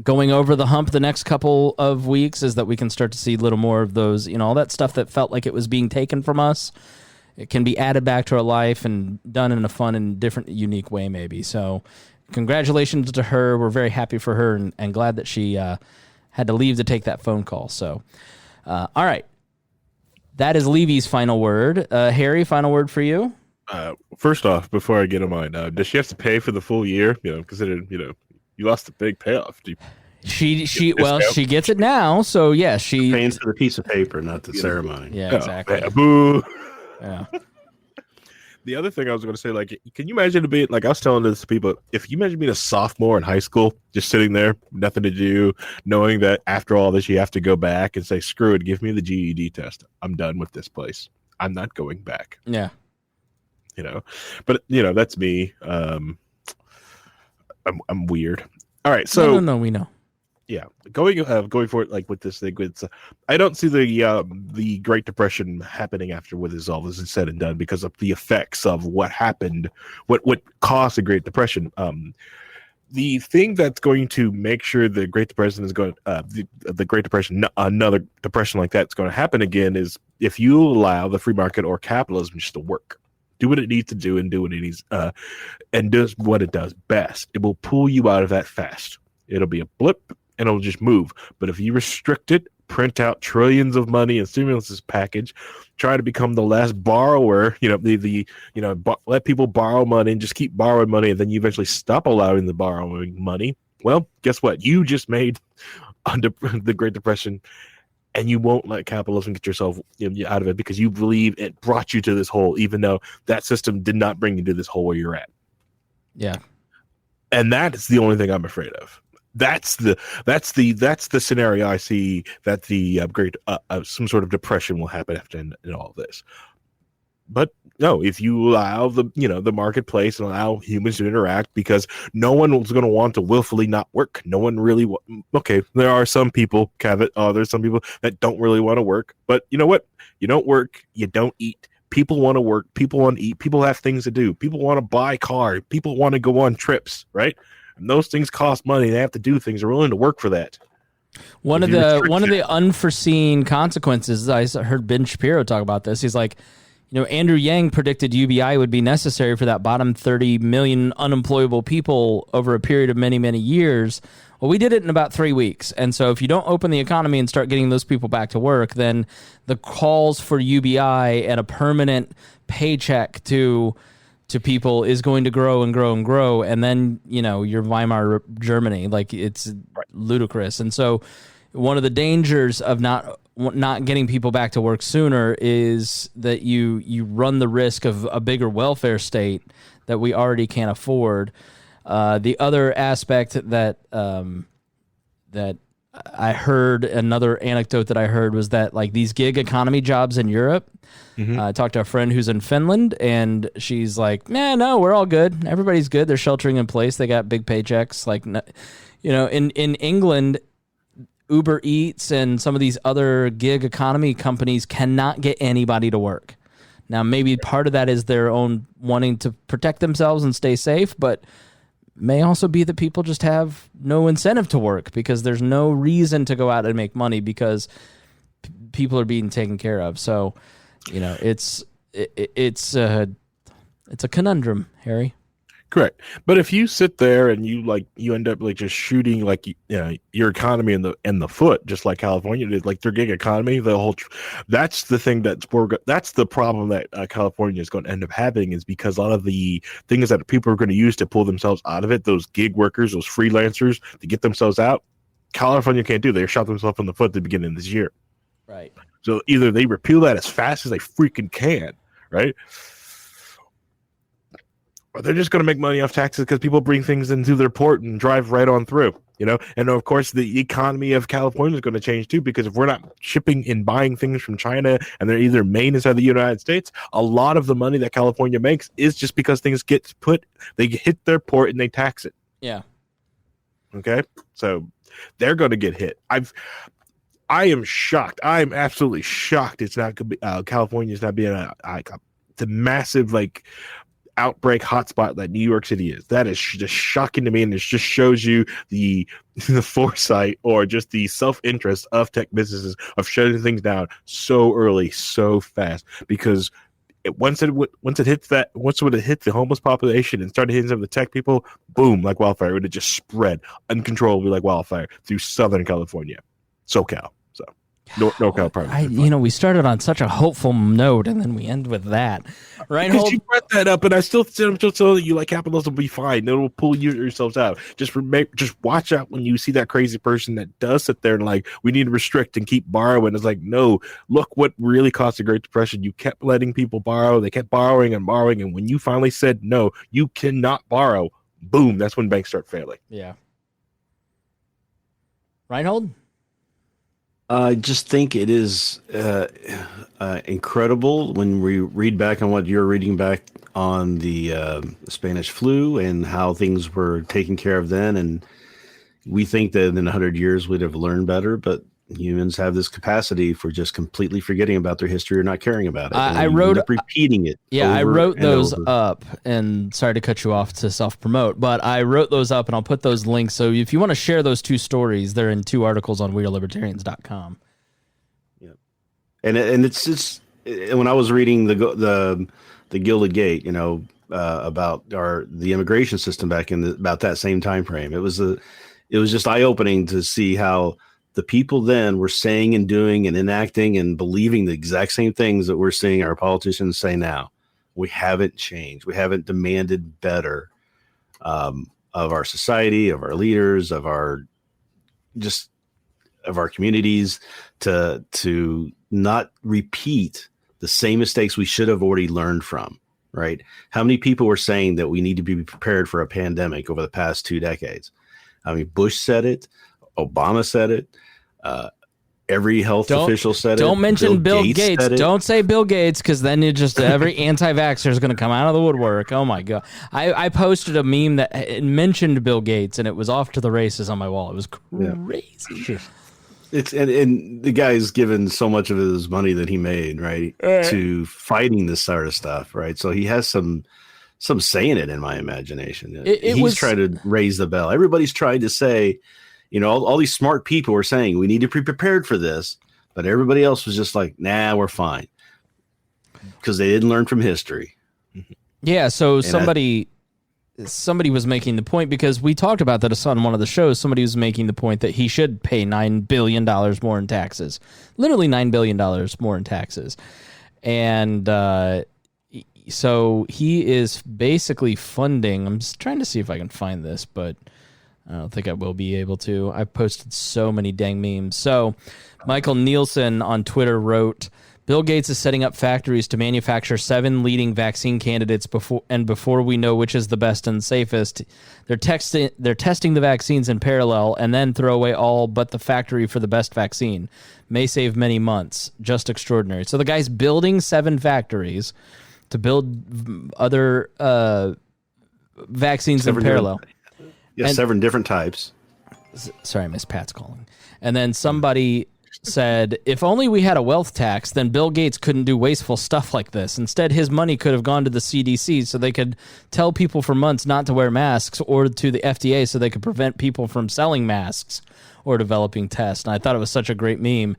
going over the hump the next couple of weeks is that we can start to see a little more of those, all that stuff that felt like it was being taken from us. It can be added back to our life and done in a fun and different, unique way, maybe. So congratulations to her. We're very happy for her and glad that she had to leave to take that phone call. So, all right. That is Levie's final word. Harry, final word for you? First off, before I get to mine, does she have to pay for the full year? Considering, you lost a big payoff. She gets it now. So, yeah, she paying for the piece of paper, not the ceremony. Yeah, exactly. Boo. Yeah. The other thing I was going to say, like, can you imagine being, like, I was telling this to people, if you imagine being a sophomore in high school, just sitting there, nothing to do, knowing that after all this, you have to go back and say, screw it, give me the GED test. I'm done with this place. I'm not going back. Yeah. But, that's me. I'm weird. All right. So, no, we know. Yeah, going for it like with this thing. I don't see the Great Depression happening after what is all this is said and done because of the effects of what happened, what caused the Great Depression. The thing that's going to make sure the Great Depression is going, the Great Depression, another depression like that's going to happen again, is if you allow the free market or capitalism just to work, do what it needs to do, and do what it needs, and does what it does best. It will pull you out of that fast. It'll be a blip, and it'll just move. But if you restrict it, print out trillions of money and stimulus package, try to become the last borrower, let people borrow money and just keep borrowing money, and then you eventually stop allowing the borrowing money. Well, guess what? You just made under the Great Depression, and you won't let capitalism get yourself out of it because you believe it brought you to this hole, even though that system did not bring you to this hole where you're at. Yeah. And that is the only thing I'm afraid of. That's the scenario I see that the some sort of depression will happen after in all of this. But no, if you allow the marketplace and allow humans to interact, because no one was going to want to willfully not work. No one really. Okay, there are some people. There's some people that don't really want to work. But you know what? You don't work. You don't eat. People want to work. People want to eat. People have things to do. People want to buy cars. People want to go on trips. Right. And those things cost money. They have to do things. They're willing to work for that. One of the unforeseen consequences, I heard Ben Shapiro talk about this. He's like, Andrew Yang predicted UBI would be necessary for that bottom 30 million unemployable people over a period of many, many years. Well, we did it in about 3 weeks. And so if you don't open the economy and start getting those people back to work, then the calls for UBI and a permanent paycheck to people is going to grow and grow and grow. And then, your Weimar Germany, like it's ludicrous. And so one of the dangers of not getting people back to work sooner is that you run the risk of a bigger welfare state that we already can't afford. The other aspect that I heard, another anecdote that I heard was that like these gig economy jobs in Europe, I talked to a friend who's in Finland and she's like, no, we're all good. Everybody's good. They're sheltering in place. They got big paychecks. Like, in England, Uber Eats and some of these other gig economy companies cannot get anybody to work. Now, maybe part of that is their own wanting to protect themselves and stay safe, but may also be that people just have no incentive to work because there's no reason to go out and make money because people are being taken care of. So, it's a conundrum, Harry. Correct. But if you sit there and you end up like just shooting your economy in the foot, just like California did, like their gig economy, that's the thing that's the problem that California is going to end up having, is because a lot of the things that people are going to use to pull themselves out of it, those gig workers, those freelancers to get themselves out, California can't do. They shot themselves in the foot at the beginning of this year. Right. So either they repeal that as fast as they freaking can, right? Or they're just going to make money off taxes because people bring things into their port and drive right on through, And of course, the economy of California is going to change too, because if we're not shipping and buying things from China and they're either made inside the United States, a lot of the money that California makes is just because things they hit their port and they tax it. Yeah. Okay. So they're going to get hit. I am shocked. I am absolutely shocked. It's not going to be California is not being the massive outbreak hotspot that New York City is. That is just shocking to me, and it just shows you the foresight or just the self-interest of tech businesses of shutting things down so early, so fast. Because once it hit the homeless population and started hitting some of the tech people, boom, like wildfire, it would have just spread uncontrollably like wildfire through Southern California, SoCal. So NorCal probably. We started on such a hopeful note, and then we end with that. Rhinehold, because you brought that up, and I'm still telling you, capitalism will be fine. It'll pull yourselves out. Just watch out when you see that crazy person that does sit there and we need to restrict and keep borrowing. It's like, no, look what really caused the Great Depression. You kept letting people borrow. They kept borrowing and borrowing, and when you finally said no, you cannot borrow, boom, that's when banks start failing. Yeah. Rhinehold? I just think it is incredible when we read back on what you're reading back on the Spanish flu and how things were taken care of then. And we think that in 100 years we'd have learned better, but humans have this capacity for just completely forgetting about their history or not caring about it. I wrote up repeating it. Yeah, I wrote those over. up, and sorry to cut you off to self-promote, but I wrote those up, and I'll put those links. So if you want to share those two stories, they're in 2 articles on wearelibertarians.com. Yeah, and it's just when I was reading the Gilded Gate, about the immigration system back in about that same time frame, it was just eye-opening to see how the people then were saying and doing and enacting and believing the exact same things that we're seeing our politicians say now. We haven't changed. We haven't demanded better of our society, of our leaders, of our communities to not repeat the same mistakes we should have already learned from, right? How many people were saying that we need to be prepared for a pandemic over the past 2 decades? I mean, Bush said it. Obama said it. Every health official said it. Don't mention Bill Gates. Don't say Bill Gates, because then every anti-vaxxer is going to come out of the woodwork. Oh my God! I posted a meme that mentioned Bill Gates, and it was off to the races on my wall. It was crazy. Yeah. It's and the guy's given so much of his money that he made, right, to fighting this sort of stuff, right? So he has some say in it, in my imagination. He's trying to raise the bell. Everybody's tried to say. All these smart people were saying we need to be prepared for this, but everybody else was just like, nah, we're fine, because they didn't learn from history. Yeah, so somebody was making the point, because we talked about that on one of the shows. Somebody was making the point that he should pay $9 billion more in taxes, literally $9 billion more in taxes. And so he is basically funding, I'm just trying to see if I can find this, but I don't think I will be able to. I've posted so many dang memes. So Michael Nielsen on Twitter wrote, Bill Gates is setting up factories to manufacture 7 leading vaccine candidates before we know which is the best and safest. They're testing the vaccines in parallel and then throw away all but the factory for the best vaccine. May save many months. Just extraordinary. So the guy's building 7 factories to build other vaccines in parallel. Yeah, 7 different types. Sorry, Miss Pat's calling. And then somebody said, if only we had a wealth tax, then Bill Gates couldn't do wasteful stuff like this. Instead, his money could have gone to the CDC so they could tell people for months not to wear masks, or to the FDA so they could prevent people from selling masks or developing tests. And I thought it was such a great meme.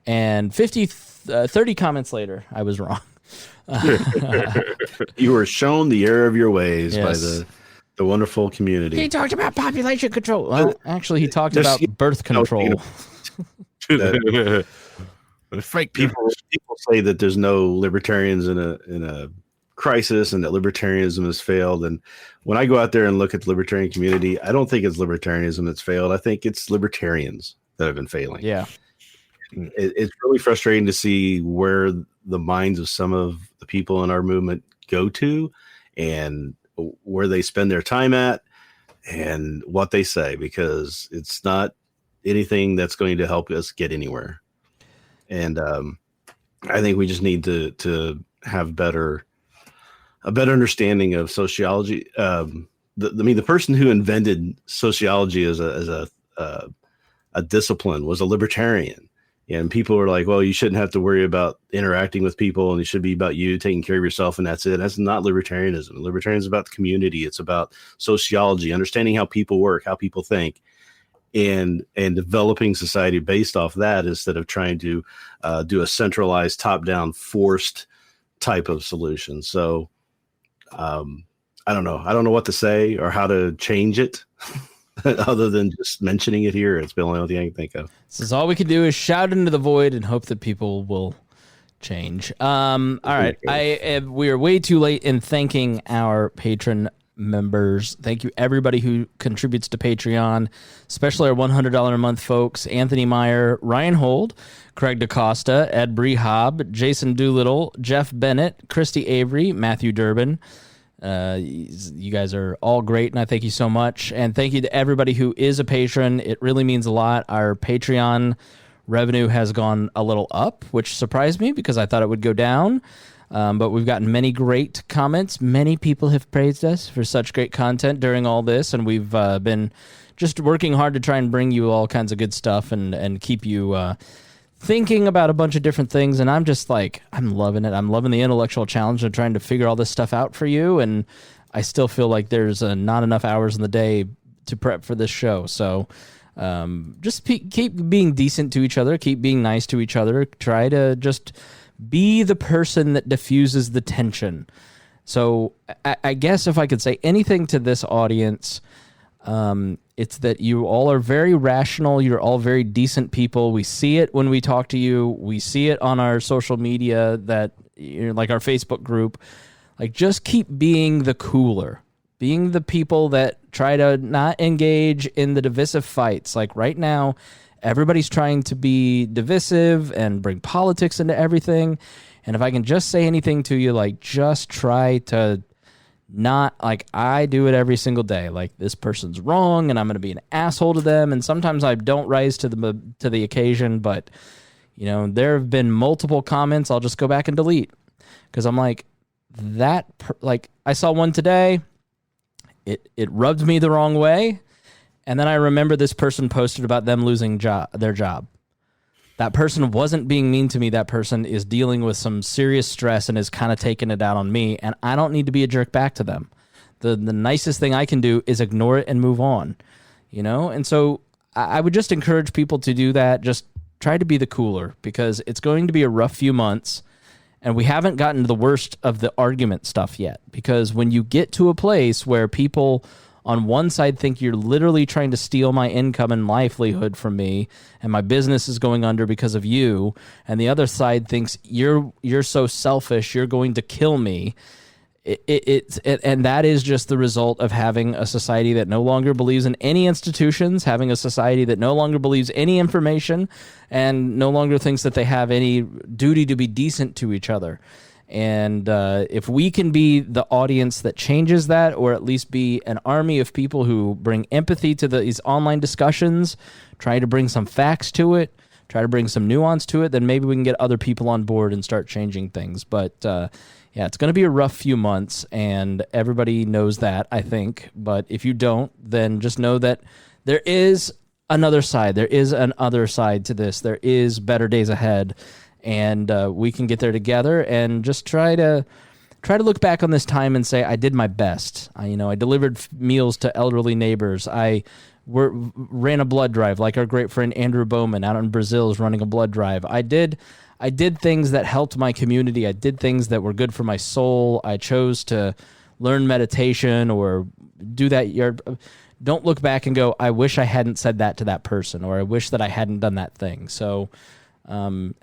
And 30 comments later, I was wrong. You were shown the error of your ways by the wonderful community. He talked about population control. Well, actually, he talked about birth control. Fake people say that there's no libertarians in a crisis, and that libertarianism has failed. And when I go out there and look at the libertarian community, I don't think it's libertarianism that's failed. I think it's libertarians that have been failing. Yeah, it's really frustrating to see where the minds of some of the people in our movement go to, and where they spend their time at, and what they say, because it's not anything that's going to help us get anywhere. And I think we just need to have a better understanding of sociology. The person who invented sociology as a discipline was a libertarian. And people were like, well, you shouldn't have to worry about interacting with people, and it should be about you taking care of yourself, and that's it. That's not libertarianism. Libertarianism is about the community. It's about sociology, understanding how people work, how people think, and developing society based off that, instead of trying to do a centralized, top-down, forced type of solution. So I don't know. I don't know what to say or how to change it. Other than just mentioning it here. It's the only thing I can think of. This is all we can do is shout into the void and hope that people will change. All right. We are way too late in thanking our patron members. Thank you, everybody who contributes to Patreon, especially our $100 a month folks: Anthony Meyer, Rhinehold, Craig DaCosta, Ed Brehob, Jason Doolittle, Jeff Bennett, Christy Avery, Matthew Durbin. You guys are all great, and I thank you so much. And thank you to everybody who is a patron. It really means a lot. Our Patreon revenue has gone a little up, which surprised me because I thought it would go down. But we've gotten many great comments. Many people have praised us for such great content during all this, and we've been just working hard to try and bring you all kinds of good stuff and keep you thinking about a bunch of different things. And I'm just like, I'm loving it. I'm loving the intellectual challenge of trying to figure all this stuff out for you. And I still feel like there's not enough hours in the day to prep for this show. So just keep being decent to each other. Keep being nice to each other. Try to just be the person that diffuses the tension. So I guess if I could say anything to this audience, it's that you all are very rational. You're all very decent people. We see it when we talk to you. We see it on our social media, that like our Facebook group. Like, just keep being the cooler, being the people that try to not engage in the divisive fights. Like right now, everybody's trying to be divisive and bring politics into everything. And if I can just say anything to you, like, just try to not, like, I do it every single day. Like, this person's wrong and I'm going to be an asshole to them. And sometimes I don't rise to the occasion, but there have been multiple comments I'll just go back and delete, because I'm like, I saw one today. It rubbed me the wrong way. And then I remember this person posted about them losing their job. That person wasn't being mean to me. That person is dealing with some serious stress and is kind of taking it out on me. And I don't need to be a jerk back to them. The nicest thing I can do is ignore it and move on, And so I would just encourage people to do that. Just try to be the cooler, because it's going to be a rough few months. And we haven't gotten to the worst of the argument stuff yet, because when you get to a place where people on one side think you're literally trying to steal my income and livelihood from me, and my business is going under because of you, and the other side thinks you're so selfish, you're going to kill me, and that is just the result of having a society that no longer believes in any institutions, having a society that no longer believes any information, and no longer thinks that they have any duty to be decent to each other. And if we can be the audience that changes that, or at least be an army of people who bring empathy to these online discussions, try to bring some facts to it, try to bring some nuance to it, then maybe we can get other people on board and start changing things. But yeah, it's going to be a rough few months, and everybody knows that, I think. But if you don't, then just know that there is another side. There is an other side to this. There is better days ahead. And we can get there together, and just try to look back on this time and say, I did my best. I delivered meals to elderly neighbors. I ran a blood drive, like our great friend Andrew Bowman out in Brazil is running a blood drive. I did things that helped my community. I did things that were good for my soul. I chose to learn meditation or do that. Don't look back and go, I wish I hadn't said that to that person, or I wish that I hadn't done that thing. So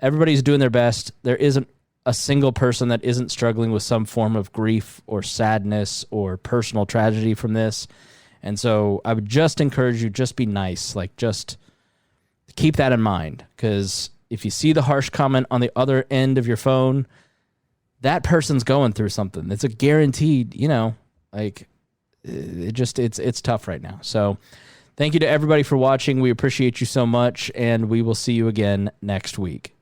everybody's doing their best. There isn't a single person that isn't struggling with some form of grief or sadness or personal tragedy from this. And so I would just encourage you, just be nice. Like, just keep that in mind, because if you see the harsh comment on the other end of your phone, that person's going through something. It's a guaranteed, it's tough right now. So thank you to everybody for watching. We appreciate you so much, and we will see you again next week.